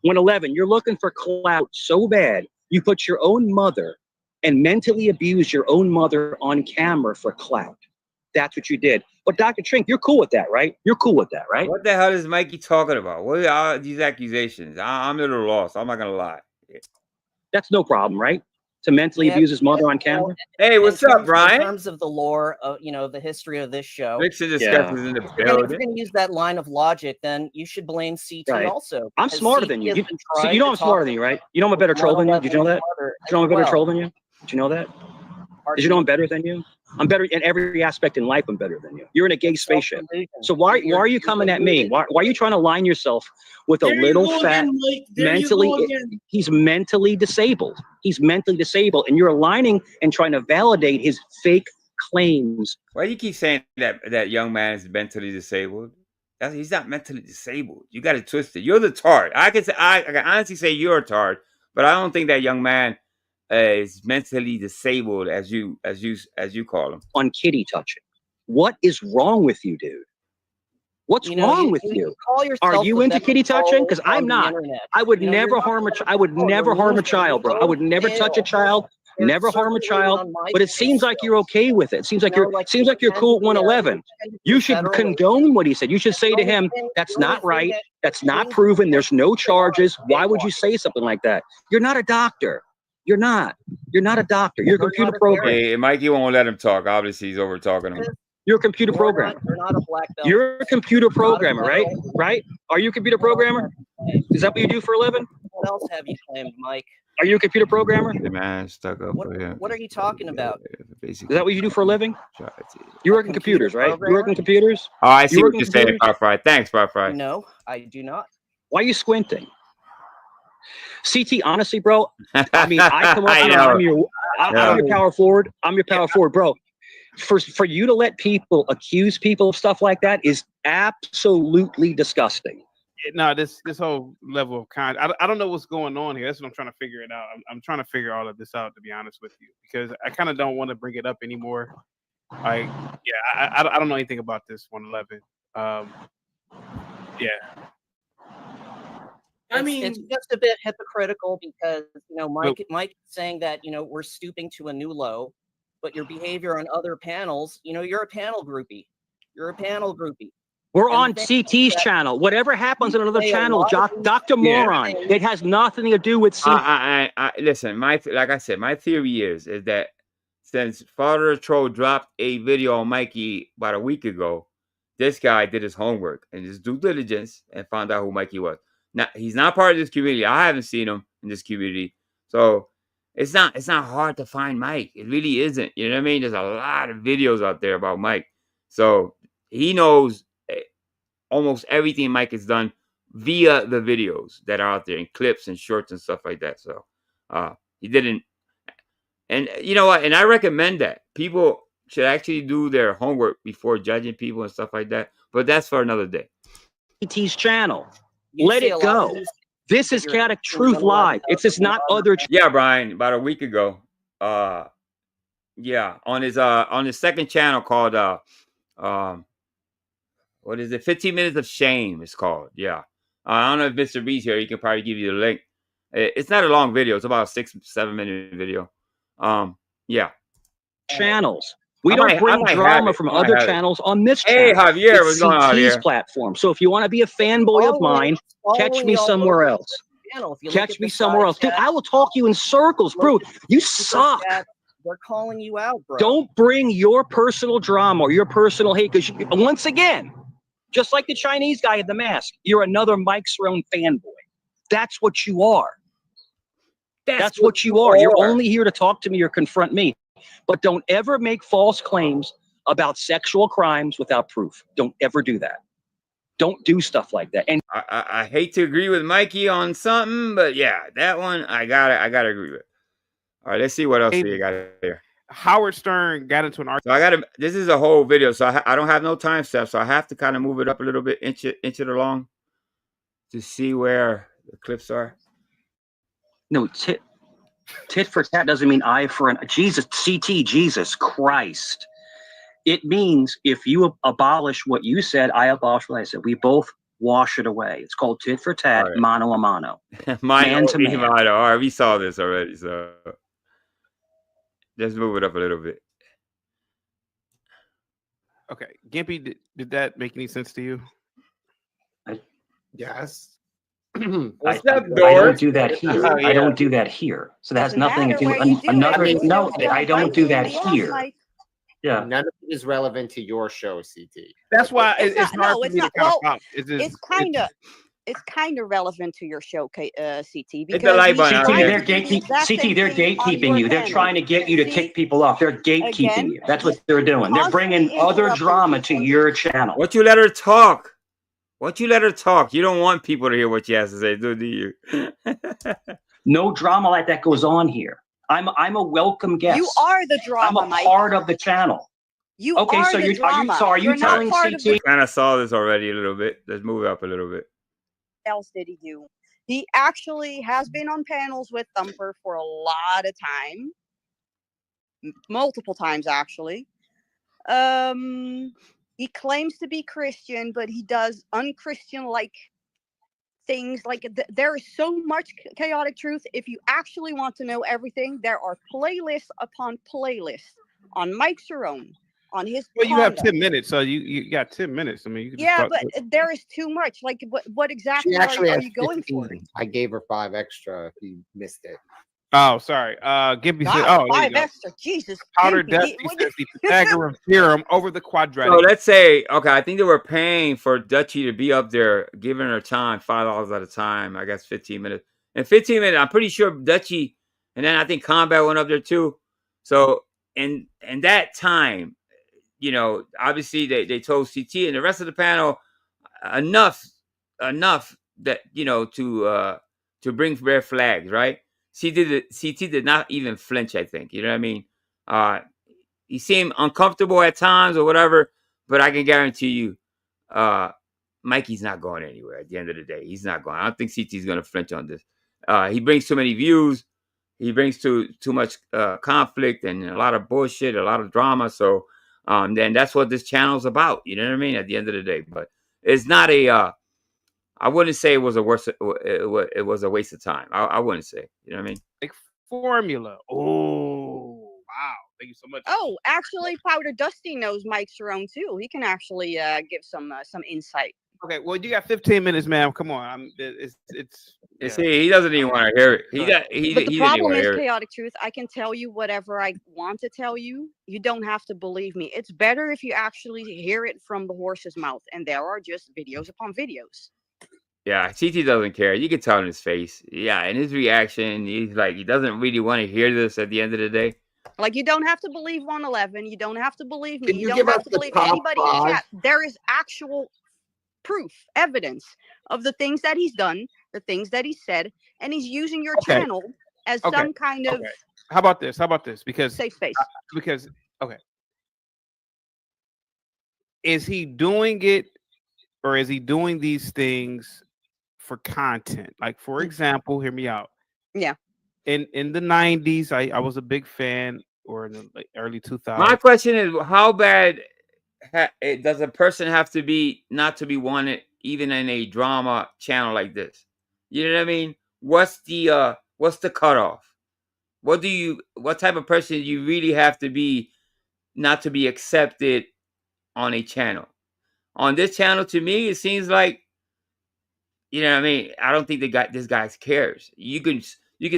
111, you're looking for clout so bad, you put your own mother and mentally abuse your own mother on camera for clout. That's what you did. But Dr. Trink, you're cool with that, right? You're cool with that, right? What the hell is Mikey talking about? What are these accusations? I'm a little lost. I'm not gonna lie. That's no problem, right? To mentally abuse his mother on camera. Hey, what's up, Brian? In terms of the lore, of the history of this show. Vixen discusses in the If you're building. going to use that line of logic, then you should blame CT Right. also. I'm because smarter CT than you. has You been so trying you know to I'm smarter talk than you, right? You know I'm a better troll than you. Did you know that? Did you know I'm a better troll than you? Did you know I'm better than you? I'm better in every aspect in life. I'm better than you. You're in a gay spaceship. So why are you coming at me? Why are you trying to line yourself with a little fat, mentally, he's mentally disabled. He's mentally disabled. And you're aligning and trying to validate his fake claims. Why do you keep saying that young man is mentally disabled? He's not mentally disabled. You got it twisted. You're the tard. I can honestly say you're a tard, but I don't think that young man is mentally disabled as you call him. On kitty touching. What is wrong with you, dude? What's wrong with you? Are you into kitty touching? Because I'm not. I would never harm I would never harm a child, bro. I would never touch a child. Never harm a child, but it seems like you're okay with it. It seems like you're cool at 111. You should condone what he said. You should say to him, "That's not right. That's not proven. There's no charges. Why would you say something like that? You're not a doctor. You're not. You're not a doctor. You're a computer programmer." Hey, Mikey won't let him talk. Obviously, he's over talking him. You're a computer programmer. You're a computer programmer, right? Right? Are you a computer programmer? Is that what you do for a living? What else have you claimed, Mike? Are you a computer programmer? The man stuck up. What are you talking about? Is that what you do for a living? You work in computers, right? You work in computers? Oh, I see what you're saying, Fry. Thanks, Fry. No, I do not. Why are you squinting? CT, honestly, bro, I mean, I come up here, I'm your power forward. I'm your power forward, bro. For you to let people accuse people of stuff like that is absolutely disgusting. No, this whole level of I don't know what's going on here. That's what I'm trying to figure it out. I'm trying to figure all of this out, to be honest with you, because I kind of don't want to bring it up anymore. Like, yeah, I don't know anything about this 111. Yeah. I mean, it's just a bit hypocritical because Mike saying that we're stooping to a new low, but your behavior on other panels, you're a panel groupie. You're a panel groupie. We're on CT's channel. Whatever happens on another channel, Dr. Moron, it has nothing to do with CT. Listen, like I said, my theory is that since Father Troll dropped a video on Mikey about a week ago, this guy did his homework and his due diligence and found out who Mikey was. Now, he's not part of this community. I haven't seen him in this community. So it's not hard to find Mike. It really isn't. You know what I mean? There's a lot of videos out there about Mike. So he knows almost everything Mike has done via the videos that are out there and clips and shorts and stuff like that. So he didn't. And you know what? And I recommend that. People should actually do their homework before judging people and stuff like that. But that's for another day. CT's channel. Let it go. This is Chaotic Truth Live. It's just not other. Yeah, Brian, about a week ago. Yeah, on his second channel called what is it? 15 Minutes of Shame, it's called. Yeah. I don't know if Mr. B's here. He can probably give you the link. It's not a long video. It's about a 6-7 minute video. Yeah. Channels. We don't bring drama from other channels on this channel. Hey, Javier, what's going on here? Platform. So if you want to be a fanboy of mine, catch me somewhere else. Catch me somewhere else. Dude, I will talk you in circles, bro. You suck. They're calling you out, bro. Don't bring your personal drama or your personal hate, because once again, just like the Chinese guy in the mask, you're another Mike Cerrone fanboy. That's what you are. That's what you are. You're only here to talk to me or confront me. But don't ever make false claims about sexual crimes without proof. Don't ever do that. Don't do stuff like that. And I hate to agree with Mikey on something, but yeah, that one I gotta agree with. All right, let's see what else we got here. Howard Stern got into an argument. So this is a whole video, so I don't have no time step, so I have to kind of move it up a little bit, inch it along to see where the clips are. No, tit for tat doesn't mean eye for an Jesus. CT, Jesus Christ. It means if you abolish what you said, I abolish what I said. We both wash it away. It's called tit for tat, mano a mano. Man to man. All right, we saw this already, so let's move it up a little bit. Okay, Gimpy, did that make any sense to you? Yes. I don't do that here. I don't do that here. So that has nothing to do with another. No, I don't do that here. Yeah. None of it is relevant to your show, CT. That's why it's hard for me to count out. It's kind of. it's kind of relevant to your show, CT, Hit because the like he's button. CT, trying they're to do the exact CT, same they're thing on gatekeeping your you. They're panel. trying to get you to See, kick people off. They're gatekeeping again, you. That's he's what they're doing. They're bringing constantly other interrupting drama to people. your channel. What you let her talk? What you let her talk? You don't want people to hear what she has to say, do you? No drama like that goes on here. I'm a welcome guest. You are the drama, I'm a Mike. part of the channel. You Okay, are so the you're drama. are you You're not telling part of the. I kind of saw this already a little bit. Let's move it up a little bit. What else did he do? He actually has been on panels with Thumper for a lot of time, multiple times actually. He claims to be Christian, but he does unchristian-like things. Like there is so much chaotic truth. If you actually want to know everything, there are playlists upon playlists on Mike Cerrone, on his. Well, you have conduct. 10 minutes, so you got 10 minutes. I mean, you can just Yeah, talk. but there is too much. Like, what exactly She actually are has you going for? 15. I gave her 5 extra if you missed it. Oh, sorry. Gimpy said, God, "Oh, there you 5 go." extra. Jesus. Powder Gimpy, Dusty says the Pythagorean theorem over the So quadratic. let's say, okay, I think they were paying for Dutchie to be up there, giving her time, $5 at a time. I guess 15 minutes. In 15 minutes, I'm pretty sure Dutchie, and then I think Combat went up there too. So in that time, you know, obviously they told CT and the rest of the panel enough that, you know, to bring red flags, right? CT did not even flinch, I think. You know what I mean? He seemed uncomfortable at times or whatever, but I can guarantee you, Mikey's not going anywhere at the end of the day. He's not going. I don't think CT's going to flinch on this. He brings too many views. He brings too much conflict and a lot of bullshit, a lot of drama. So then that's what this channel's about. You know what I mean? At the end of the day, but it's not a. I wouldn't say it was a worse. It was a waste of time. I wouldn't say. You know what I mean? Like formula. Oh, wow. Thank you so much. Oh, actually, Powder Dusty knows Mike Cerrone too. He can actually give some insight. Okay, well, you got 15 minutes, ma'am. Come on. It's You see, he doesn't even want to hear it. But the problem is chaotic truth. I can tell you whatever I want to tell you. You don't have to believe me. It's better if you actually hear it from the horse's mouth. And there are just videos upon videos. Yeah, CT doesn't care. You can tell in his face. Yeah, and his reaction, he's like, he doesn't really want to hear this at the end of the day. Like, you don't have to believe 111. You don't have to believe me. Can You you don't give have us to the believe top anybody in 5? chat. There is actual proof, evidence of the things that he's done, the things that he said, and he's using your channel as some kind of How about this? Because safe space. Is he doing it, or is he doing these things for content? Like, for example, hear me out. Yeah. In the 90s, I was a big fan, or in the early 2000s. My question is, how bad does a person have to be not to be wanted, even in a drama channel like this? You know what I mean? What's the cutoff? What type of person you really have to be not to be accepted on a channel? On this channel, to me, it seems like, you know what I mean? I don't think this guy cares. You can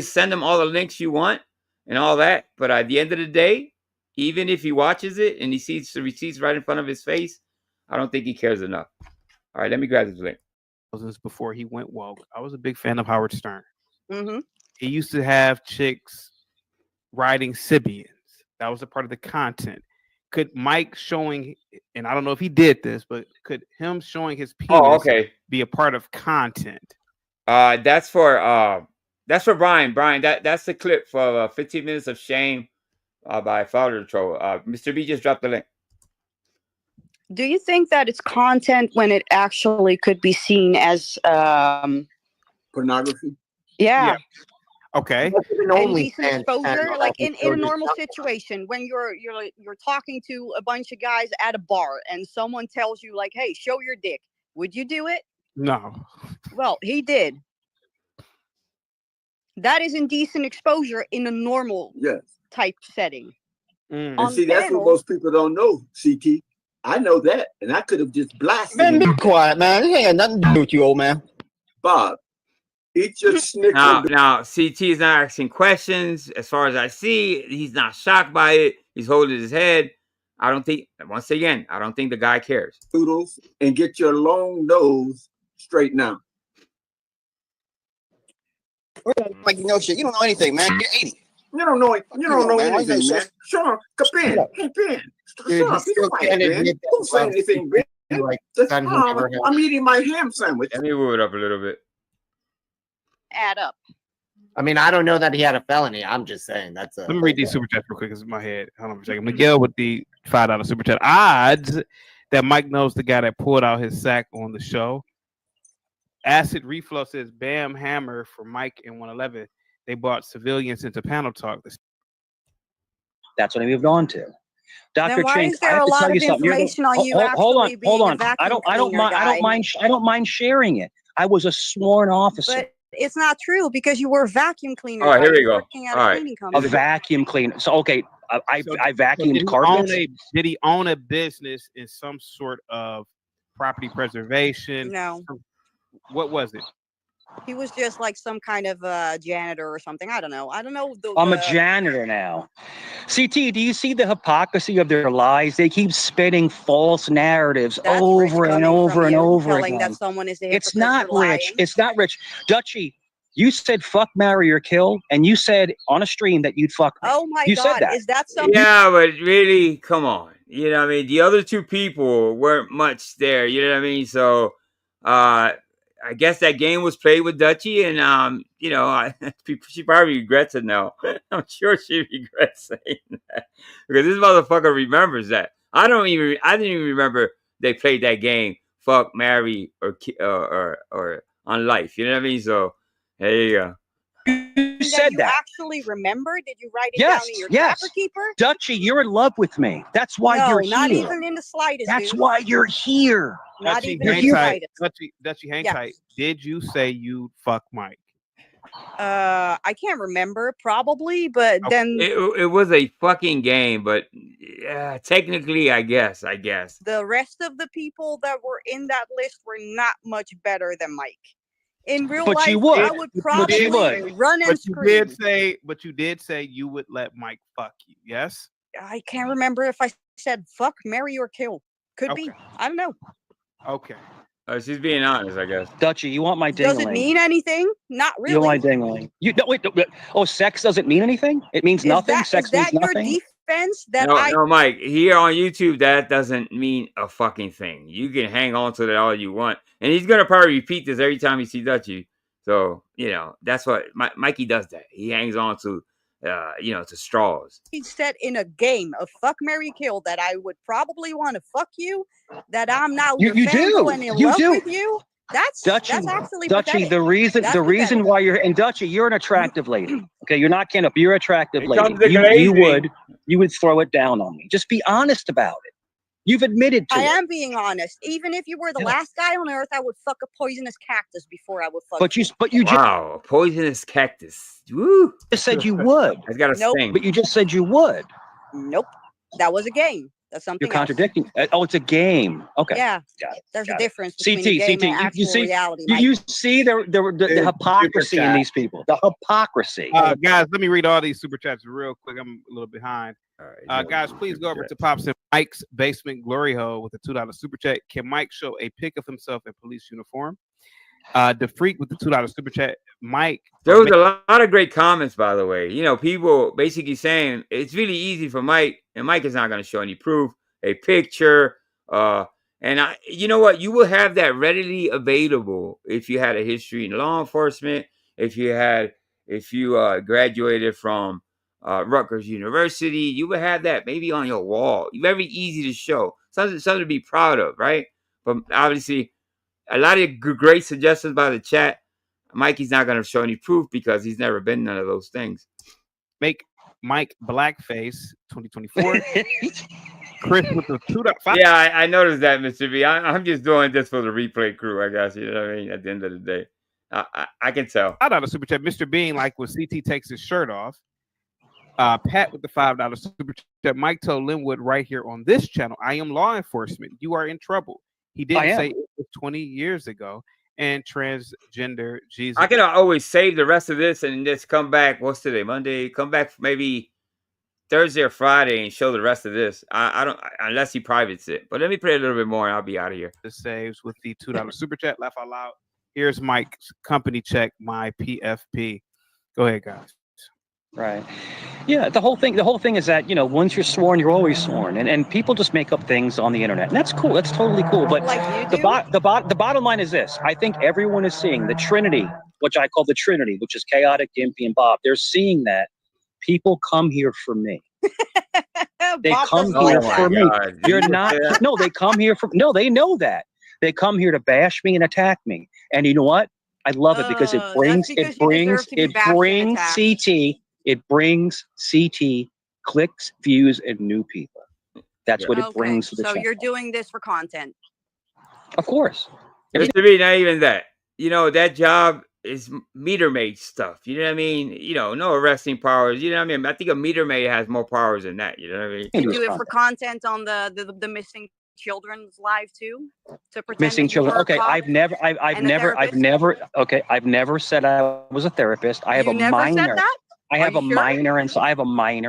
send him all the links you want and all that, but at the end of the day, even if he watches it and he sees the receipts right in front of his face, I don't think he cares enough. All right, let me grab this link. Before he went woke, I was a big fan of Howard Stern. Mm-hmm. He used to have chicks riding Sibians. That was a part of the content. Could Mike showing, and I don't know if he did this, but could him showing his penis be a part of content? That's for Brian. Brian, that's the clip for 15 minutes of shame by Fowler Troll. Mr. B just dropped the link. Do you think that it's content when it actually could be seen as pornography? Yeah. Okay. Indecent exposure, like in a normal situation, when you're talking to a bunch of guys at a bar and someone tells you like, "Hey, show your dick," would you do it? No. Well, he did. That is indecent exposure in a normal type setting. And see, that's what most people don't know, CT. I know that, and I could have just blasted. Man, be quiet, man. It ain't got nothing to do with you, old man. Bob, eat your snicker. Now, CT is not asking questions. As far as I see, he's not shocked by it. He's holding his head. I don't think, once again, I don't think the guy cares. Noodles and get your long nose straight now. Like you know shit. You don't know anything, man. You're 80. You don't know it. You don't know man. anything, man. Sean, Ben. Hey, Ben. Dude, Shut up. Be quiet, Ben. Don't say anything, Ben. Like, I'm eating my ham sandwich. Let me move it up a little bit. Add up. I mean, I don't know that he had a felony. I'm just saying that's a. Let me read these super chats real quick. It's in my head. Hold on for a second. Miguel with the $5 super chat. Odds that Mike knows the guy that pulled out his sack on the show. Acid Reflux says Bam Hammer for Mike in 111. They brought civilians into panel talk. That's what I moved on to. Dr. Then why Chink, is I there have a to lot tell of you something. information on you Hold on, actually being a vacuum I don't cleaner mind. guy? I don't mind sharing it. I was a sworn officer. But it's not true because you were a vacuum cleaner. All right, here guy we go. working at All a right. cleaning A company. vacuum cleaner. So okay, I vacuumed carpets. Did he own a business in some sort of property preservation? No. What was it? He was just like some kind of janitor or something. I don't know. I'm a janitor now. CT, do you see the hypocrisy of their lies? They keep spinning false narratives over and over and over telling again. that someone is the It's hypocrite not for lying. rich. It's not rich. Dutchie, you said fuck, marry, or kill, and you said on a stream that you'd fuck me. Oh my you God, said that. is that something? Yeah, but really, come on. You know what I mean? The other two people weren't much there. You know what I mean? So, I guess that game was played with Dutchie, and you know, she probably regrets it now. I'm sure she regrets saying that because this motherfucker remembers that. I didn't even remember they played that game. Fuck, marry, or on life. You know what I mean? So there you go. You said that. Actually remember? Did you write it Yes, down in your yes. trapper keeper? Dutchie, you're in love with me. That's why No, you're here. not even in the slightest. That's dude. why you're here. Not Dutchie, even in hang the tight. slightest. Dutchie, hang Yes. tight. Did you say you fuck Mike? I can't remember, probably, but then It was a fucking game, but yeah, technically, I guess. the rest of the people that were in that list were not much better than Mike. In real But life, you would. I would probably run and But scream. you did say you would let Mike fuck you. Yes. I can't remember if I said fuck, marry, or kill. Could be. I don't know. Okay. She's being honest, I guess. Dutchie, you want my dingling? Does it mean anything? Not really. You want my dingling? You no, wait. Oh, sex doesn't mean anything? It means nothing? Sex means nothing? Your defense that No, Mike, here on YouTube, that doesn't mean a fucking thing. You can hang on to that all you want. And he's going to probably repeat this every time he sees Dutchie. So, you know, that's what Mikey does that. He hangs on to, you know, to straws. he said in a game of fuck, marry, kill that I would probably want to fuck you, that I'm now You do. and in You love do. with you. That's actually pathetic. the reason pathetic. why you're and Dutchie, you're an attractive lady. Okay, you're not Ken up. You're an attractive Here lady. comes the You glazing. would throw it down on me. Just be honest about it. You've admitted to I it. am being honest. Even if you were the last guy on earth, I would fuck a poisonous cactus before I would fuck But you Wow, poisonous cactus. Woo. just said you would. It's got a Nope. sting. But you just said you would. Nope. That was a game. That's something You're contradicting. Oh, it's a game. Okay. Yeah. Got it. There's Got a it. difference between a game and actual you see, reality. you see the hypocrisy in these people. The hypocrisy. Guys, let me read all these super chats real quick. I'm a little behind. Guys, please go over to Pops and Mike's Basement Glory Hole with a $2 super chat. Can Mike show a pic of himself in police uniform? The Freak with the $2 super chat. Mike. There was a lot of great comments, by the way. You know, people basically saying it's really easy for Mike, and Mike is not going to show any proof, a picture. And you know what? You will have that readily available if you had a history in law enforcement, if you graduated from Rutgers University, you would have that maybe on your wall. Very easy to show. Something to be proud of, right? But obviously, a lot of great suggestions by the chat. Mikey's not going to show any proof because he's never been none of those things. Make Mike Blackface 2024. Chris with the $2. Yeah, I noticed that, Mr. B. I'm just doing this for the replay crew, I guess. You know what I mean? At the end of the day, I can tell. $5 super chat. Mr. Bean, like when CT takes his shirt off. Pat with the $5 super chat. Mike told Linwood right here on this channel, I am law enforcement. You are in trouble. He didn't say it was 20 years ago. And transgender Jesus. I can always save the rest of this and just come back. What's today? Monday. Come back maybe Thursday or Friday and show the rest of this. I don't unless he privates it. But let me play a little bit more and I'll be out of here. The saves with the $2 super chat. Laugh out loud. Here's Mike's company check, my PFP. Go ahead, guys. Right. Yeah, the whole thing is that, once you're sworn, you're always sworn. And people just make up things on the internet. And that's cool. That's totally cool. But the bottom line is this. I think everyone is seeing the Trinity, which I call the Trinity, which is Chaotic, Gimpy, and Bob. They're seeing that people come here for me. They come here for me. You're not. No, they come here for. No, they know that. They come here to bash me and attack me. And you know what? I love it because it brings CT. It brings CT clicks, views, and new people. That's what it brings to the So channel. you're doing this for content. Of course. Just to be not even that. That job is meter maid stuff. You know what I mean? No arresting powers. You know what I mean? I think a meter maid has more powers than that. You know what I mean? You do it for content on the missing children's live too, to pretend Missing that you were children. a Okay, cop I've never said I was a therapist. I have You a never said minor. that? I have a minor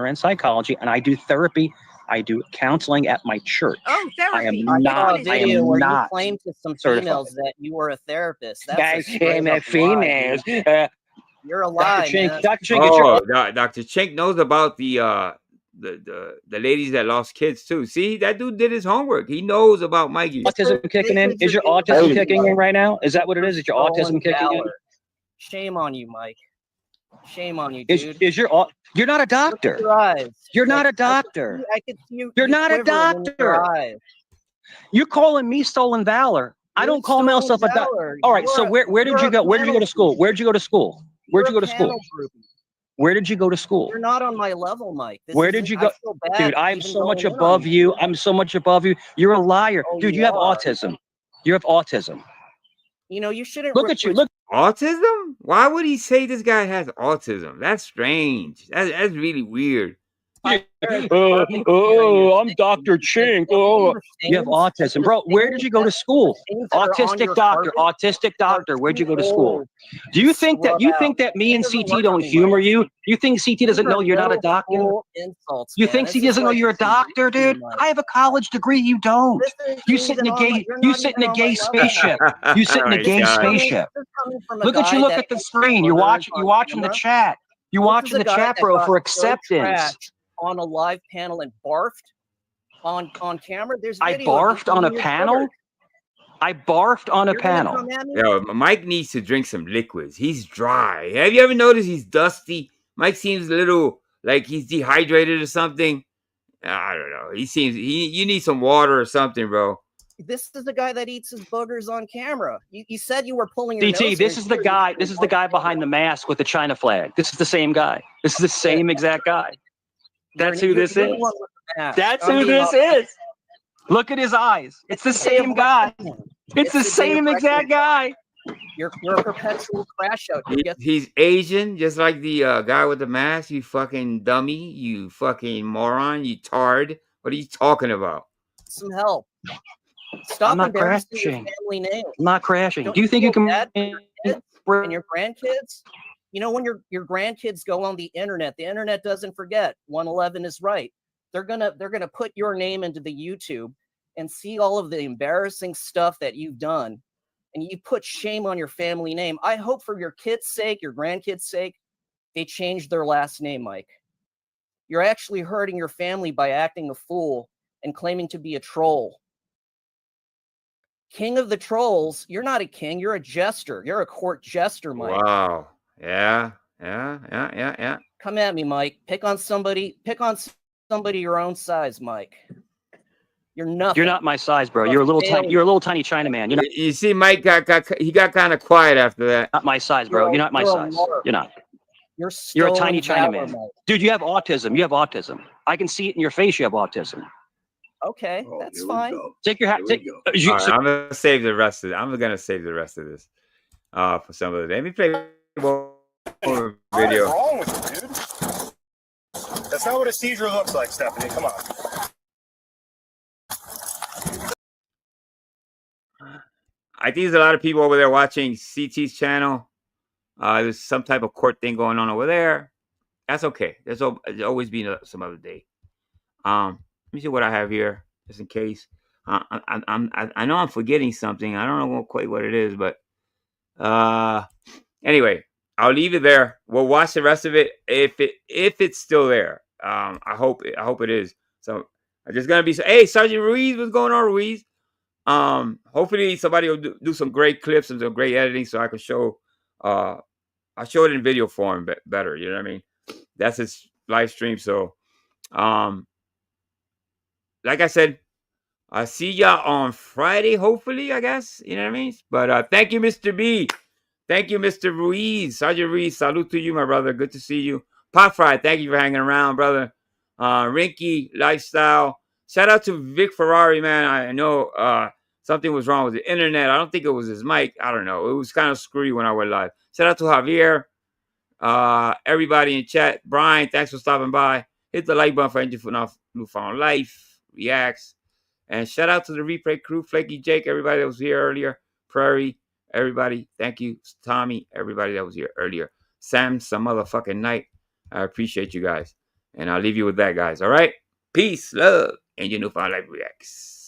in psychology, and I do therapy. I do counseling at my church. Oh, I am therapy. not. I am where you not claimed to some certified. females that you were a therapist. That's Guys, a straight up females. lie, you're a lie, man. Dr. Chink, Dr. Chink knows about the ladies that lost kids too. See, that dude did his homework. He knows about Mikey. Autism kicking in? Is your autism kicking in right now? Is that what it is? Is your autism kicking in? Shame on you, Mike. Shame on you, dude. You're not a doctor. You're not a doctor. I could see you. You're not a doctor. You're calling me stolen valor. I don't call myself a doctor. All right. So where did you go? Where did you go to school? Where did you go to school? Where'd you go to school? Where did you go to school? You're not on my level, Mike. Where did you go? Dude, I'm so much above you. I'm so much above you. You're a liar. Dude, you have autism. You have autism. You shouldn't look at you. Look. Autism? Why would he say this guy has autism? That's strange. That's really weird. I'm Dr. Chink. You have autism, bro. Where did you go to school? Autistic doctor. Where'd you go to school? Do you think that me and CT don't humor you? You think CT doesn't know you're not a doctor? You think CT doesn't know you're a doctor, dude? I have a college degree. You don't. You sit in a gay. You sit in a gay spaceship. You sit in a gay spaceship. Look at you. Look at the screen. You're watching the chat. You're watching the chat, bro, for acceptance. On a live panel and barfed on camera. I barfed on a panel. I barfed on a panel. Yo, Mike needs to drink some liquids. He's dry. Have you ever noticed he's dusty? Mike seems a little like he's dehydrated or something. I don't know. You need some water or something, bro. This is the guy that eats his boogers on camera. You said you were pulling your DT, nose. this is the guy. This is the guy behind the mask with the China flag. This is the same guy. This is the same exact guy. That's who this is. That's who this is. Look at his eyes. It's the same guy. It's the same exact guy. You're a perpetual crash out. He's Asian, just like the guy with the mask. You fucking dummy. You fucking moron. You tard. What are you talking about? Some help. Stop embarrassing your family name. I'm not crashing. Do you think you can? And your grandkids? When your grandkids go on the internet doesn't forget. 111 is right. They're gonna put your name into the YouTube and see all of the embarrassing stuff that you've done, and you put shame on your family name. I hope for your kids' sake, your grandkids' sake, they change their last name, Mike. You're actually hurting your family by acting a fool and claiming to be a troll. King of the trolls, you're not a king, you're a jester. You're a court jester, Mike. Wow. Yeah. Come at me, Mike. Pick on somebody your own size, Mike. You're nothing. You're not my size, bro. You're a little tiny. You're a little tiny Chinaman. You see, Mike got kind of quiet after that. Not my size, bro. You're not my size. You're not. You're a tiny Chinaman, dude. You have autism. You have autism. I can see it in your face. You have autism. Okay, that's fine. Take your hat. Right, I'm gonna save the rest of it. I'm gonna save the rest of this for some of the day. Let me play one more video. What's wrong with you, dude? That's not what a seizure looks like, Stephanie. Come on. I think there's a lot of people over there watching CT's channel. There's some type of court thing going on over there. That's okay. There's always been some other day. Let me see what I have here, just in case. I know I'm forgetting something. I don't know quite what it is, but Anyway, I'll leave it there. We'll watch the rest of it if it's still there. I hope it is. So there's gonna be hey, Sergeant Ruiz, what's going on, Ruiz? Hopefully somebody will do some great clips and some great editing so I can show I'll show it in video form better, you know what I mean? That's his live stream. So like I said, I'll see y'all on Friday, hopefully, I guess. You know what I mean? But thank you, Mr. B. Thank you, Mr. Ruiz. Sergeant Ruiz, salute to you, my brother. Good to see you. Pop Fry, thank you for hanging around, brother. Rinky Lifestyle. Shout out to Vic Ferrari, man. I know something was wrong with the internet. I don't think it was his mic. I don't know. It was kind of screwy when I went live. Shout out to Javier. Everybody in chat. Brian, thanks for stopping by. Hit the like button for Angel for Newfound Life Reacts. And shout out to the replay crew, Flaky Jake, everybody that was here earlier. Prairie, everybody. Thank you. Tommy, everybody that was here earlier. Sam, some motherfucking night. I appreciate you guys. And I'll leave you with that, guys. All right? Peace, love, and your Newfound Life Reacts.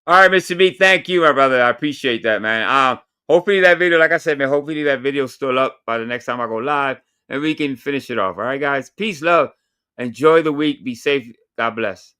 All right, Mr. B, thank you, my brother. I appreciate that, man. Hopefully that video, like I said, man, hopefully that video's still up by the next time I go live, and we can finish it off. All right, guys? Peace, love. Enjoy the week. Be safe. God bless.